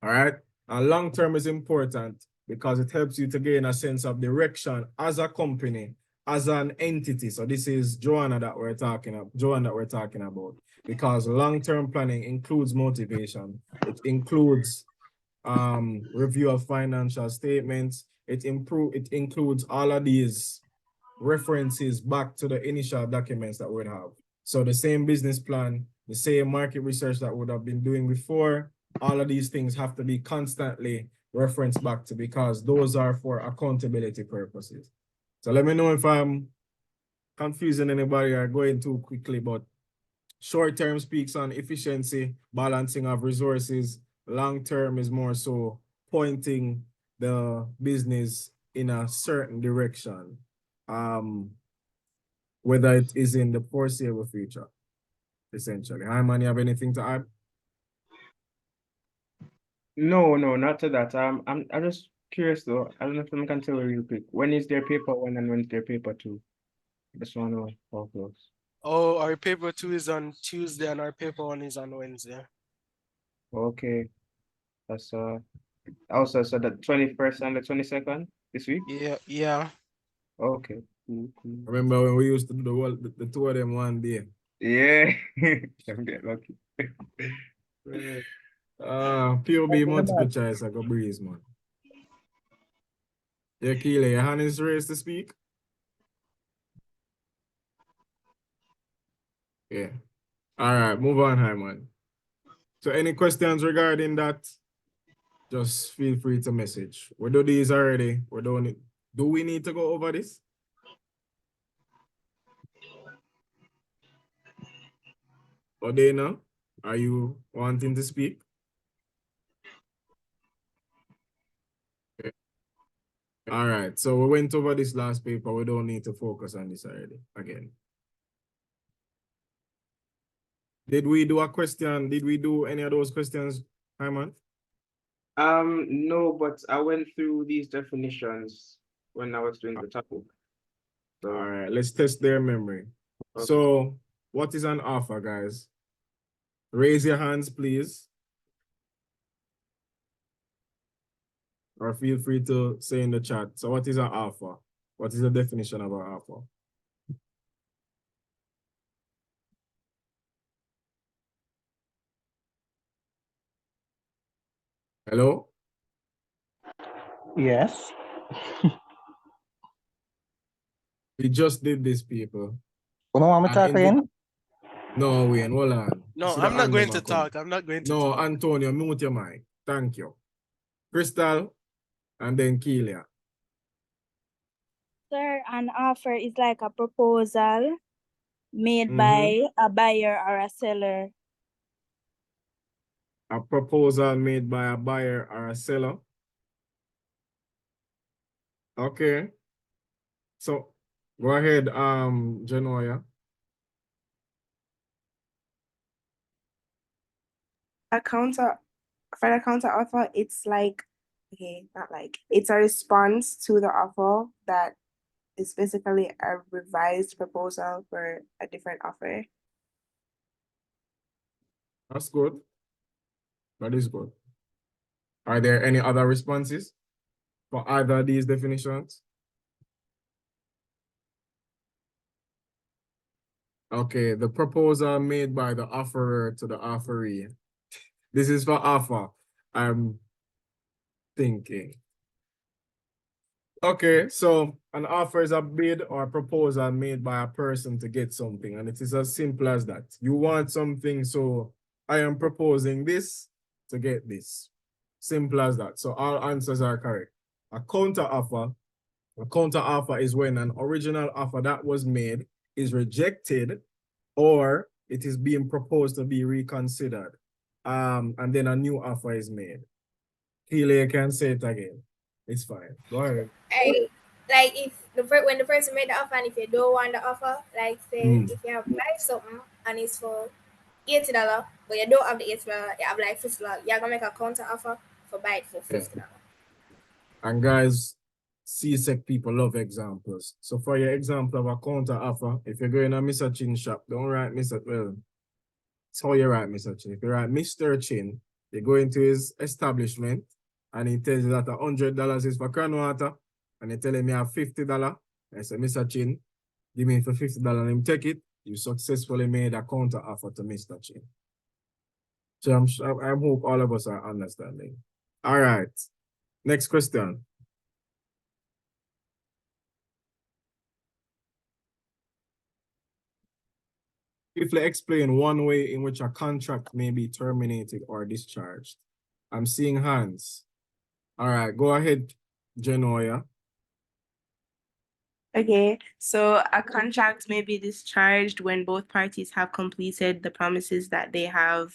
All right. And long term is important because it helps you to gain a sense of direction as a company, as an entity. So this is Joanna that we're talking about, because long-term planning includes motivation. It includes review of financial statements. It includes all of these references back to the initial documents that we'd have. So the same business plan, the same market research that would have been doing before, all of these things have to be constantly referenced back to, because those are for accountability purposes. So let me know if I'm confusing anybody or going too quickly, but short-term speaks on efficiency, balancing of resources. Long-term is more so pointing the business in a certain direction, whether it is in the foreseeable future, essentially. Hyman, you have anything to add? No, not to that. I'm just curious though. I don't know if I can tell you real quick. When is their paper one and when is their paper two? Just want to know how close. Oh, our paper 2 is on Tuesday and our paper 1 is on Wednesday. Okay. That's also so the 21st and the 22nd this week? Yeah. Okay. Remember when we used to do the two of them one day? Yeah. I'm getting lucky. P.O.B. multiple choice, I go breeze, man. Yeah, Keelia, your hand is raised to speak? Yeah. All right, move on, Hyman. So any questions regarding that? Just feel free to message. We do these already. We're doing it. Do we need to go over this? Odena, are you wanting to speak? Okay. All right, so we went over this last paper. We don't need to focus on this already again. Did we do a question? Did we do any of those questions, Hyman? No, but I went through these definitions when I was doing the topic. So, all right, let's test their memory. Okay. So, what is an offer, guys? Raise your hands, please. Or feel free to say in the chat. So, what is an offer? What is the definition of an offer? Hello? Yes. We just did this, people. You don't want me to talk again? No, Wayne, hold on. No, I'm not going to talk. I'm not going to talk. No, Antonio, mute your mic. Thank you. Crystal, and then Keelia. sir, an offer is like a proposal made Mhm. by a buyer or a seller. A proposal made by a buyer or a seller. Okay. So go ahead, Genoya. For the counter offer, it's like, okay, not like, it's a response to the offer that is basically a revised proposal for a different offer. That's good. That is good. Are there any other responses for either of these definitions? Okay, the proposal made by the offerer to the offeree. This is for offer. I'm thinking. Okay, so an offer is a bid or a proposal made by a person to get something, and it is as simple as that. You want something, so I am proposing this to get this. Simple as that. So all answers are correct. A counter offer is when an original offer that was made is rejected or it is being proposed to be reconsidered. And then a new offer is made. Keely can say it again. It's fine. Go ahead. Like if when the person made the offer and if you don't want the offer, like say if you have buy something and it's for $80, but you don't have the $80, you have like $50, you're gonna make a counter offer for buy it for $50. And guys, CSEC people love examples. So for your example of a counter offer, if you're going to Mr. Chin shop, don't write Mr. Well, it's how you write Mr. Chin. If you write Mr. Chin, you go into his establishment and he tells you that $100 is for can water, and he tell him you have $50. I say, Mr. Chin, give me for $50 and him take it. You successfully made a counter offer to Mr. Chin. So I hope all of us are understanding. All right. Next question. Briefly explain one way in which a contract may be terminated or discharged. I'm seeing hands. All right, go ahead, Genoya. Okay, so a contract may be discharged when both parties have completed the promises that they have,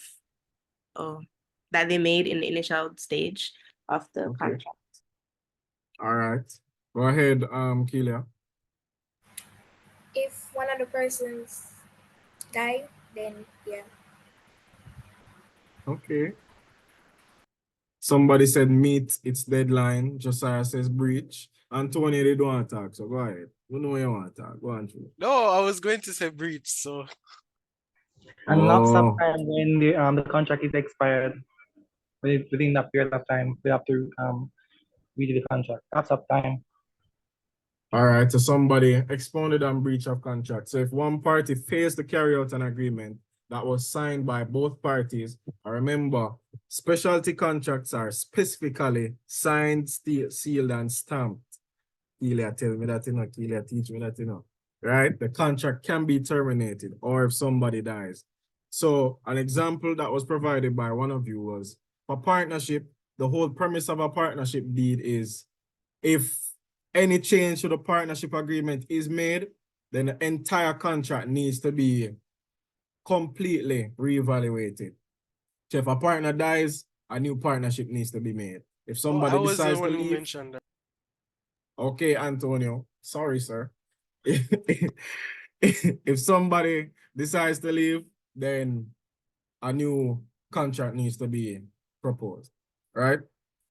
that they made in the initial stage of the contract. All right, go ahead, Kelia. If one of the persons die, then yeah. Okay. Somebody said meet its deadline. Josiah says breach. Antonio, they don't want to talk, so go ahead. You know you want to talk. Go on through. No, I was going to say breach, so. And knocks up time when the contract is expired. Within that period of time, we have to read the contract. Knocks up time. All right, so somebody expounded on breach of contract. So if one party fails to carry out an agreement that was signed by both parties, remember, specialty contracts are specifically signed, sealed, and stamped. Kelia tell me that, you know, Kelia teach me that, you know, right? The contract can be terminated or if somebody dies. So an example that was provided by one of you was, for partnership, the whole premise of a partnership deed is if any change to the partnership agreement is made, then the entire contract needs to be completely reevaluated. So if a partner dies, a new partnership needs to be made. If somebody decides to leave, mentioned that. okay, Antonio, sorry, sir. If somebody decides to leave, then a new contract needs to be proposed, right?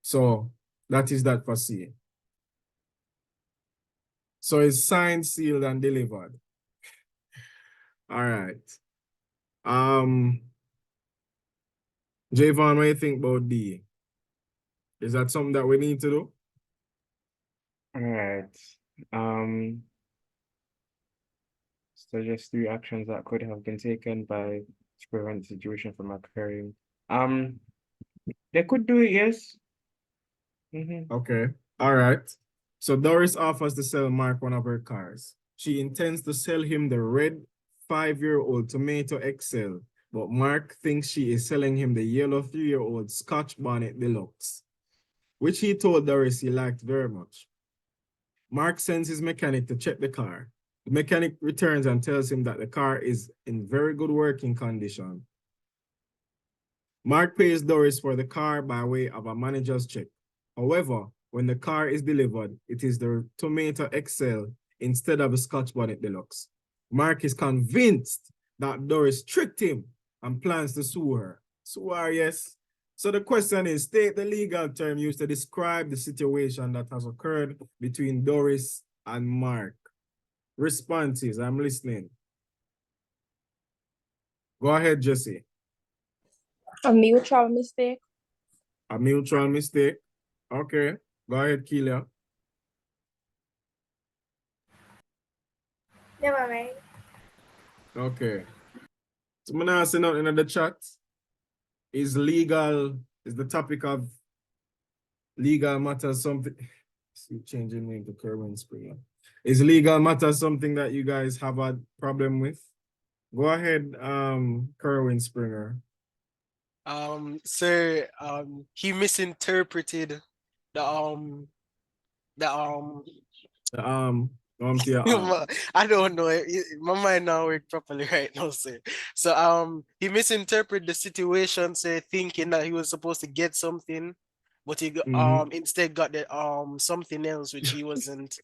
So that is that for C. So it's signed, sealed, and delivered. All right. J'Vaughn, what do you think about D? Is that something that we need to do? All right. So just 3 actions that could have been taken to prevent the situation from occurring. They could do it, yes. Okay. All right. So Doris offers to sell Mark one of her cars. She intends to sell him the red 5-year-old Tomato XL, but Mark thinks she is selling him the yellow 3-year-old Scotch Bonnet Deluxe, which he told Doris he liked very much. Mark sends his mechanic to check the car. The mechanic returns and tells him that the car is in very good working condition. Mark pays Doris for the car by way of a manager's check. However, when the car is delivered, it is the Tomato XL instead of a Scotch Bonnet Deluxe. Mark is convinced that Doris tricked him and plans to sue her. Sue her, yes. So the question is, state the legal term used to describe the situation that has occurred between Doris and Mark. Responses, I'm listening. Go ahead, Jesse. A mutual mistake. A mutual mistake. Okay. Go ahead, Keelia. Never mind. Okay. So I'm gonna say nothing in the chat. Is the topic of legal matters something? See, changing name to Kerwin Springer. Is legal matters something that you guys have a problem with? Go ahead, Kerwin Springer. Sir, he misinterpreted the I don't know. My mind not work properly right now, sir. So he misinterpreted the situation, sir, thinking that he was supposed to get something, but he instead got the something else which he wasn't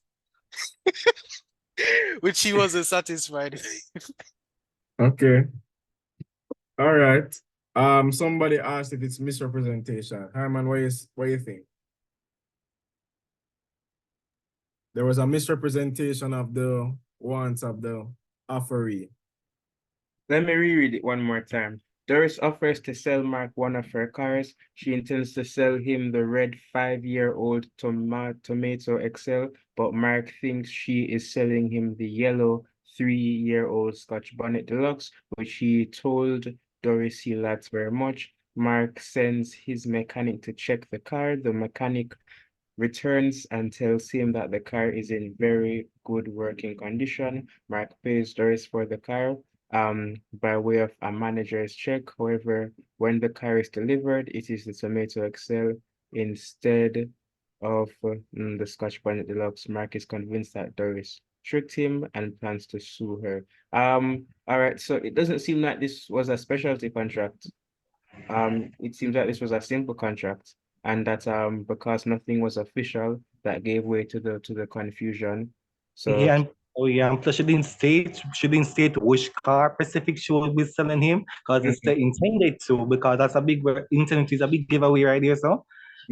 which he wasn't satisfied. Okay. All right. Somebody asked if it's misrepresentation. Herman, what you think? There was a misrepresentation of the wants of the offeree. Let me reread it one more time. Doris offers to sell Mark one of her cars. She intends to sell him the red 5-year-old Tomato XL, but Mark thinks she is selling him the yellow 3-year-old Scotch Bonnet Deluxe, which he told Doris he likes very much. Mark sends his mechanic to check the car. The mechanic returns and tells him that the car is in very good working condition. Mark pays Doris for the car by way of a manager's check. However, when the car is delivered, it is the Tomato XL instead of the Scotch Bonnet Deluxe. Mark is convinced that Doris tricked him and plans to sue her. All right, so it doesn't seem like this was a specialty contract. It seems like this was a simple contract, and that because nothing was official, that gave way to the confusion. So Yeah, and plus she didn't state which car specific she would be selling him because it's the intended to, because that's a big internet is a big giveaway right there, so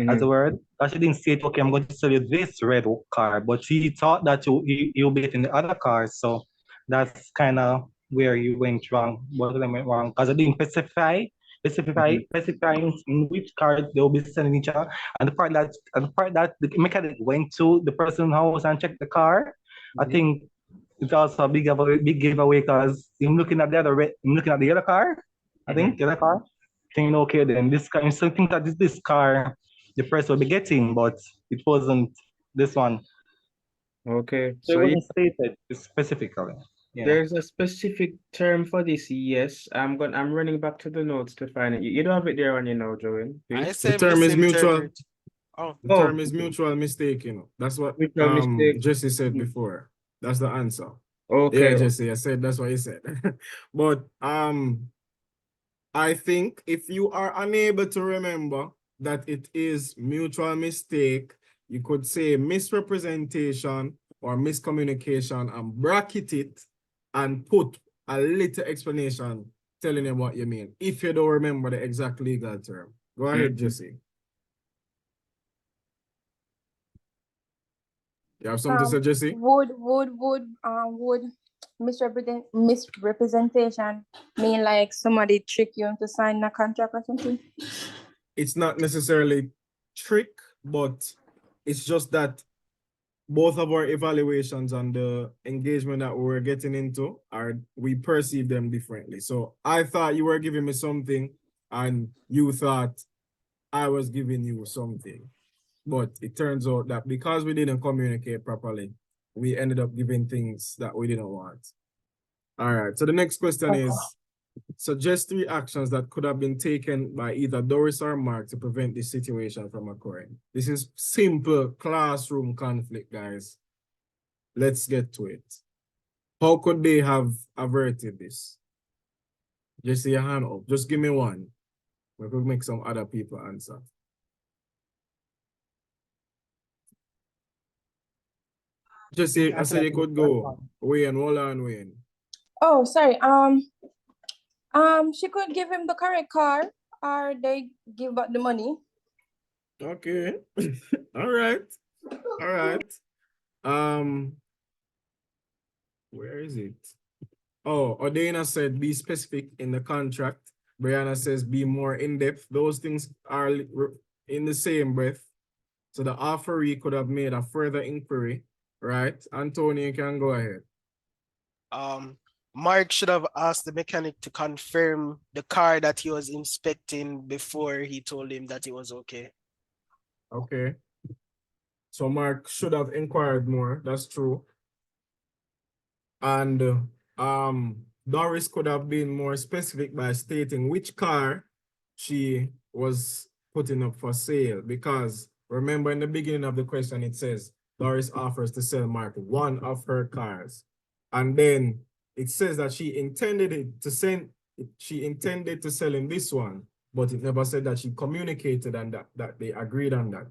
as a word. She didn't state, okay, I'm going to sell you this red car, but he thought that you'll be getting the other car, so that's kind of where you went wrong. Both of them went wrong because I didn't specifying in which car they'll be selling each other. And the part that the mechanic went to the person's house and checked the car, I think it's also a big giveaway because I'm looking at the other car. I think the other car. Thinking, okay, then this car, so I think that this car the person will be getting, but it wasn't this one. Okay, so it wasn't stated specifically. Yeah. There's a specific term for this, yes. I'm running back to the notes to find it. You don't have it there on your note, JoWayne. The term is mutual. Oh, the term is mutual mistake, you know. That's what Jesse said before. That's the answer. Okay. Yeah, Jesse, I said that's what he said. But I think if you are unable to remember that it is mutual mistake, you could say misrepresentation or miscommunication and bracket it and put a little explanation telling them what you mean, if you don't remember the exact legal term. Go ahead, Jesse. You have something to say, Jesse? Would misrepresentation mean like somebody trick you into signing a contract or something? It's not necessarily trick, but it's just that both of our evaluations on the engagement that we were getting into we perceive them differently. So I thought you were giving me something and you thought I was giving you something. But it turns out that because we didn't communicate properly, we ended up giving things that we didn't want. All right, so the next question is, suggest 3 actions that could have been taken by either Doris or Mark to prevent this situation from occurring. This is simple classroom conflict, guys. let's get to it. How could they have averted this? Just see your hand up. Just give me one. We could make some other people answer. Just say, I said you could go. Wayne, hold on, Wayne. Oh, sorry. She could give him the correct car, or they give back the money. Okay. All right. All right. Where is it? Oh, Odena said be specific in the contract. Brianna says be more in-depth. Those things are in the same breath. So the offeree could have made a further inquiry, right? Antonio, you can go ahead. Mark should have asked the mechanic to confirm the car that he was inspecting before he told him that it was okay. Okay. So Mark should have inquired more. That's true. And Doris could have been more specific by stating which car she was putting up for sale, because remember in the beginning of the question it says Doris offers to sell Mark one of her cars, and then it says that she intended to sell him this one, but it never said that she communicated and that they agreed on that.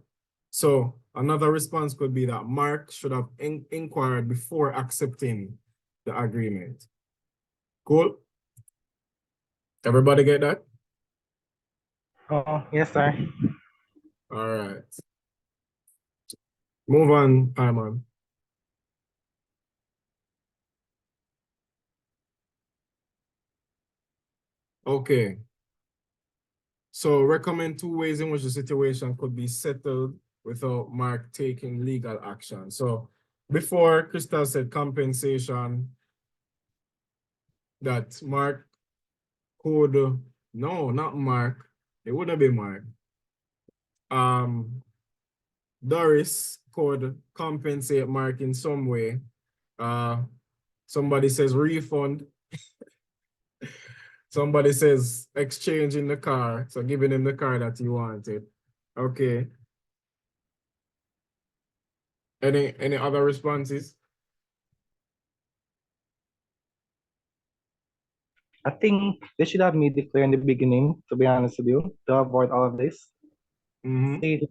So another response could be that Mark should have inquired before accepting the agreement. Cool? Everybody get that? Oh, yes, sir. All right. Move on, Hyman. Okay. So recommend 2 ways in which the situation could be settled without Mark taking legal action. So before, Crystal said compensation, that Mark could, no, not Mark. It wouldn't be Mark. Doris could compensate Mark in some way. Somebody says refund. Somebody says exchanging the car, so giving him the car that he wanted. Okay. Any other responses? I think they should have made it clear in the beginning, to be honest with you, to avoid all of this. Mm-hmm.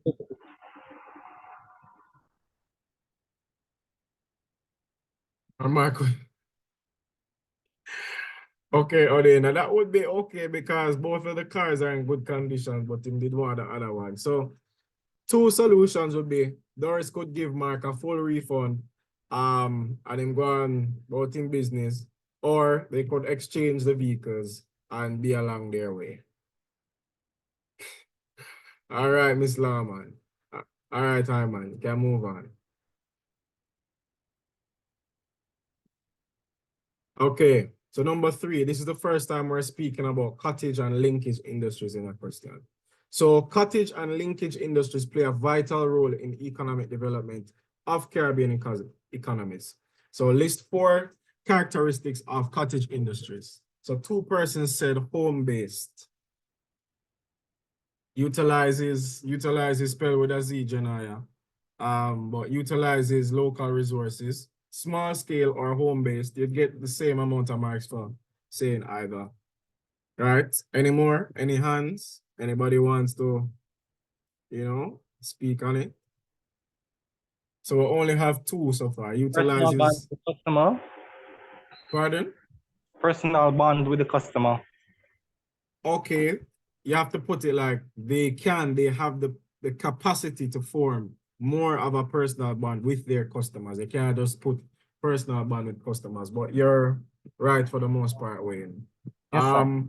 Mark. Okay, Odena, that would be okay because both of the cars are in good condition, but him did want the other one. So 2 solutions would be Doris could give Mark a full refund, and him go on about in business, or they could exchange the vehicles and be along their way. All right, Miss Lawman. All right, Hyman, you can move on. Okay, so number 3, this is the first time we're speaking about cottage and linkage industries in a question. So cottage and linkage industries play a vital role in economic development of Caribbean economies. So list 4 characteristics of cottage industries. So 2 persons said home-based. Utilizes spelled with a Z, Janaya. But utilizes local resources. Small scale or home-based, you get the same amount of marks for saying either. Right? Any more? Any hands? Anybody wants to, speak on it? So we only have 2 so far. Personal bond Utilizes. with the customer. Pardon? Personal bond with the customer. Okay. You have to put it like they have the capacity to form more of a personal bond with their customers. They can't just put personal bond with customers, but you're right for the most part, Wayne. Yes, sir.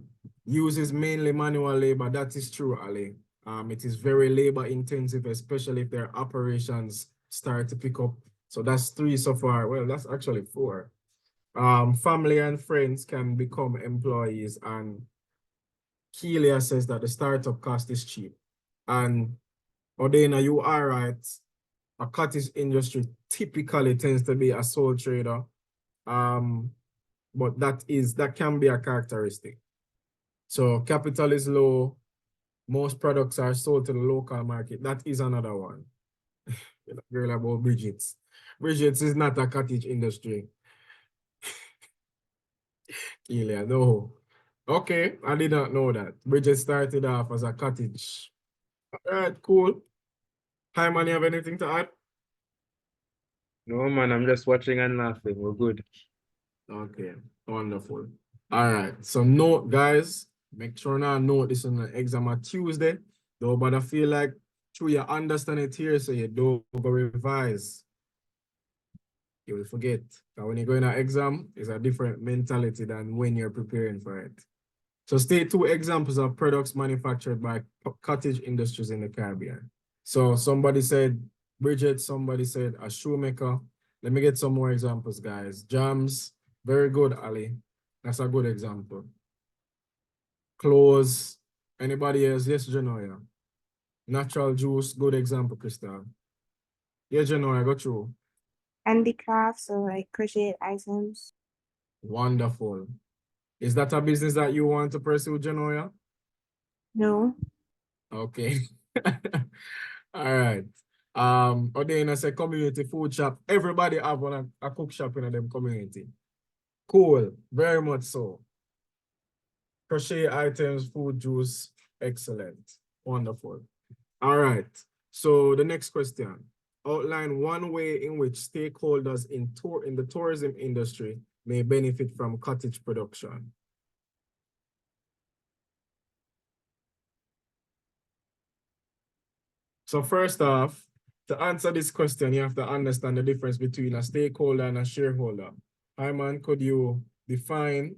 Uses mainly manual labor. That is true, Ali. It is very labor intensive, especially if their operations start to pick up. So that's 3 so far. Well, that's actually 4. Family and friends can become employees, and Keelia says that the startup cost is cheap. And Odena, you are right. A cottage industry typically tends to be a sole trader. But that can be a characteristic. So capital is low. Most products are sold to the local market. That is another one. Girl about Bridget's. Bridget's is not a cottage industry. Ilya, no. Okay, I did not know that. Bridget started off as a cottage. All right, cool. Hyman, you have anything to add? No, man, I'm just watching and laughing. We're good. Okay, wonderful. All right, so note, guys, make sure now note this on the exam on Tuesday. Though, but I feel like through you understand it here, so you don't go revise. You will forget. But when you go in an exam, it's a different mentality than when you're preparing for it. So state 2 examples of products manufactured by cottage industries in the Caribbean. So somebody said Bridget, somebody said a shoemaker. Let me get some more examples, guys. Jams, very good, Ali. That's a good example. Clothes, anybody else? Yes, Genoya. Natural juice, good example, Crystal. Yeah, Genoya, go through. Handicrafts or like crochet items. Wonderful. Is that a business that you want to pursue, Genoya? No. Okay. All right. Odena say community food shop. Everybody have a cook shop in them community. Cool. Very much so. Crochet items, food, juice. Excellent. Wonderful. All right. So the next question. Outline one way in which stakeholders in the tourism industry may benefit from cottage production. So first off, to answer this question, you have to understand the difference between a stakeholder and a shareholder. Hyman, could you define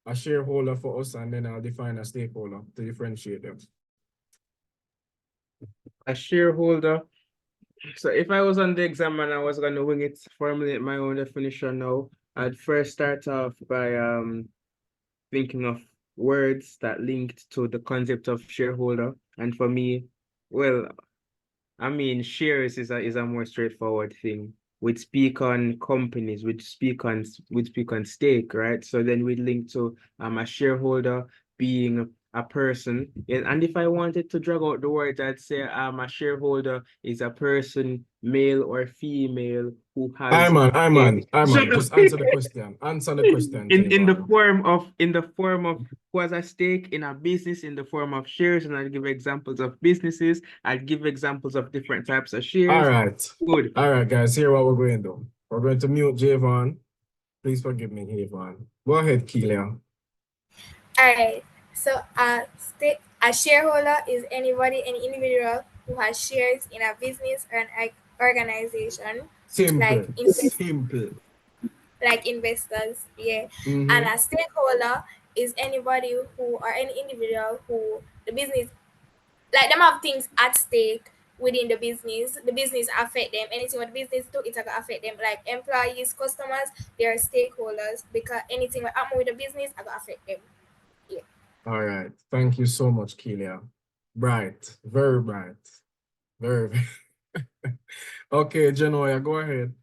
a shareholder for us, and then I'll define a stakeholder to differentiate them. A shareholder. So if I was on the exam and I was going to wing it, formulate my own definition now, I'd first start off by thinking of words that linked to the concept of shareholder. And for me, well, I mean, shares is a more straightforward thing. We'd speak on companies, we'd speak on stake, right? So then we'd link to a shareholder being a person. And if I wanted to drag out the words, I'd say a shareholder is a person, male or female, who has Hyman, just answer the question. Answer the question. in the form of who has a stake in a business in the form of shares, and I'll give examples of businesses. I'll give examples of different types of shares. All right. Good. All right, guys, here what we're going to do. We're going to mute J'Vaughn. Please forgive me, J'Vaughn. Go ahead, Keelia. All right. So a shareholder is anybody, any individual who has shares in a business or an organization. Simple. Simple. Like investors, yeah. Mhm. And a stakeholder is anybody who or any individual who the business, like them have things at stake within the business. The business affect them. Anything what the business do, it's gonna affect them. Like employees, customers, they are stakeholders because anything that happen with the business, I gonna affect them. Yeah. All right. Thank you so much, Keelia. Bright. Very bright. Very. Okay, Genoya, go ahead.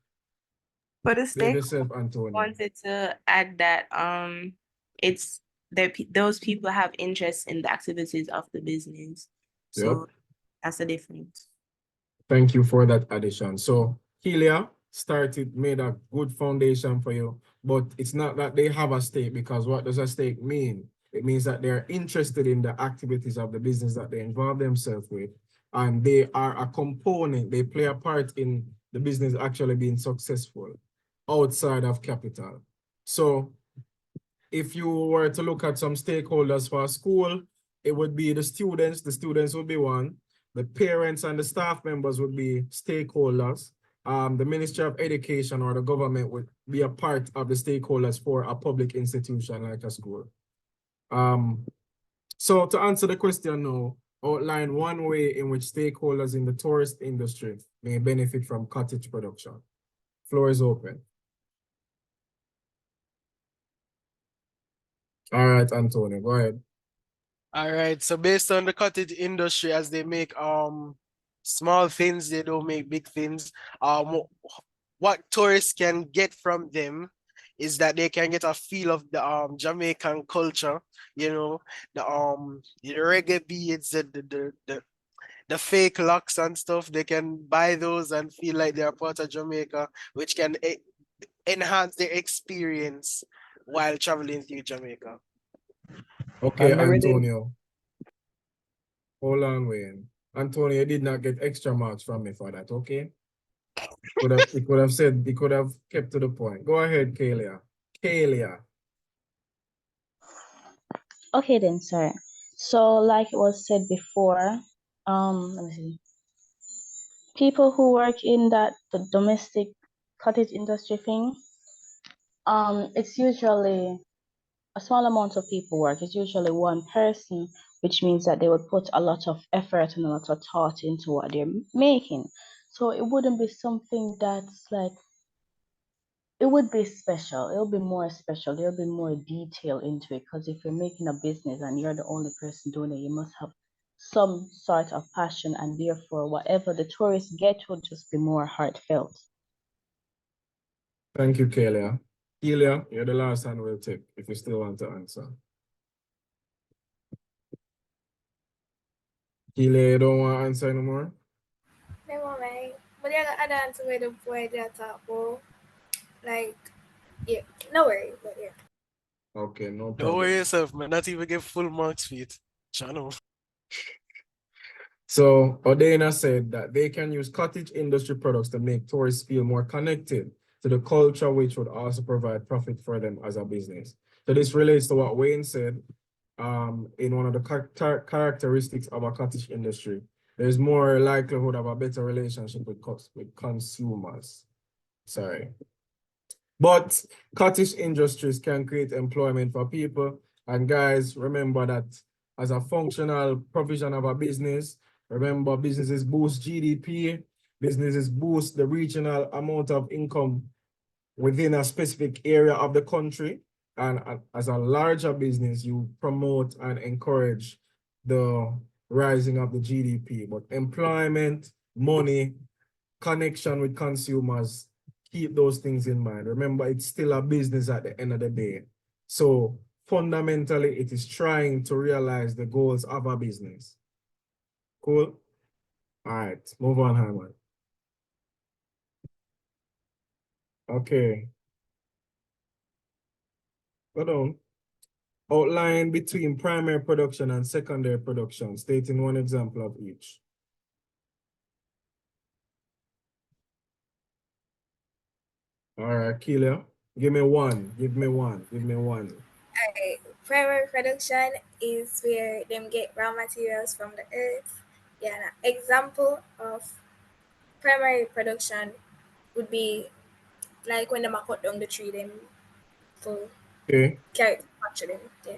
For the Save stake, yourself, Antonio. wanted to add that it's that those people have interest in the activities of the business. So that's the difference. Thank you for that addition. So Keelia made a good foundation for you, but it's not that they have a stake, because what does a stake mean? It means that they're interested in the activities of the business that they involve themselves with, and they are a component, they play a part in the business actually being successful outside of capital. So if you were to look at some stakeholders for a school, it would be the students would be one, the parents and the staff members would be stakeholders. The Ministry of Education or the government would be a part of the stakeholders for a public institution like a school. So to answer the question now, outline one way in which stakeholders in the tourist industry may benefit from cottage production. Floor is open. All right, Antonio, go ahead. All right, so based on the cottage industry, as they make small things, they don't make big things. What tourists can get from them is that they can get a feel of the Jamaican culture, you know, the reggae beats, the fake locks and stuff, they can buy those and feel like they're part of Jamaica, which can enhance their experience while traveling through Jamaica. Okay, And really, Antonio. Hold on, Wayne. Antonio, you did not get extra marks from me for that, okay? He could have kept to the point. Go ahead, Kalia. Kalia. Okay then, sir. So like it was said before, let me see. People who work in the domestic cottage industry thing, it's usually a small amount of people work. It's usually one person, which means that they would put a lot of effort and a lot of thought into what they're making. So it wouldn't be something that's like, it would be special. It'll be more special. There'll be more detail into it. Because if you're making a business and you're the only person doing it, you must have some sort of passion, and therefore whatever the tourists get will just be more heartfelt. Thank you, Kalia. Kalia, you're the last hand we'll take if you still want to answer. Kalia, you don't want to answer anymore? Never mind. But yeah, I don't answer where the boy that talk about. Like, yeah, no worries, but yeah. Okay, no Don't problem. worry yourself, man. Not even get full marks for it. Channel. So Odena said that they can use cottage industry products to make tourists feel more connected to the culture, which would also provide profit for them as a business. So this relates to what Wayne said in one of the characteristics of a cottage industry. There's more likelihood of a better relationship with consumers. Sorry. But cottage industries can create employment for people. And guys, remember that as a functional provision of a business, remember businesses boost GDP, businesses boost the regional amount of income within a specific area of the country. And as a larger business, you promote and encourage the rising of the GDP. But employment, money, connection with consumers, keep those things in mind. Remember, it's still a business at the end of the day. So fundamentally, it is trying to realize the goals of a business. Cool? All right, move on, Hyman. Okay. Go down. Outline between primary production and secondary production, stating one example of each. All right, Keelia, give me one. Alright, primary production is where them get raw materials from the earth. Yeah, an example of primary production would be like when them a cut down the tree, them to Okay. carry it, capture them. Yeah.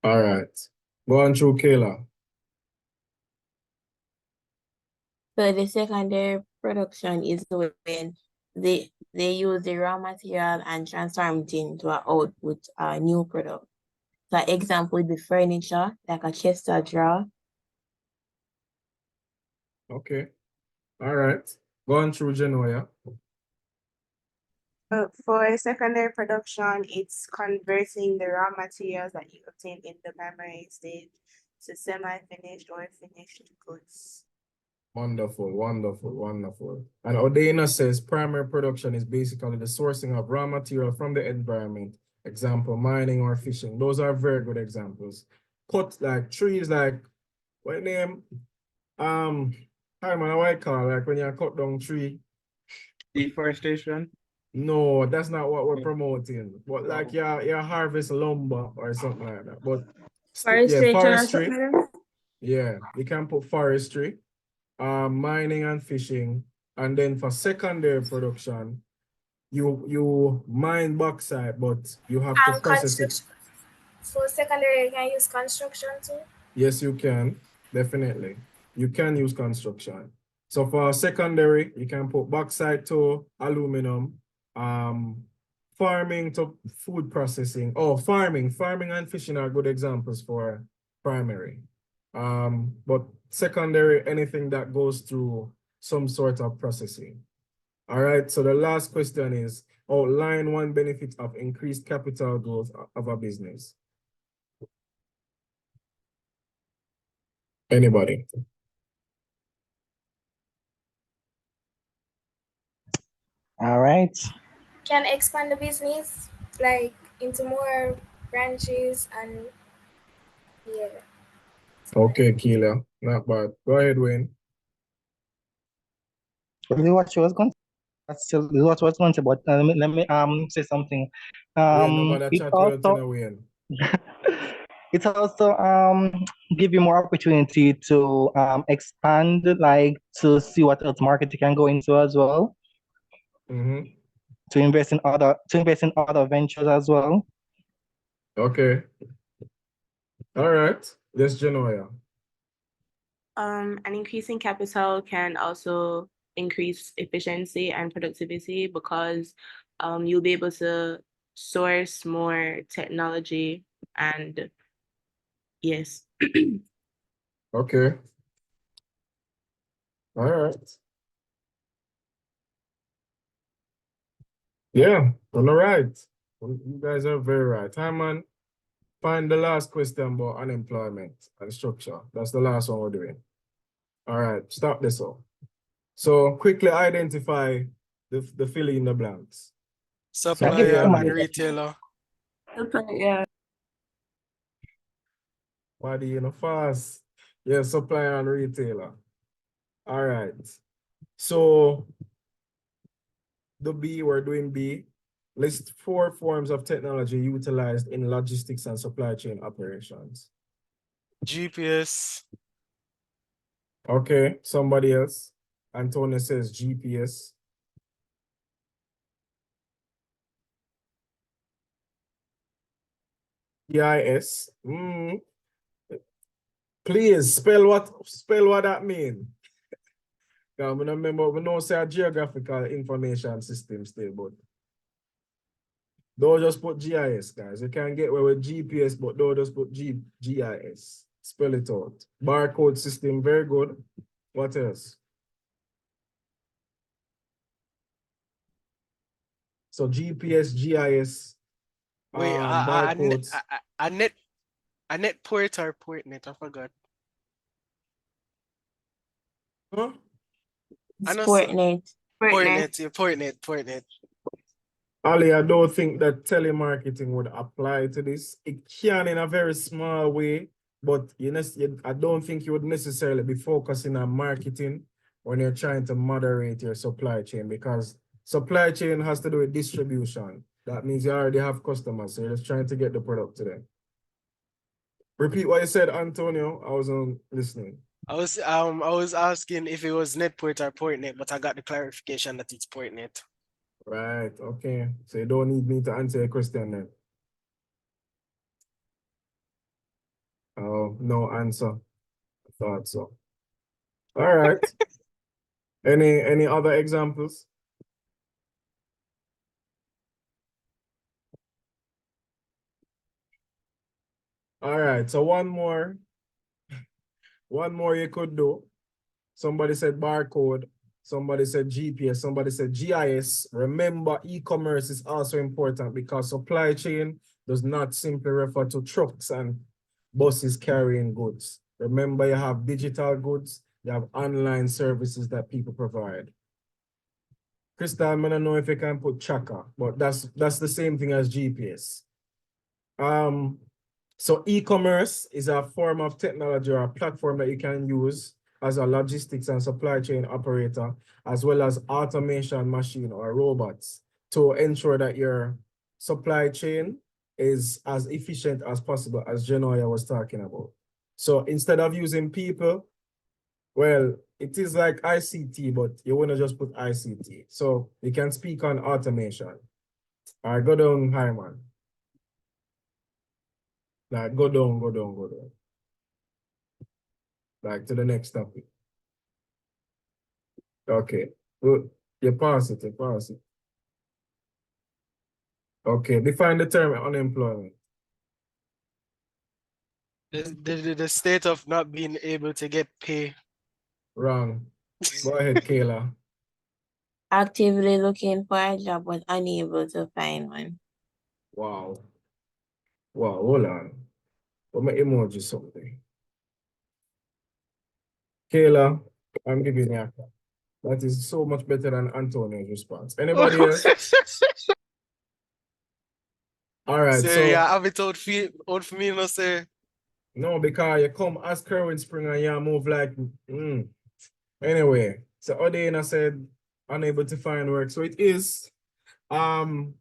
All right. Go on through, Kayla. So the secondary production is when they use the raw material and transform it into an output, a new product. So example would be furniture, like a chest or drawer. Okay. All right. Go on through, Genoa. For secondary production, it's converting the raw materials that you obtain in the primary stage to semi-finished or finished goods. Wonderful, wonderful, wonderful. And Odena says primary production is basically the sourcing of raw material from the environment. Example, mining or fishing. Those are very good examples. Cut like trees, like what name? Hi man, what I call like when you cut down tree. Deforestation? No, that's not what we're promoting. But like you harvest lumber or something like that. But yeah, forestry. Yeah, you can put forestry. Mining and fishing, and then for secondary production, you mine bauxite, but you have to process it. Construction. For secondary, you can use construction too. Yes, you can, definitely. You can use construction. So for secondary, you can put bauxite to aluminum, farming to food processing. Oh, farming and fishing are good examples for primary. But secondary, anything that goes through some sort of processing. All right, so the last question is, outline one benefit of increased capital growth of a business. Anybody? All right. Can expand the business like into more branches and yeah. Okay, Keela, not bad. Go ahead, Wayne. This is what she was going to That's still this is what I was going to say, but let me say something. Wayne, nobody It chat with also you, Wayne. it also give you more opportunity to expand, like to see what else market you can go into as well, Mm-hmm. to invest in other ventures as well. Okay. All right. Yes, Genoa. An increase in capital can also increase efficiency and productivity because you'll be able to source more technology and yes. Okay. All right. Yeah, all right. You guys are very right. Hyman, find the last question about unemployment and structure. That's the last one we're doing. All right, stop this off. So quickly identify the fill in the blanks. Supplier and retailer. Yeah. Body, you know, fast. Yeah, supplier and retailer. All right. So the B, we're doing B. List 4 forms of technology utilized in logistics and supply chain operations. GPS. Okay, somebody else. Antonio says GPS. GIS. Please spell what that mean. I remember we know say a geographical information system still, but don't just put GIS, guys. You can get away with GPS, but don't just put GIS. Spell it out. Barcode system, very good. What else? So GPS, GIS, Wait, barcodes. a net port or port net, I forgot. Huh? Portnet. Portnet. Ali, I don't think that telemarketing would apply to this. It can in a very small way, but I don't think you would necessarily be focusing on marketing when you're trying to moderate your supply chain, because supply chain has to do with distribution. That means you already have customers, so you're just trying to get the product to them. Repeat what you said, Antonio. I wasn't listening. I was asking if it was netport or portnet, but I got the clarification that it's portnet. Right, okay. So you don't need me to answer your question then. Oh, no answer. I thought so. All right. Any other examples? All right, so one more you could do. Somebody said barcode, somebody said GPS, somebody said GIS. Remember, e-commerce is also important because supply chain does not simply refer to trucks and buses carrying goods. Remember, you have digital goods, you have online services that people provide. Crystal, I don't know if you can put tracker, but that's the same thing as GPS. So e-commerce is a form of technology or a platform that you can use as a logistics and supply chain operator, as well as automation machine or robots, to ensure that your supply chain is as efficient as possible, as Genoa was talking about. So instead of using people, well, it is like ICT, but you want to just put ICT. So you can speak on automation. All right, go down, Hyman. Like, go down. Like, to the next topic. Okay. Good. You pass it. Okay. Define the term unemployment. The state of not being able to get pay. Wrong. Go ahead, Kayla. Actively looking for a job but unable to find one. Wow, hold on. Put my emoji something. Kayla, I'm giving you a call. That is so much better than Antonio's response. Anybody else? All right, Sir, so yeah, have it out for me, no, sir. no, because you come ask Kerwin Spring and you move like Anyway, so Odena said unable to find work. So it is the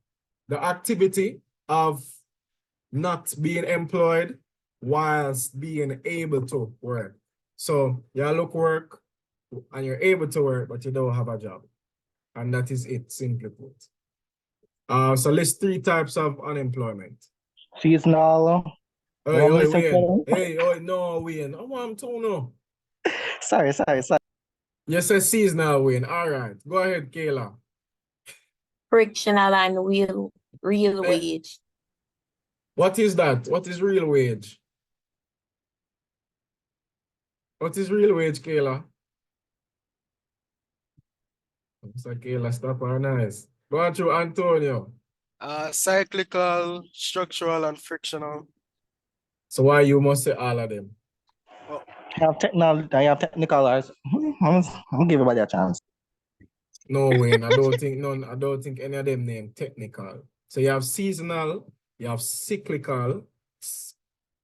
activity of not being employed whilst being able to work. So you look work and you're able to work, but you don't have a job. And that is it, simply put. So list 3 types of unemployment. Seasonal. Hey, Wayne. Hey, no, Wayne. I want to know. Sorry. You say seasonal, Wayne. All right. Go ahead, Kayla. Frictional and real wage. What is that? What is real wage? What is real wage, Kayla? So Kayla, stop her nice. Go on through Antonio. Cyclical, structural, and frictional. So why you must say all of them? Well, I have technical. I'll give everybody a chance. No, Wayne, I don't think any of them named technical. So you have seasonal, you have cyclical,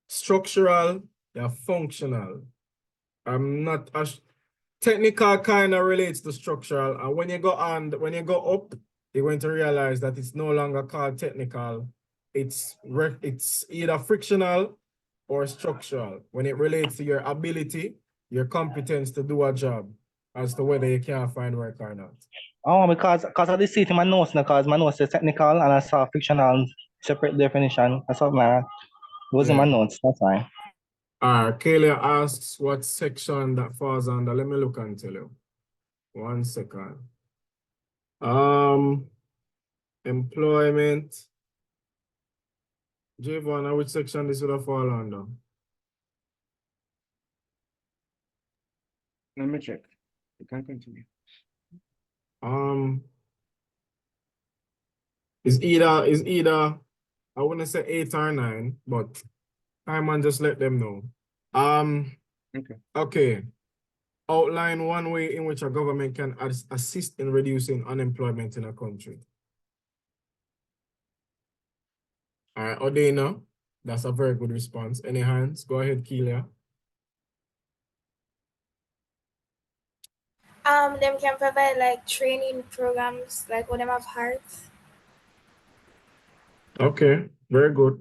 structural, you have functional. I'm not technical kind of relates to structural, and when you go up, you're going to realize that it's no longer called technical. It's either frictional or structural when it relates to your ability, your competence to do a job, as to whether you can find work or not. Oh, because I did see it in my notes now, because my notes says technical and I saw fictional separate definition. That's something like that. It was in my notes, that's fine. Kayla asks what section that falls under. Let me look and tell you. 1 second. Employment. J'Vaughn, which section this would have fall under? Let me check. You can continue. Is either I wouldn't say 8 or 9, but Hyman just let them know. Okay. Outline one way in which a government can assist in reducing unemployment in a country. All right, Odena, that's a very good response. Any hands? Go ahead, Keelia. Them can provide like training programs, like when them have hearts. Okay, very good.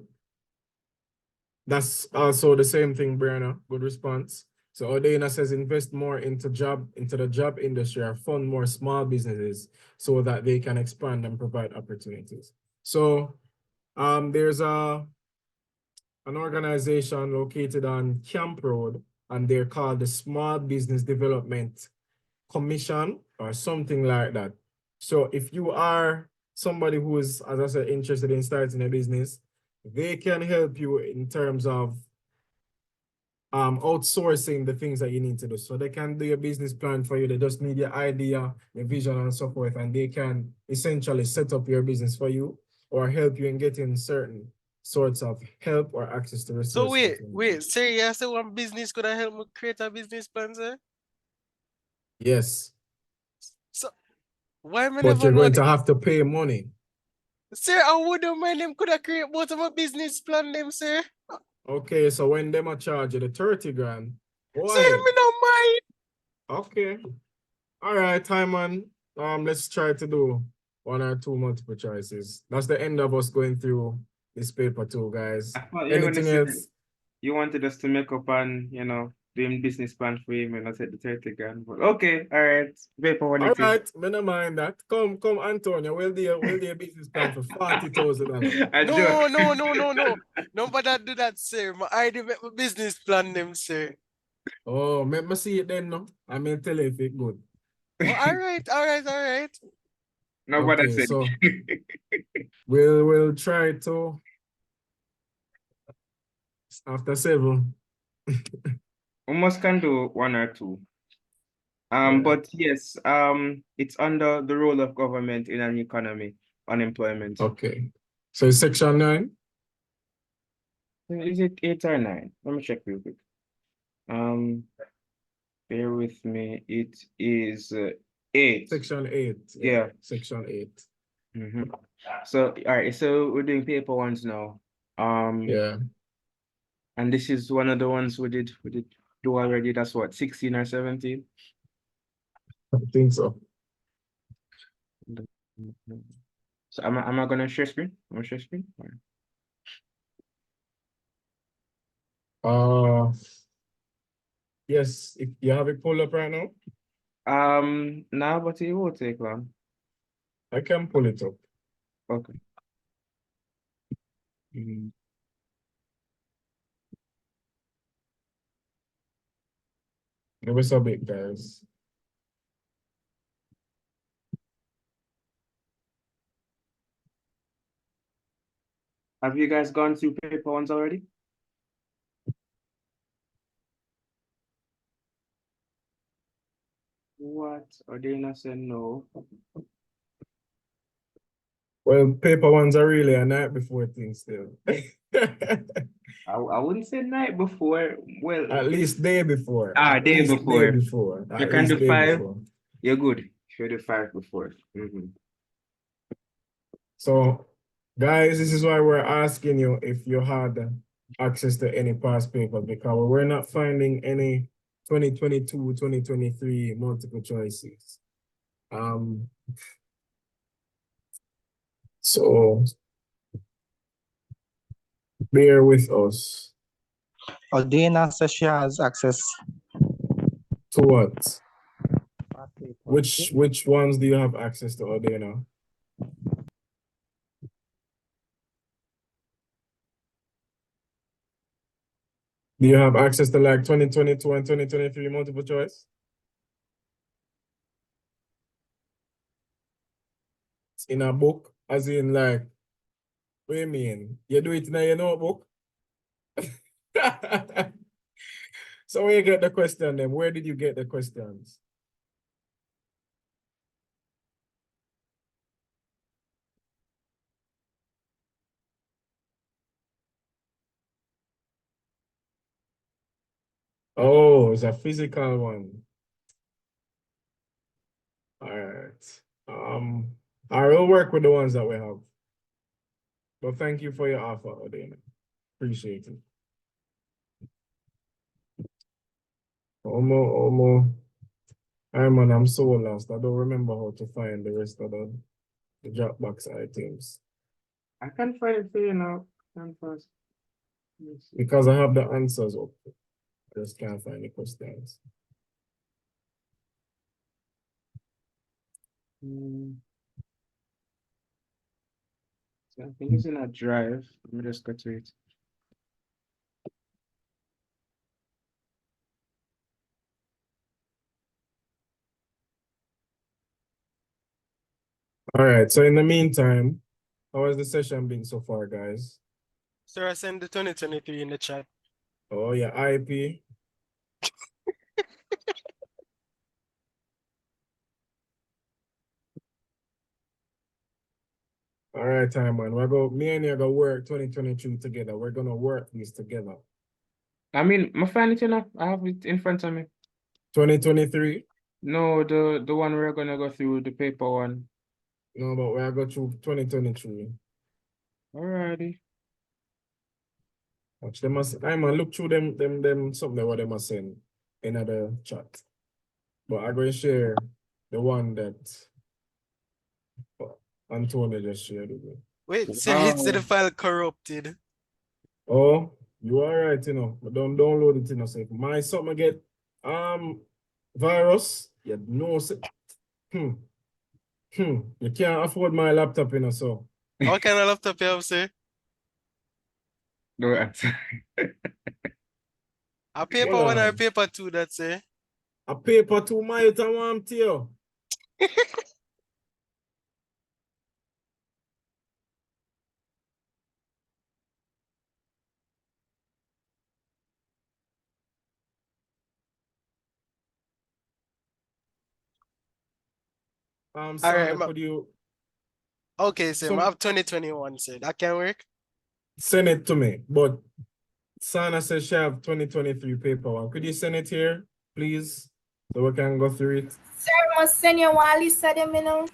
That's also the same thing, Brianna. Good response. So Odena says invest more into the job industry or fund more small businesses so that they can expand and provide opportunities. So there's an organization located on Camp Road, and they're called the Small Business Development Commission or something like that. So if you are somebody who is, as I said, interested in starting a business, they can help you in terms of outsourcing the things that you need to do. So they can do your business plan for you. They just need your idea, your vision, and so forth, and they can essentially set up your business for you or help you in getting certain sorts of help or access to resources. So wait, sir, you say one business could help me create a business plan, sir? Yes. So why am I But never you're know going to have to pay money. Sir, I wouldn't mind them could have create both of a business plan them, sir. Okay, so when them a charge you the 30 grand, go Sir, ahead. me no mind. Okay. All right, Hyman. Let's try to do 1 or 2 multiple choices. That's the end of us going through this paper too, guys. I thought you were Anything gonna say else? you wanted us to make up and doing business plan for him and I said the 30 grand. But okay, all right. Paper one All it is. right, me no mind that. Come, Antonio. We'll do a business plan for $40,000. No. Nobody do that, sir. My ID make my business plan them, sir. Oh, me see it then, no? I may tell you if it's good. Oh, all right. Nobody Okay, said. so we'll try to after 7. Almost can do 1 or 2. But yes, it's under the role of government in an economy, unemployment. Okay. So it's section 9? Is it 8 or 9? Let me check real quick. Bear with me. It is 8. Section 8. Yeah. Section 8. So, all right, so we're doing paper ones now. Yeah. And this is one of the ones we did do already. That's what, 16 or 17? I think so. So am I gonna share screen? I'm gonna share screen? Yes, if you have it pulled up right now. Now, but it will take long. I can pull it up. Okay. Give us a bit, guys. Have you guys gone through paper ones already? What? Or they not say no? Well, paper ones are really a night before things still. I wouldn't say night before. Well, At least day before. day before. Day before. You can do 5. You're good. If you do 5 before. So, guys, this is why we're asking you if you had access to any past paper, because we're not finding any 2022, 2023 multiple choices. So bear with us. Dana says she has access to what? Which ones do you have access to, Odena? Do you have access to like 2022 and 2023 multiple choice? It's in a book, as in like, what do you mean? You do it in your notebook? So where you get the question then? Where did you get the questions? Oh, it's a physical one. All right. I will work with the ones that we have. But thank you for your offer, Odena. Appreciate it. Almost. Hey man, I'm so lost. I don't remember how to find the rest of the Dropbox items. I can find it for you now. Because I have the answers up. I just can't find the questions. So I think it's in a drive. Let me just go to it. All right. So in the meantime, how has the session been so far, guys? Sir, I sent the 2023 in the chat. Oh, yeah, IP. All right, time man. Me and you are gonna work 2022 together. We're gonna work this together. I mean, my find it enough. I have it in front of me. 2023? No, the one we're gonna go through, the paper one. No, but we're gonna go through 2023. Alrighty. Watch them. I man, look through them something what they must send in the chat. But I'm going to share the one that Antonio just shared with me. Wait, sir, it's the file corrupted. Oh, you are right, but don't download it, so if my something get virus, you know, you can't afford my laptop, so. What kind of laptop you have, sir? No answer. A paper one or a paper 2, that's it. A paper 2, my warm to you. Sandra, All right, could you? Okay, sir, I have 2021, sir. That can work? Send it to me, but Sana says she have 2023 paper one. Could you send it here, please? So we can go through it. Sir, must send you one list of them, you know.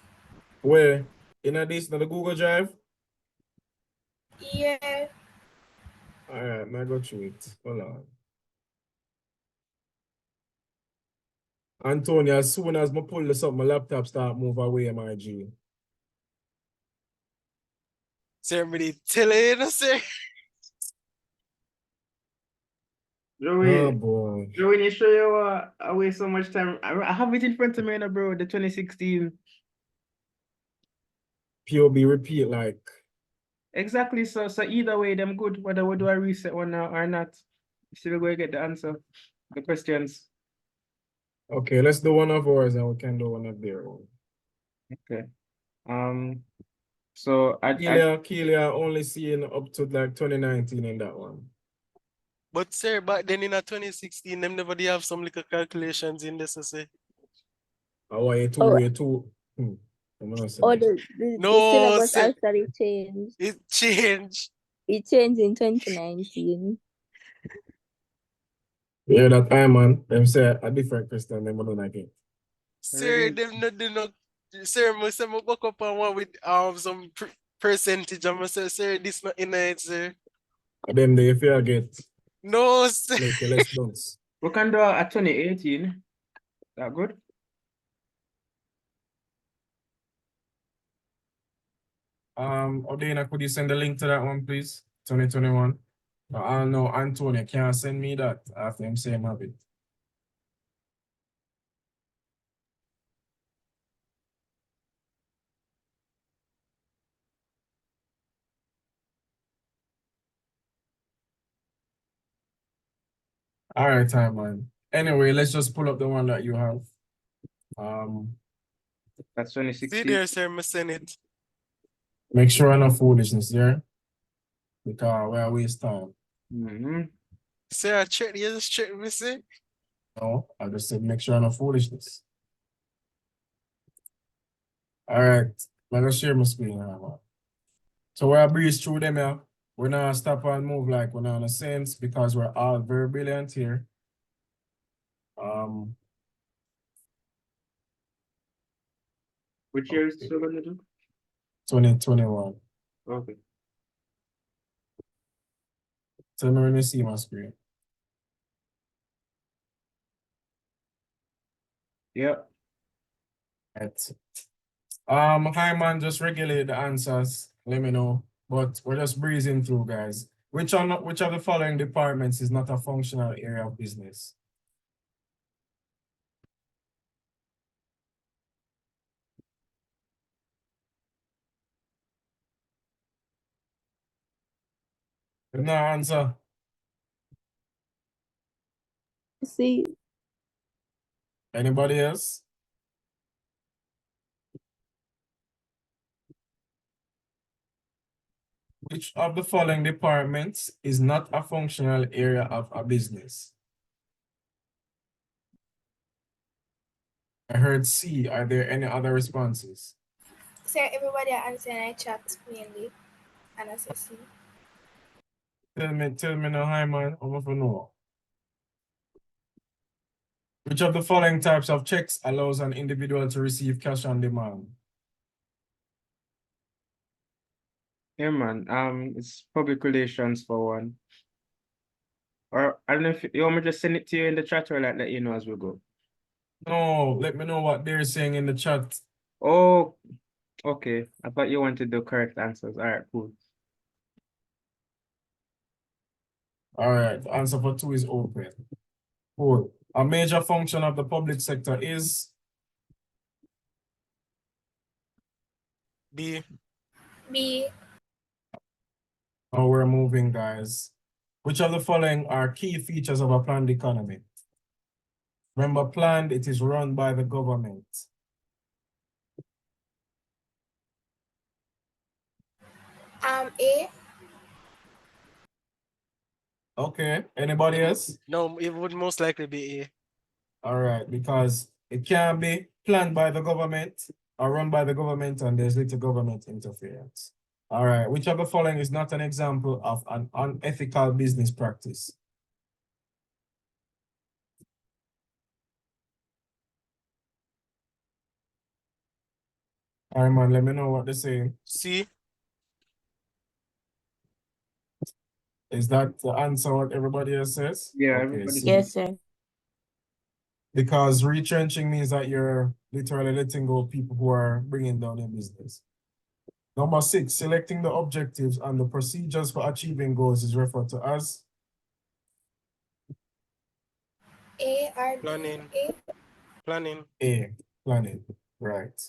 Where? In this, in the Google Drive? Yeah. All right, I go through it. Hold on. Antonio, as soon as I pull this up, my laptop start move away, my G. Sir, me tell you, no, sir. Oh boy. Joey, you sure you waste so much time? I have it in front of me now, bro. The 2016. POB repeat like. Exactly. So either way, them good. Whether we do a reset one now or not. Still going to get the answer. The questions. Okay, let's do one of ours and we can do one of their own. Okay. So Kelia only seeing up to like 2019 in that one. But sir, back then in 2016, them never they have some little calculations in this, I say. Oh, you two, Oh, you two. I'm gonna say oh, that. the No, syllabus sir, actually changed. it changed. It changed in 2019. Yeah, that I man. Them say a different Christian, them don't like it. Sir, them not do not. Sir, I say I buck up on one with some percentage. I'm say, sir, this not in it, sir. Them they fear get No, sir. make you less dunce. we can do a 2018. That good? Odena, could you send the link to that one, please? 2021. I know Antonio can't send me that after him saying have it. All right, time man. Anyway, let's just pull up the one that you have. That's See 2016. there, sir, I send it. Make sure no foolishness there, because we're waste time. Sir, I check, you just check me, sir. No, I just said make sure no foolishness. All right, let us share my screen now. So we're breeze through them here. We're not stop and move like we're not in a sense because we're all very brilliant here. Which year is so going to do? 2021. Okay. Tell me when you see my screen. Yep. Right. Hi man, just regulate the answers. Let me know. But we're just breezing through, guys. Which of the following departments is not a functional area of business? No answer. See, Anybody else? Which of the following departments is not a functional area of a business? I heard C. Are there any other responses? Sir, everybody are answering in chat mainly. And I say see. Tell me now, hi man, I'm off know. Which of the following types of checks allows an individual to receive cash on demand? Yeah, man. It's public relations for one. Or I don't know if you want me to just send it to you in the chat or like let you know as we go. No, let me know what they're saying in the chat. Oh, okay. I thought you wanted the correct answers. All right, cool. All right, the answer for 2 is open. Cool. A major function of the public sector is B. B. Now we're moving, guys. Which of the following are key features of a planned economy? Remember, planned, it is run by the government. A. Okay, anybody else? No, it would most likely be A. All right, because it can be planned by the government or run by the government and there's little government interference. All right, which of the following is not an example of an unethical business practice? All right, man, let me know what they say. C. Is that the answer what everybody else says? Yeah, Okay, everybody C. Yes, sir. Because retrenching means that you're literally letting go of people who are bringing down your business. Number 6, selecting the objectives and the procedures for achieving goals is referred to as A or B? Planning. A. Planning. A, planning, right.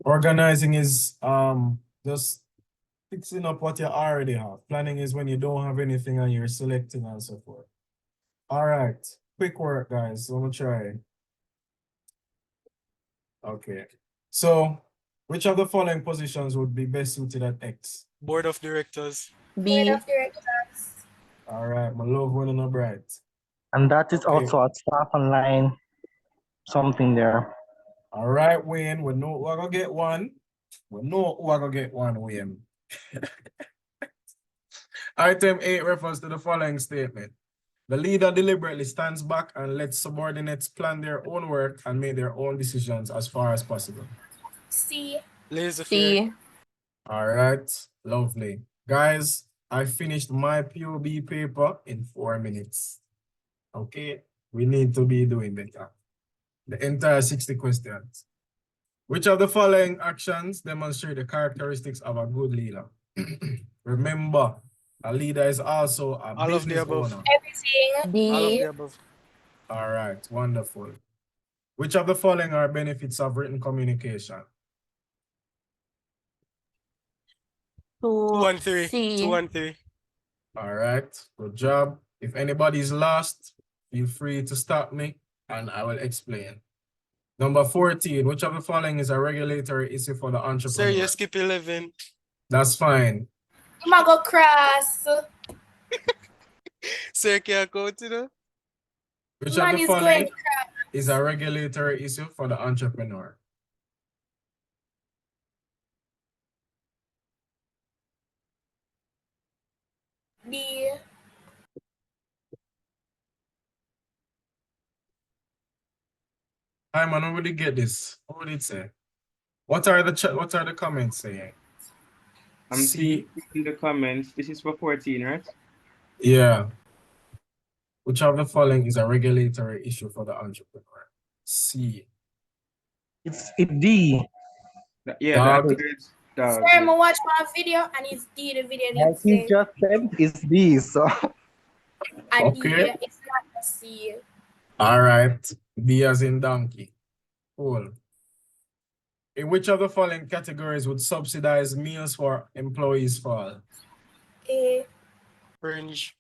Organizing is just fixing up what you already have. Planning is when you don't have anything and you're selecting and so forth. All right, quick work, guys. I'm gonna try. Okay, so which of the following positions would be best suited at X? Board of directors. Board B. of directors. All right, my love one and a bright. And that is Okay. also at staff online, something there. All right, Wayne, we know who are gonna get one. We know who are gonna get one, Wayne. Item 8 refers to the following statement. The leader deliberately stands back and lets subordinates plan their own work and make their own decisions as far as possible. C. Laissez-faire. C. All right, lovely. Guys, I finished my POB paper in 4 minutes. Okay, we need to be doing better. The entire 60 questions. Which of the following actions demonstrate the characteristics of a good leader? Remember, a leader is also a All of the business above. owner. Everything. All of D. the above. All right, wonderful. Which of the following are benefits of written communication? 2 and 3. C. 2 and 3. All right, good job. If anybody's lost, feel free to stop me and I will explain. Number 14, which of the following is a regulatory issue for the Sir, entrepreneur? you skip 11. That's fine. I'm gonna go cross. Sir, can I go to the? Which of Man the is following going cross. is a regulatory issue for the entrepreneur? D. Hi man, nobody get this. What did it say? What are the comments saying? I'm C. seeing the comments. This is for 14, right? Yeah. Which of the following is a regulatory issue for the entrepreneur? C. It's D. Yeah, Dog. the answer is Sir, dog. I'm gonna watch my video and it's D. The video Like didn't he say. just said, it's D. So A D. Okay. It's not a C. All right. D as in donkey. Cool. In which of the following categories would subsidize meals for employees fall? A. Fringe.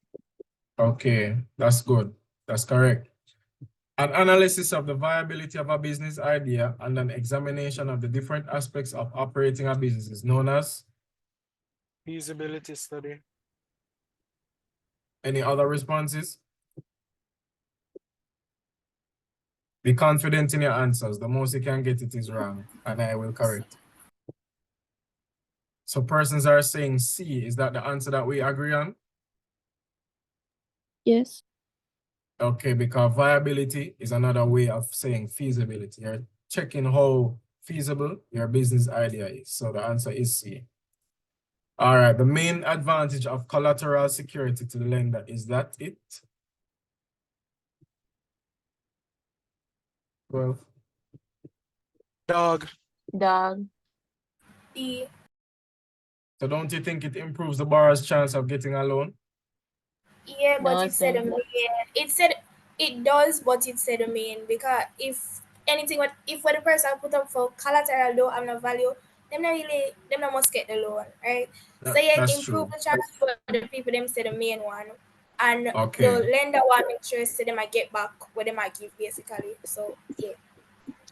Okay, that's good. That's correct. An analysis of the viability of a business idea and an examination of the different aspects of operating a business is known as? Feasibility study. Any other responses? Be confident in your answers. The most you can get it is wrong, and I will correct. So persons are saying C. Is that the answer that we agree on? Yes. Okay, because viability is another way of saying feasibility. You're checking how feasible your business idea is. So the answer is C. All right, the main advantage of collateral security to the lender is that it? Well, Dog. Dog. D. so don't you think it improves the borrower's chance of getting a loan? Yeah, but No, it said sir. a main. It said it does, but it said a main because if anything, if when the person put up for collateral don't have no value, them not must get the loan, right? So yeah, it That's improve true. the chance for the people them say the main one, and the Okay. lender want make sure say they might get back what they might give basically. So yeah.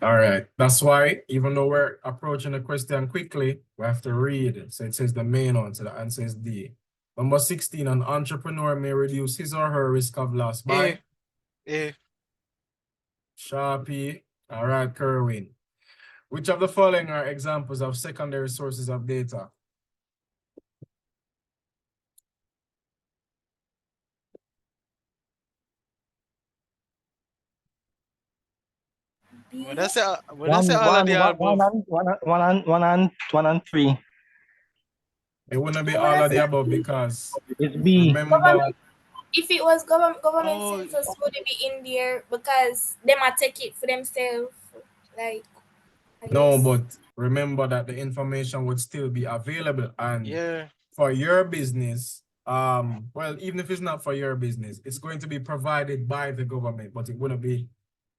All right. That's why, even though we're approaching the question quickly, we have to read. So it says the main one, so the answer is D. Number 16, an entrepreneur may reduce his or her risk of loss by? A. Sharpie. All right, Kerwin. Which of the following are examples of secondary sources of data? Well, that's it. Well, that's One, it. All of one, the one, above. one and three. It wouldn't be It all wanna of the say above because It's B. remember, if it was government Oh, census would it be in there because they might take it for themselves, like I no, guess. but remember that the information would still be available. And yeah. for your business, well, even if it's not for your business, it's going to be provided by the government, but it wouldn't be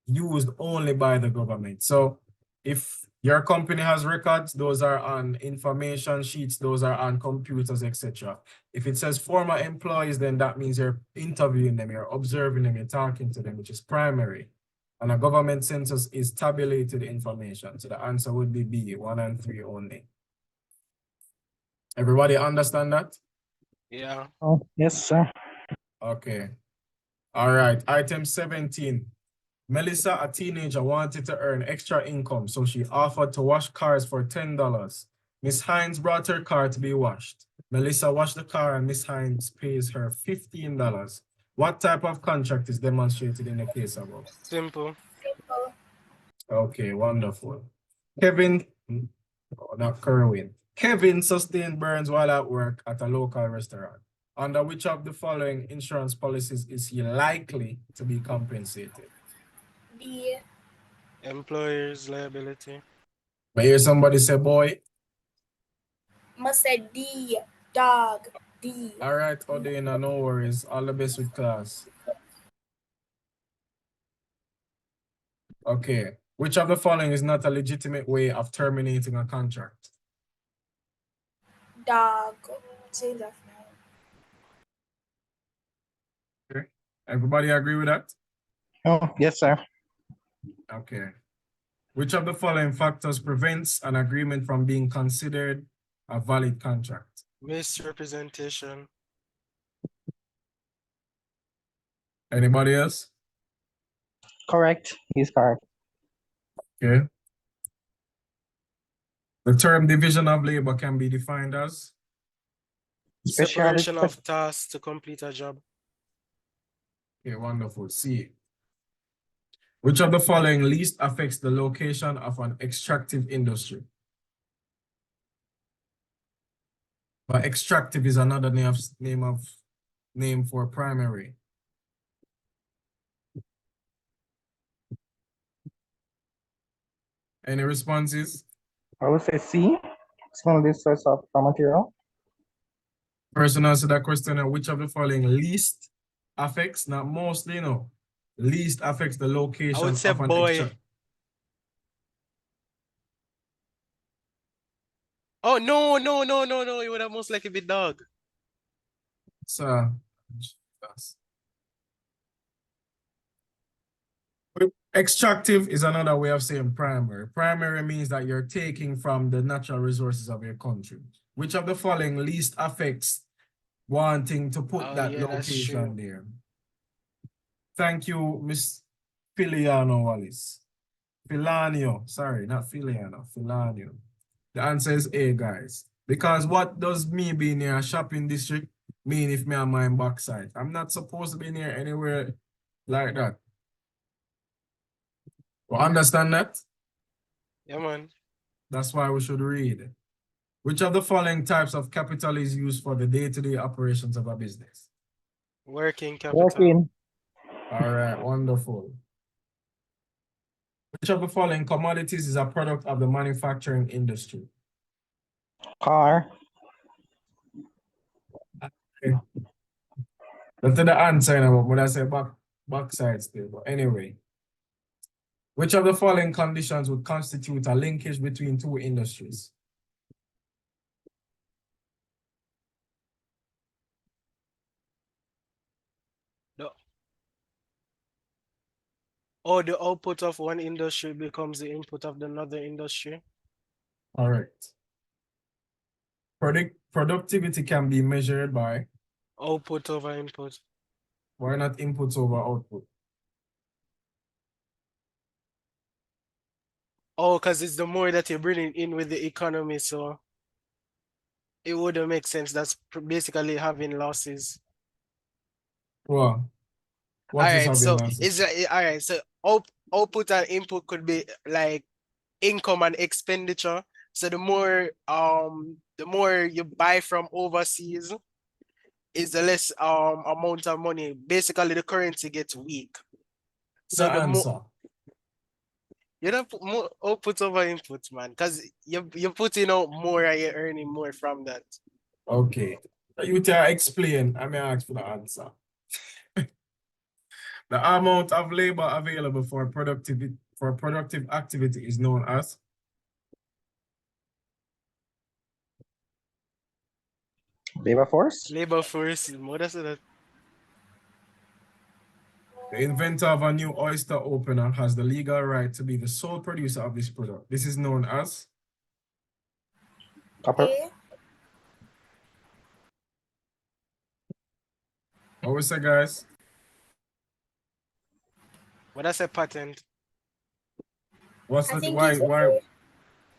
used only by the government. So if your company has records, those are on information sheets, those are on computers, etc. If it says former employees, then that means you're interviewing them, you're observing them, you're talking to them, which is primary. And a government census is tabulated information. So the answer would be B, 1 and 3 only. Everybody understand that? Yeah. Oh, yes, sir. Okay. All right. Item 17. Melissa, a teenager, wanted to earn extra income, so she offered to wash cars for $10. Miss Hines brought her car to be washed. Melissa washed the car and Miss Hines pays her $15. What type of contract is demonstrated in the case above? Simple. Simple. Okay, wonderful. Kevin, not Kerwin. Kevin sustained burns while at work at a local restaurant. Under which of the following insurance policies is he likely to be compensated? D. Employer's liability. I hear somebody say, boy. Must say D. Dog. D. All right, Odena, no worries. All the best with class. Okay. Which of the following is not a legitimate way of terminating a contract? Dog. Change of name. Okay. Everybody agree with that? Oh, yes, sir. Okay. Which of the following factors prevents an agreement from being considered a valid contract? Misrepresentation. Anybody else? Correct. He's correct. Okay. The term division of labor can be defined as? Separation of tasks to complete a job. Okay, wonderful. C. Which of the following least affects the location of an extractive industry? But extractive is another name for primary. Any responses? I would say C. It's one of the source of raw material. Person answer that question, which of the following least affects, not mostly, no, least affects the location I would say of an boy. extract. Oh, no. It would have most likely be dog. So, extractive is another way of saying primary. Primary means that you're taking from the natural resources of your country. Which of the following least affects wanting to put that Yeah, that's location true. there? Thank you, Miss Filiano Wallis. Filanio, sorry, not Filiano, Filanio. The answer is A, guys. Because what does me being near a shopping district mean if me on my backside? I'm not supposed to be near anywhere like that. You understand that? Yeah, man. That's why we should read. Which of the following types of capital is used for the day-to-day operations of a business? Working capital. Working. All right, wonderful. Which of the following commodities is a product of the manufacturing industry? Car. Okay. That's the answer, but I say backside still. But anyway, which of the following conditions would constitute a linkage between two industries? Or the output of one industry becomes the input of another industry. All right. Productivity can be measured by? Output over input. Why not inputs over output? Oh, because it's the more that you're bringing in with the economy, so it wouldn't make sense. That's basically having losses. Well, All right, so is all right. So output and input could be like income and expenditure. So the more you buy from overseas is the less amount of money. Basically the currency gets weak. So The the more answer. you don't put more output over input, man, because you're putting out more and you're earning more from that. Okay. You tell explain. I may ask for the answer. The amount of labor available for productive activity is known as Labor force? Labor force is more than that. the inventor of a new oyster opener has the legal right to be the sole producer of this product. This is known as Copper. A. what we say, guys? What I say patent. What's I the think it's A.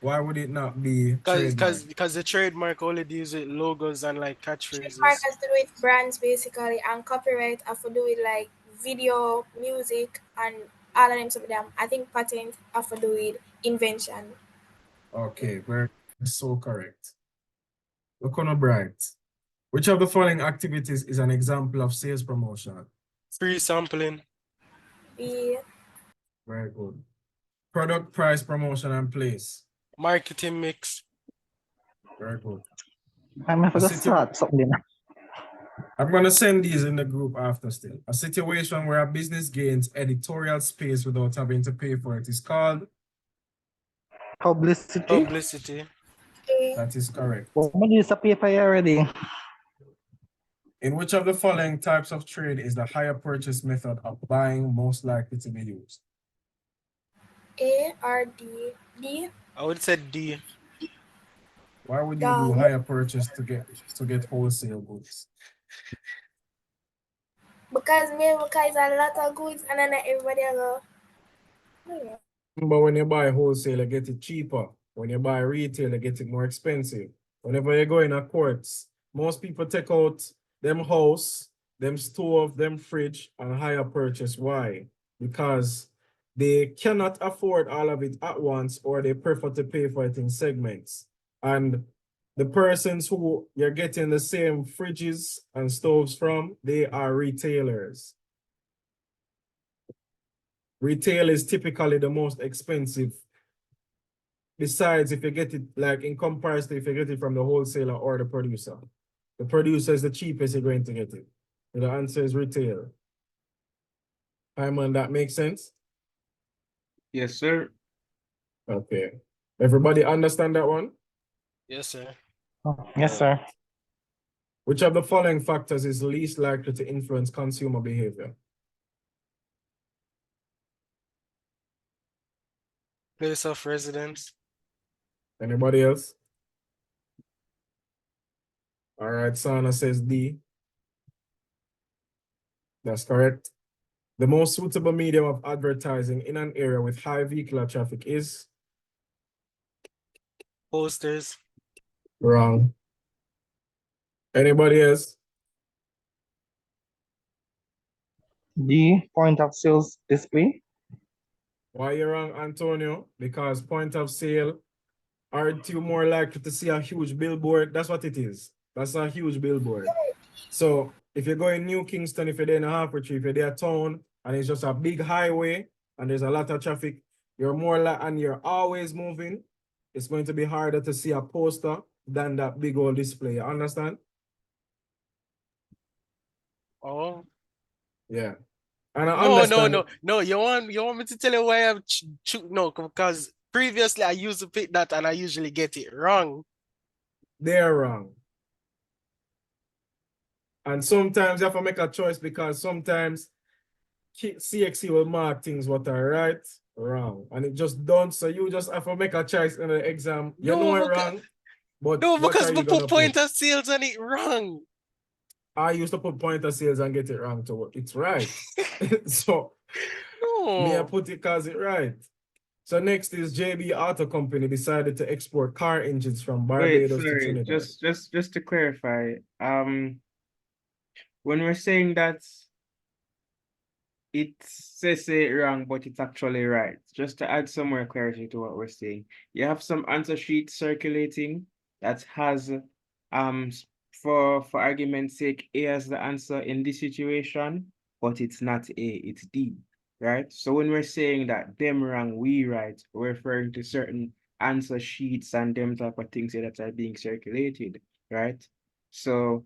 why would it not be trademark? Because the trademark only deals with logos and like Trademark catchphrases. has to do with brands basically, and copyright have to do with like video, music, and all of them. Some of them. I think patent have to do with invention. Okay, we're so correct. Look on a bright. Which of the following activities is an example of sales promotion? Free sampling. B. Very good. Product price promotion and place. Marketing mix. Very good. I'm A gonna situ- start something. I'm going to send these in the group after still. A situation where a business gains editorial space without having to pay for it is called? Publicity. Publicity. A. That is correct. Well, I'm gonna use a paper here already. In which of the following types of trade is the hire purchase method of buying most likely to be used? A or D? D. I would say D. Why would you do hire purchase to get wholesale goods? Because it's a lot of goods and then everybody go. But when you buy wholesale, you get it cheaper. When you buy retail, you get it more expensive. Whenever you go in a courts, most people take out them house, them stove, them fridge, and hire purchase. Why? Because they cannot afford all of it at once, or they prefer to pay for it in segments. And the persons who you're getting the same fridges and stoves from, they are retailers. Retail is typically the most expensive. Besides, if you get it like in comparison, if you get it from the wholesaler or the producer is the cheapest you're going to get it. So the answer is retail. Hyman, that makes sense? Yes, sir. Okay. Everybody understand that one? Yes, sir. Yes, sir. Which of the following factors is least likely to influence consumer behavior? Place of residence. Anybody else? All right, Sana says D. That's correct. The most suitable medium of advertising in an area with high vehicular traffic is? Posters. Wrong. Anybody else? D, point of sales display. Why you're wrong, Antonio? Because point of sale, aren't you more likely to see a huge billboard? That's what it is. That's a huge billboard. So if you're going New Kingston, if you're there in a half retreat, if you're there town, and it's just a big highway, and there's a lot of traffic, you're more like, and you're always moving, it's going to be harder to see a poster than that big old display. You understand? Oh. Yeah. And I No, understand. no. You want me to tell you why I'm no, because previously I used to pick that and I usually get it wrong. They're wrong. And sometimes you have to make a choice because sometimes CXC will mark things what are right, wrong. And it just don't. So you just have to make a choice in the exam. You know it wrong, but no, what because are we you gonna put put? pointer sales on it wrong. I used to put pointer sales and get it wrong to work. It's right. So me I No. put it because it's right. So next is JB Auto Company decided to export car engines from Wait, Barbados to sorry, Trinidad. just to clarify, when we're saying that it says it wrong, but it's actually right. Just to add some more clarity to what we're saying, you have some answer sheet circulating that has for argument's sake, A as the answer in this situation, but it's not A, it's D, right? So when we're saying that them wrong, we right, we're referring to certain answer sheets and them type of things that are being circulated, right? So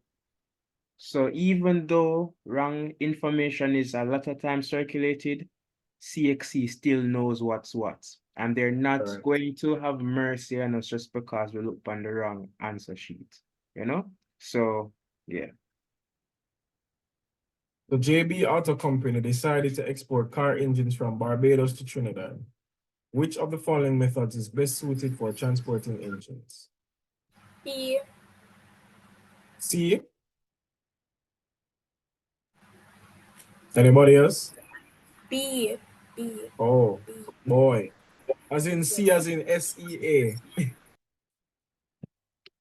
even though wrong information is a lot of times circulated, CXC still knows what's what. And they're not Correct. going to have mercy on us just because we looked on the wrong answer sheet, you know? So, yeah. The JB Auto Company decided to export car engines from Barbados to Trinidad. Which of the following methods is best suited for transporting engines? B. C. Anybody else? B. Oh, boy. As in C, as in SEA.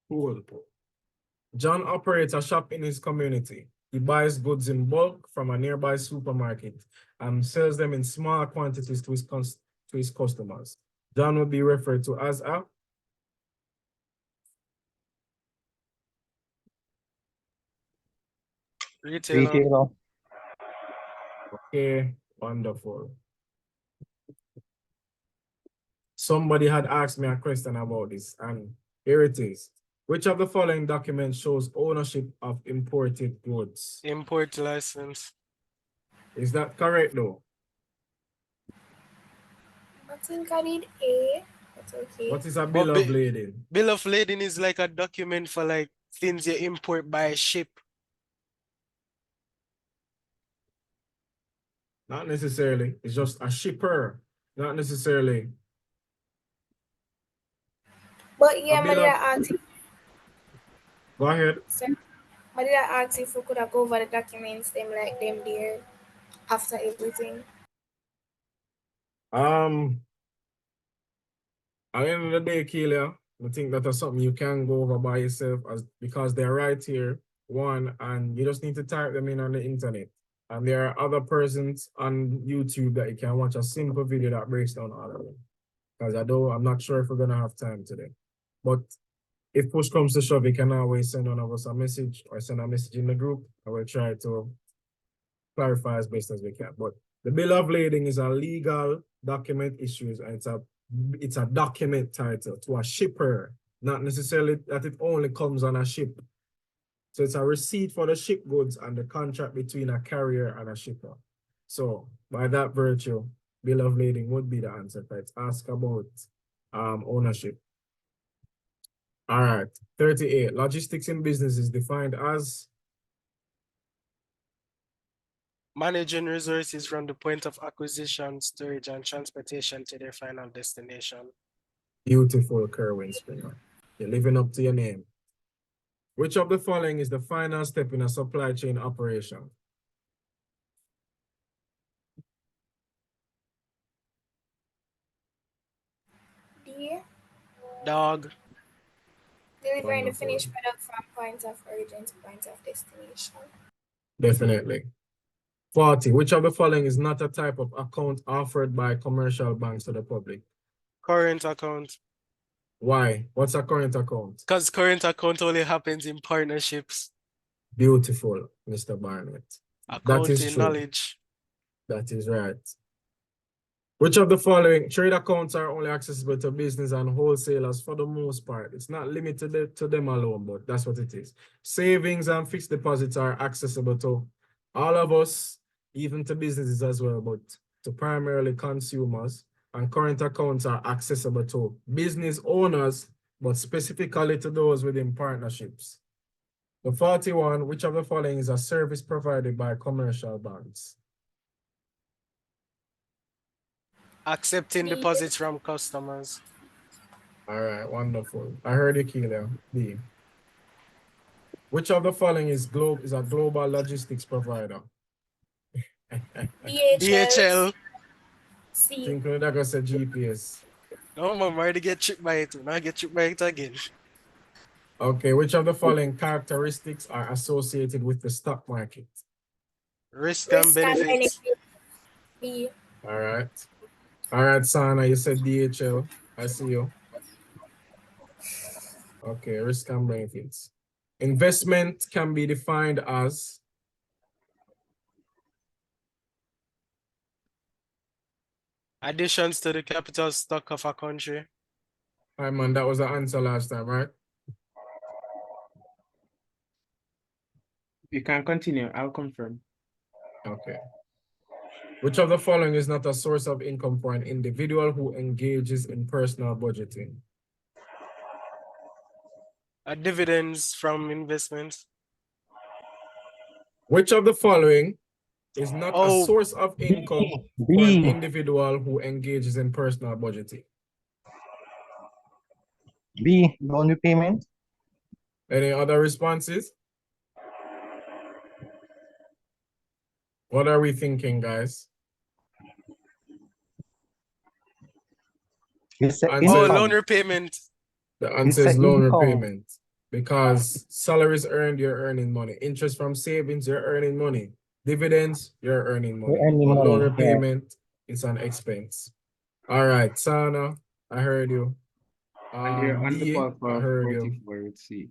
Cool. John operates a shop in his community. He buys goods in bulk from a nearby supermarket and sells them in small quantities to his customers. John will be referred to as a retailer. Okay, wonderful. Somebody had asked me a question about this, and here it is. Which of the following documents shows ownership of imported goods? Import license. Is that correct, though? I think I need A. That's okay. What is a But bill of lading? Bill of lading is like a document for like things you import by ship. Not necessarily. It's just a shipper. Not necessarily. But yeah, A bill Maria of... asked. Go ahead. Maria asked if we could have go over the documents, them like them there after everything. At the end of the day, Kelia, I think that is something you can go over by yourself because they're right here, one, and you just need to type them in on the internet. And there are other persons on YouTube that you can watch a simple video that breaks down all of them. Because I'm not sure if we're gonna have time today. But if push comes to shove, you can always send one of us a message or send a message in the group. I will try to clarify as best as we can. But the bill of lading is a legal document issues, and it's a document title to a shipper, not necessarily that it only comes on a ship. So it's a receipt for the ship goods and the contract between a carrier and a shipper. So by that virtue, bill of lading would be the answer. Let's ask about ownership. All right, 38. Logistics in business is defined as managing resources from the point of acquisition, storage, and transportation to their final destination. Beautiful, Kerwin Springer. You're living up to your name. Which of the following is the final step in a supply chain operation? D. Dog. Delivering the finished product from point of origin to point of destination. Definitely. 40. Which of the following is not a type of account offered by commercial banks to the public? Current account. Why? What's a current account? Because current account only happens in partnerships. Beautiful, Mr. Barnett. That is Accounting true. knowledge. That is right. Which of the following trade accounts are only accessible to business and wholesalers for the most part? It's not limited to them alone, but that's what it is. Savings and fixed deposits are accessible to all of us, even to businesses as well, but to primarily consumers. And current accounts are accessible to business owners, but specifically to those within partnerships. The 41, which of the following is a service provided by commercial banks? Accepting deposits from customers. All right, wonderful. I heard you, Keelia. B. Which of the following is a global logistics provider? DHL. C. Think that I said GPS. No, I'm already get tricked by it. Now I get tricked by it again. Okay, which of the following characteristics are associated with the stock market? Risk and benefits. B. All right. All right, Sana, you said DHL. I see you. Okay, risk and benefits. Investment can be defined as Additions to the capital stock of a country. Hi man, that was the answer last time, right? You can continue. I'll confirm. Okay. Which of the following is not a source of income for an individual who engages in personal budgeting? Dividends from investments. Which of the following is not a Oh, source of income for an individual who engages in personal budgeting? B, loan repayment. Any other responses? What are we thinking, guys? It's a Answer is, loan repayment. the answer It's is a loan income. repayment. Because salaries earned, you're earning money. Interest from savings, you're earning money. Dividends, you're earning money. You're earning But loan money, yeah. repayment, it's an expense. All right, Sana, I heard you. And you're on the D, call I for heard you. 44 with C.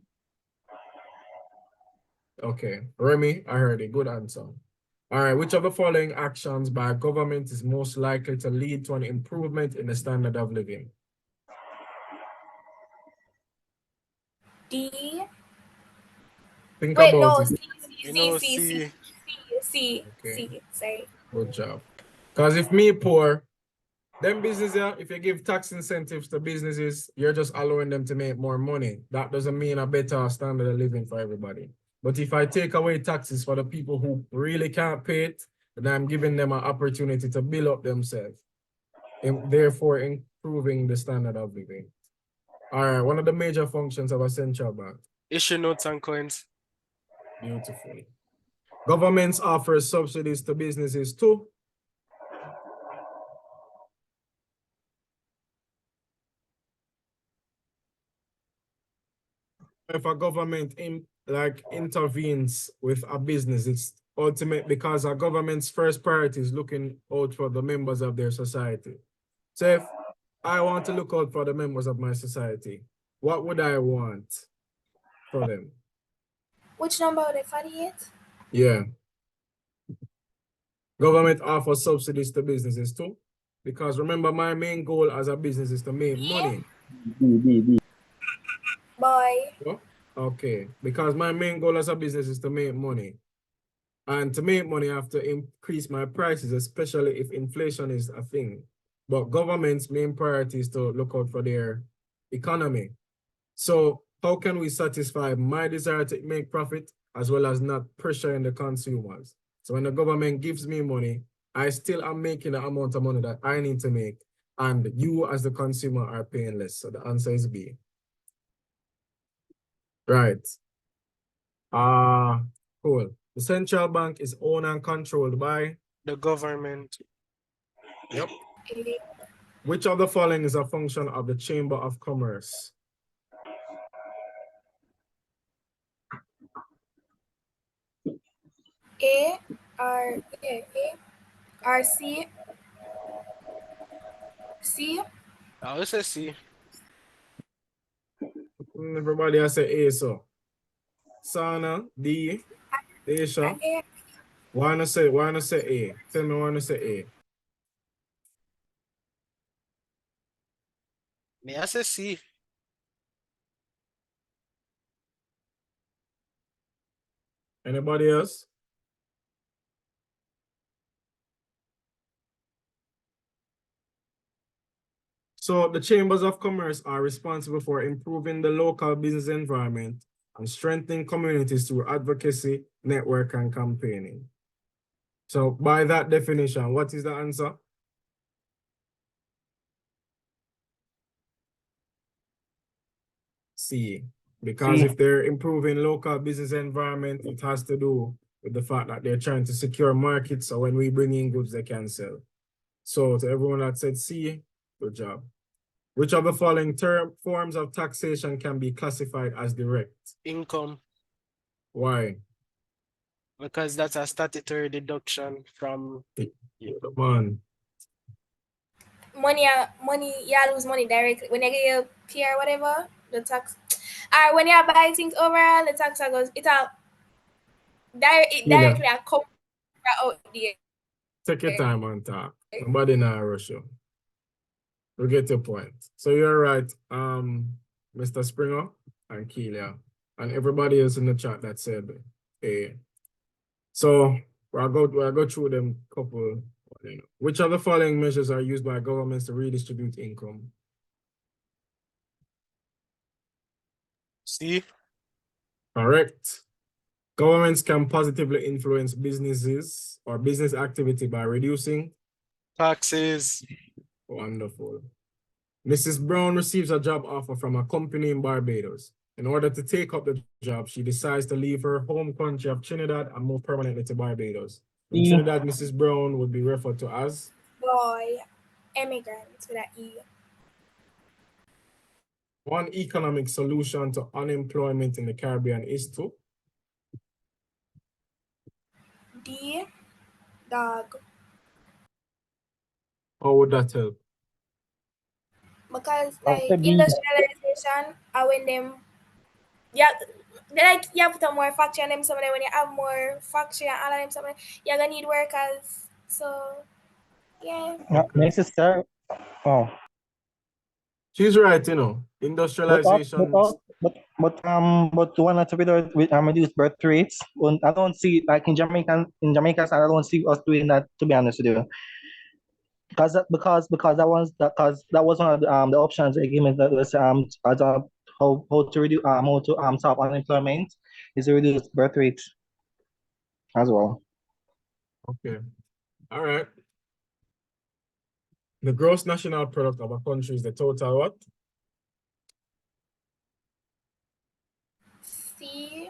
Okay, Remy, I heard it. Good answer. All right, which of the following actions by government is most likely to lead to an improvement in the standard of living? D. Think Wait, about no, it. Okay, Sorry. good job. Because if me poor, them businesses, if you give tax incentives to businesses, you're just allowing them to make more money. That doesn't mean a better standard of living for everybody. But if I take away taxes for the people who really can't pay it, then I'm giving them an opportunity to build up themselves, and therefore improving the standard of living. All right, one of the major functions of a central bank. Issue notes and coins. Beautiful. Governments offer subsidies to businesses too. If a government intervenes with a business, it's ultimate because a government's first priority is looking out for the members of their society. So if I want to look out for the members of my society, what would I want for them? Which number are they? 48? Yeah. Government offers subsidies to businesses too. Because remember, my main goal as a business is to make money. Boy. What? Okay. Because my main goal as a business is to make money. And to make money, I have to increase my prices, especially if inflation is a thing. But government's main priority is to look out for their economy. So how can we satisfy my desire to make profit as well as not pressuring the consumers? So when the government gives me money, I still am making the amount of money that I need to make, and you as the consumer are paying less. So the answer is B. Right. Cool. The central bank is owned and controlled by the government. Yep. Which of the following is a function of the Chamber of Commerce? A, R, C. C. I would say C. Everybody has say A, so. Sana, D, Aisha. Wanna say A? Tell me wanna say A. May I say C? Anybody else? So the chambers of commerce are responsible for improving the local business environment and strengthening communities through advocacy, network, and campaigning. So by that definition, what is the answer? C. Because if they're improving local business environment, it has to do with the fact that they're trying to secure markets, so when we bring in goods, they can sell. So to everyone that said C, good job. Which of the following forms of taxation can be classified as direct? Income. Why? Because that's a statutory deduction from Come on. Money, you lose money directly when you get your P or whatever. The tax, or when you buy things overall, the tax goes. It directly a come out there. Take your time on top. Nobody in a rush you. We get your point. So you're right, Mr. Springer and Keelia, and everybody else in the chat that said A. So we'll go through them couple. Which of the following measures are used by governments to redistribute income? C. Correct. Governments can positively influence businesses or business activity by reducing taxes. Wonderful. Mrs. Brown receives a job offer from a company in Barbados. In order to take up the job, she decides to leave her home country of Trinidad and move permanently to Barbados. In Trinidad, Mrs. Brown would be referred to as Boy, immigrants with an E. one economic solution to unemployment in the Caribbean is to D. Dog. how would that help? Because What's like the B? industrialization, when them, yeah, like you have to more factory and them somewhere. When you have more factory and all of them somewhere, you're gonna need workers. So yeah. Necessary. Oh. She's right, you know. Industrialization. But one not to with reduced birth rates. I don't see like in Jamaica I don't see us doing that, to be honest with you. Because that was one of the options they gave me that was as a how to reduce how to stop unemployment is to reduce birth rates as well. Okay. All right. The gross national product of a country is the total what? C.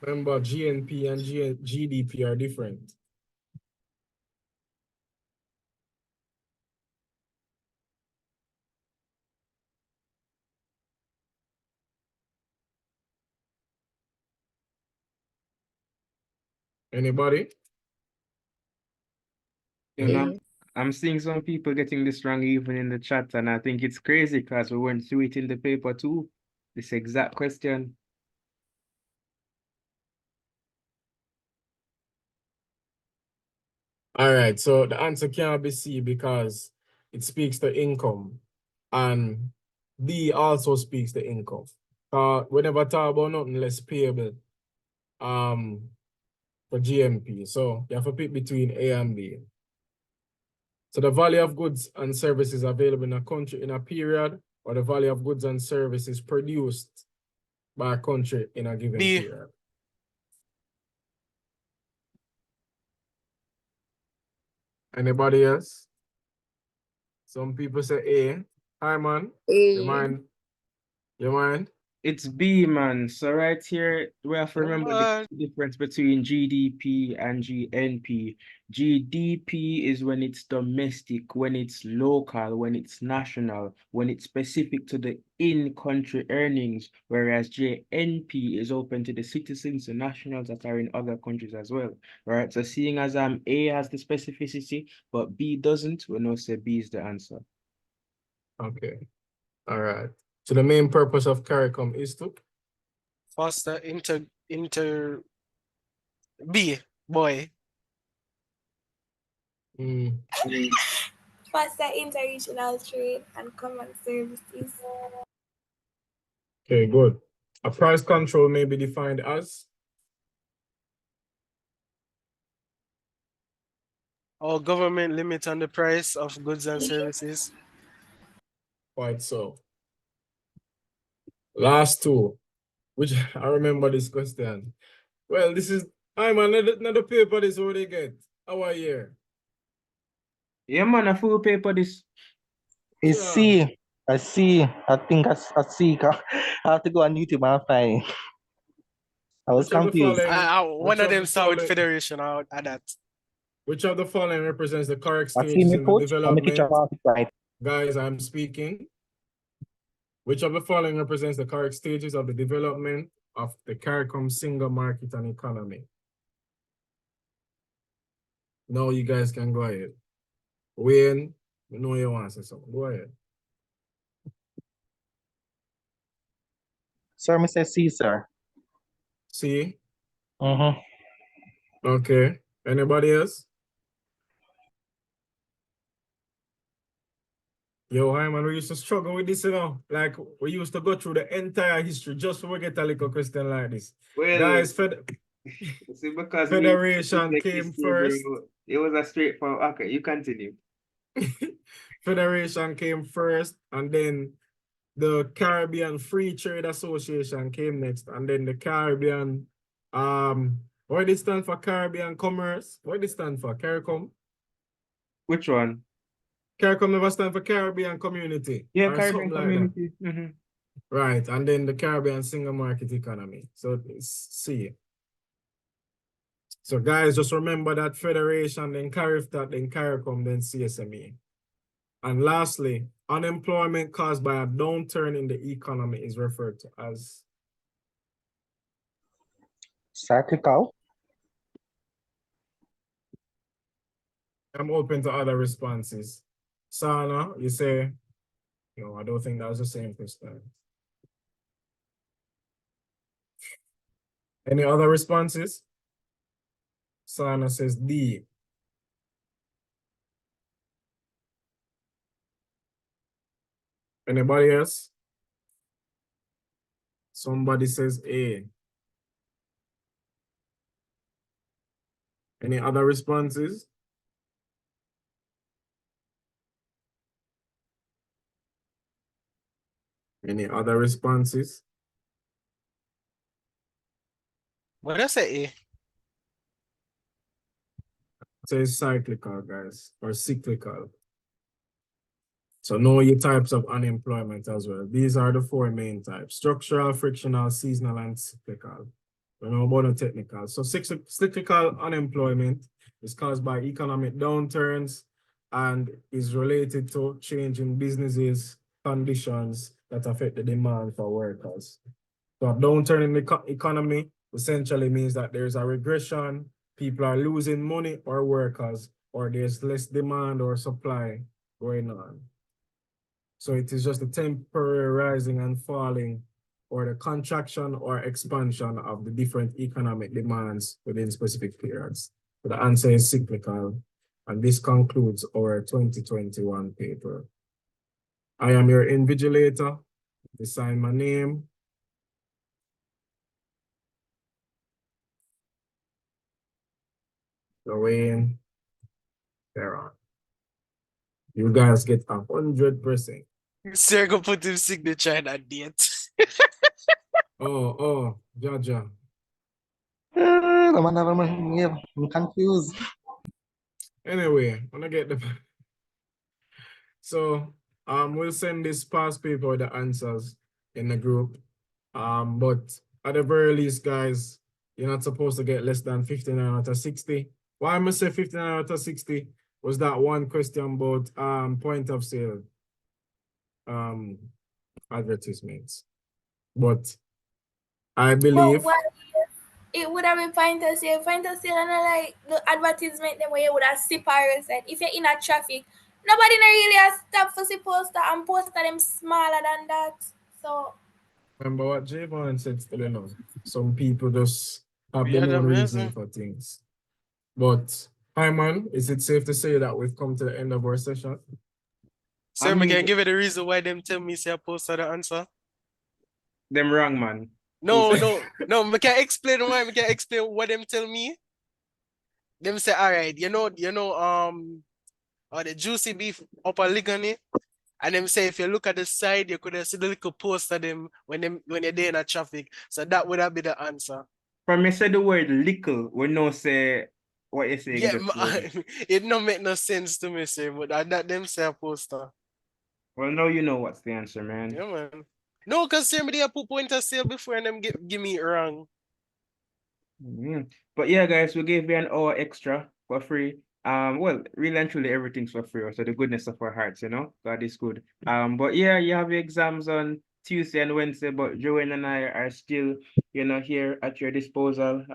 Remember, GNP and GDP are different. Anybody? You know, I'm seeing some people getting this wrong even in the chat, and I think it's crazy because we went through it in the paper too. This exact question. All right, so the answer cannot be C because it speaks to income, and D also speaks to income. We never talk about nothing less payable for GMP. So you have to pick between A and B. So the value of goods and services available in a country in a period, or the value of goods and services produced by a country in a given B. period. Anybody else? Some people say A. Hi, man. You mind? You mind? It's B, man. So right here, we have to remember the difference between GDP and GNP. GDP is when it's domestic, when it's local, when it's national, when it's specific to the in-country earnings, whereas GNP is open to the citizens and nationals that are in other countries as well, right? So seeing as A has the specificity, but B doesn't, we know say B is the answer. Okay. All right. So the main purpose of CARICOM is to foster B, boy. Foster interregional trade and common services. Okay, good. A price control may be defined as or government limit on the price of goods and services. Quite so. Last two, which I remember this question. Well, this is, I'm another paper this what they get. Our year. Yeah, man, a full paper this. It's C. I see. I think I see. I have to go on YouTube and find it. I was confused. One of them saw with Federation at that. Which of the following represents the correct I see stages me in the coach. I'll make it development? right. Guys, I'm speaking. Which of the following represents the correct stages of the development of the CARICOM single market and economy. Now you guys can go ahead. Wayne, you know you want to say something. Go ahead. Sir, Mr. C, sir. See? Mm-hmm. Okay. Anybody else? Yo, Hyman, we used to struggle with this, you know. Like, we used to go through the entire history just to get a little question like this. Well, Guys, see, because Federation came first. it was a straightforward. Okay, you continue. Federation came first, and then the Caribbean Free Trade Association came next, and then the Caribbean, what did it stand for? Caribbean Commerce? What did it stand for? CARICOM? Which one? CARICOM never stand for Caribbean Community. Yeah, or Caribbean something like that. Community. Right, and then the Caribbean Single Market Economy. So see. So guys, just remember that Federation, then CARIFTAT, then CARICOM, then CSME. And lastly, unemployment caused by a downturn in the economy is referred to as cyclical. I'm open to other responses. Sana, you say, no, I don't think that was the same question. Any other responses? Sana says D. Anybody else? Somebody says A. Any other responses? Any other responses? What I say? It says cyclical, guys, or cyclical. So know your types of unemployment as well. These are the four main types: structural, frictional, seasonal, and cyclical. We know about the technical. So cyclical unemployment is caused by economic downturns and is related to change in businesses, conditions that affect the demand for workers. So a downturn in the economy essentially means that there's a regression, people are losing money or workers, or there's less demand or supply going on. So it is just a temporary rising and falling, or the contraction or expansion of the different economic demands within specific periods. So the answer is cyclical. And this concludes our 2021 paper. I am your invigilator. I sign my name. JoWayne Fearon. You guys get 100%. Sir, go put his signature in that date. Oh, Jaja. I'm confused. Anyway, when I get the so we'll send this past paper with the answers in the group. But at the very least, guys, you're not supposed to get less than 59 out of 60. Why I must say 59 out of 60 was that one question about point of sale advertisements. But I believe it would have been point of sale and like the advertisement them where you would have separate said if you're in a traffic, nobody no really has stop for see poster and poster them smaller than that. So remember what J'Vaughn said still, you know, some people just have Yeah, their own that's reasoning for things. But Hyman, is it safe to say that we've come to the end of our session? Sir, I me mean, can give you the reason why them tell me say I posted the answer. them wrong, man. No, me can explain why. Me can explain what them tell me. Them say, all right, the juicy beef up a ligani. And them say if you look at the side, you could see the little poster them when you're there in a traffic. So that would have been the answer. From me say the word little, we no say what you saying. Yeah, it don't make no sense to me, sir. But that them say a poster. Well, now you know what's the answer, man. Yeah, man. No, because somebody I put point of sale before and them give me it wrong. But yeah, guys, we gave you an hour extra for free. Well, really and truly everything's for free. So the goodness of our hearts, you know, God is good. But yeah, you have your exams on Tuesday and Wednesday, but JoWayne and I are still, here at your disposal.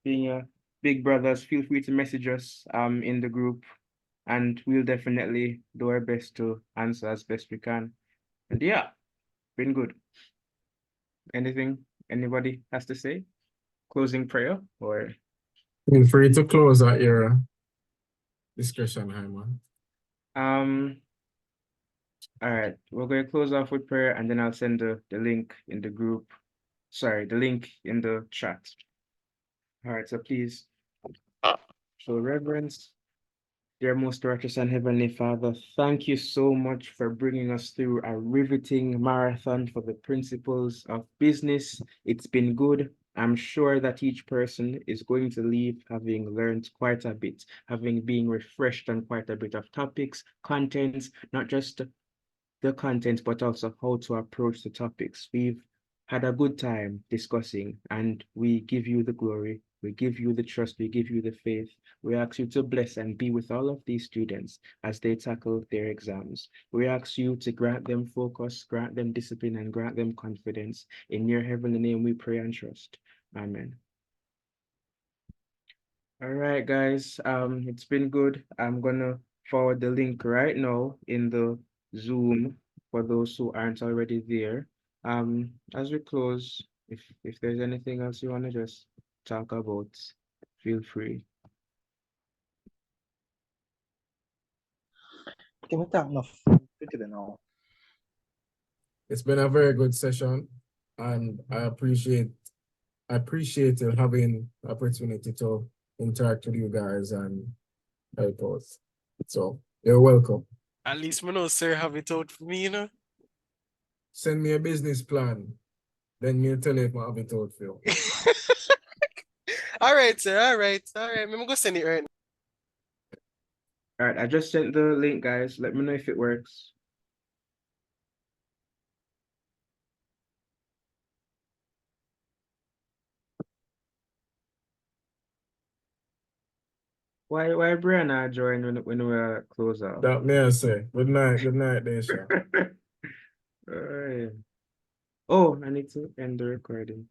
Being big brothers, feel free to message us in the group, and we'll definitely do our best to answer as best we can. And yeah, been good. Anything anybody has to say? Closing prayer or? Feel free to close at your discretion, Hyman. All right, we're going to close off with prayer, and then I'll send the link in the group. Sorry, the link in the chat. All right, so please show reverence. Dear most righteous and heavenly Father, thank you so much for bringing us through a riveting marathon for the principles of business. It's been good. I'm sure that each person is going to leave having learned quite a bit, having been refreshed on quite a bit of topics, contents, not just the content, but also how to approach the topics. We've had a good time discussing, and we give you the glory. We give you the trust. We give you the faith. We ask you to bless and be with all of these students as they tackle their exams. We ask you to grant them focus, grant them discipline, and grant them confidence. In your heavenly name, we pray and trust. Amen. All right, guys. It's been good. I'm gonna forward the link right now in the Zoom for those who aren't already there. As we close, if there's anything else you want to just talk about, feel free. Can we talk enough today now? It's been a very good session, and I appreciate having the opportunity to interact with you guys and help us. So you're welcome. At least me know, sir, have it out for me, Send me a business plan, then me tell you if I have it out for you. All right, sir. All right. I'm gonna send it right now. All right, I just sent the link, guys. Let me know if it works. Why Brianna join when we close out? That may I say. Good night, Desha. All right. Oh, I need to end the recording.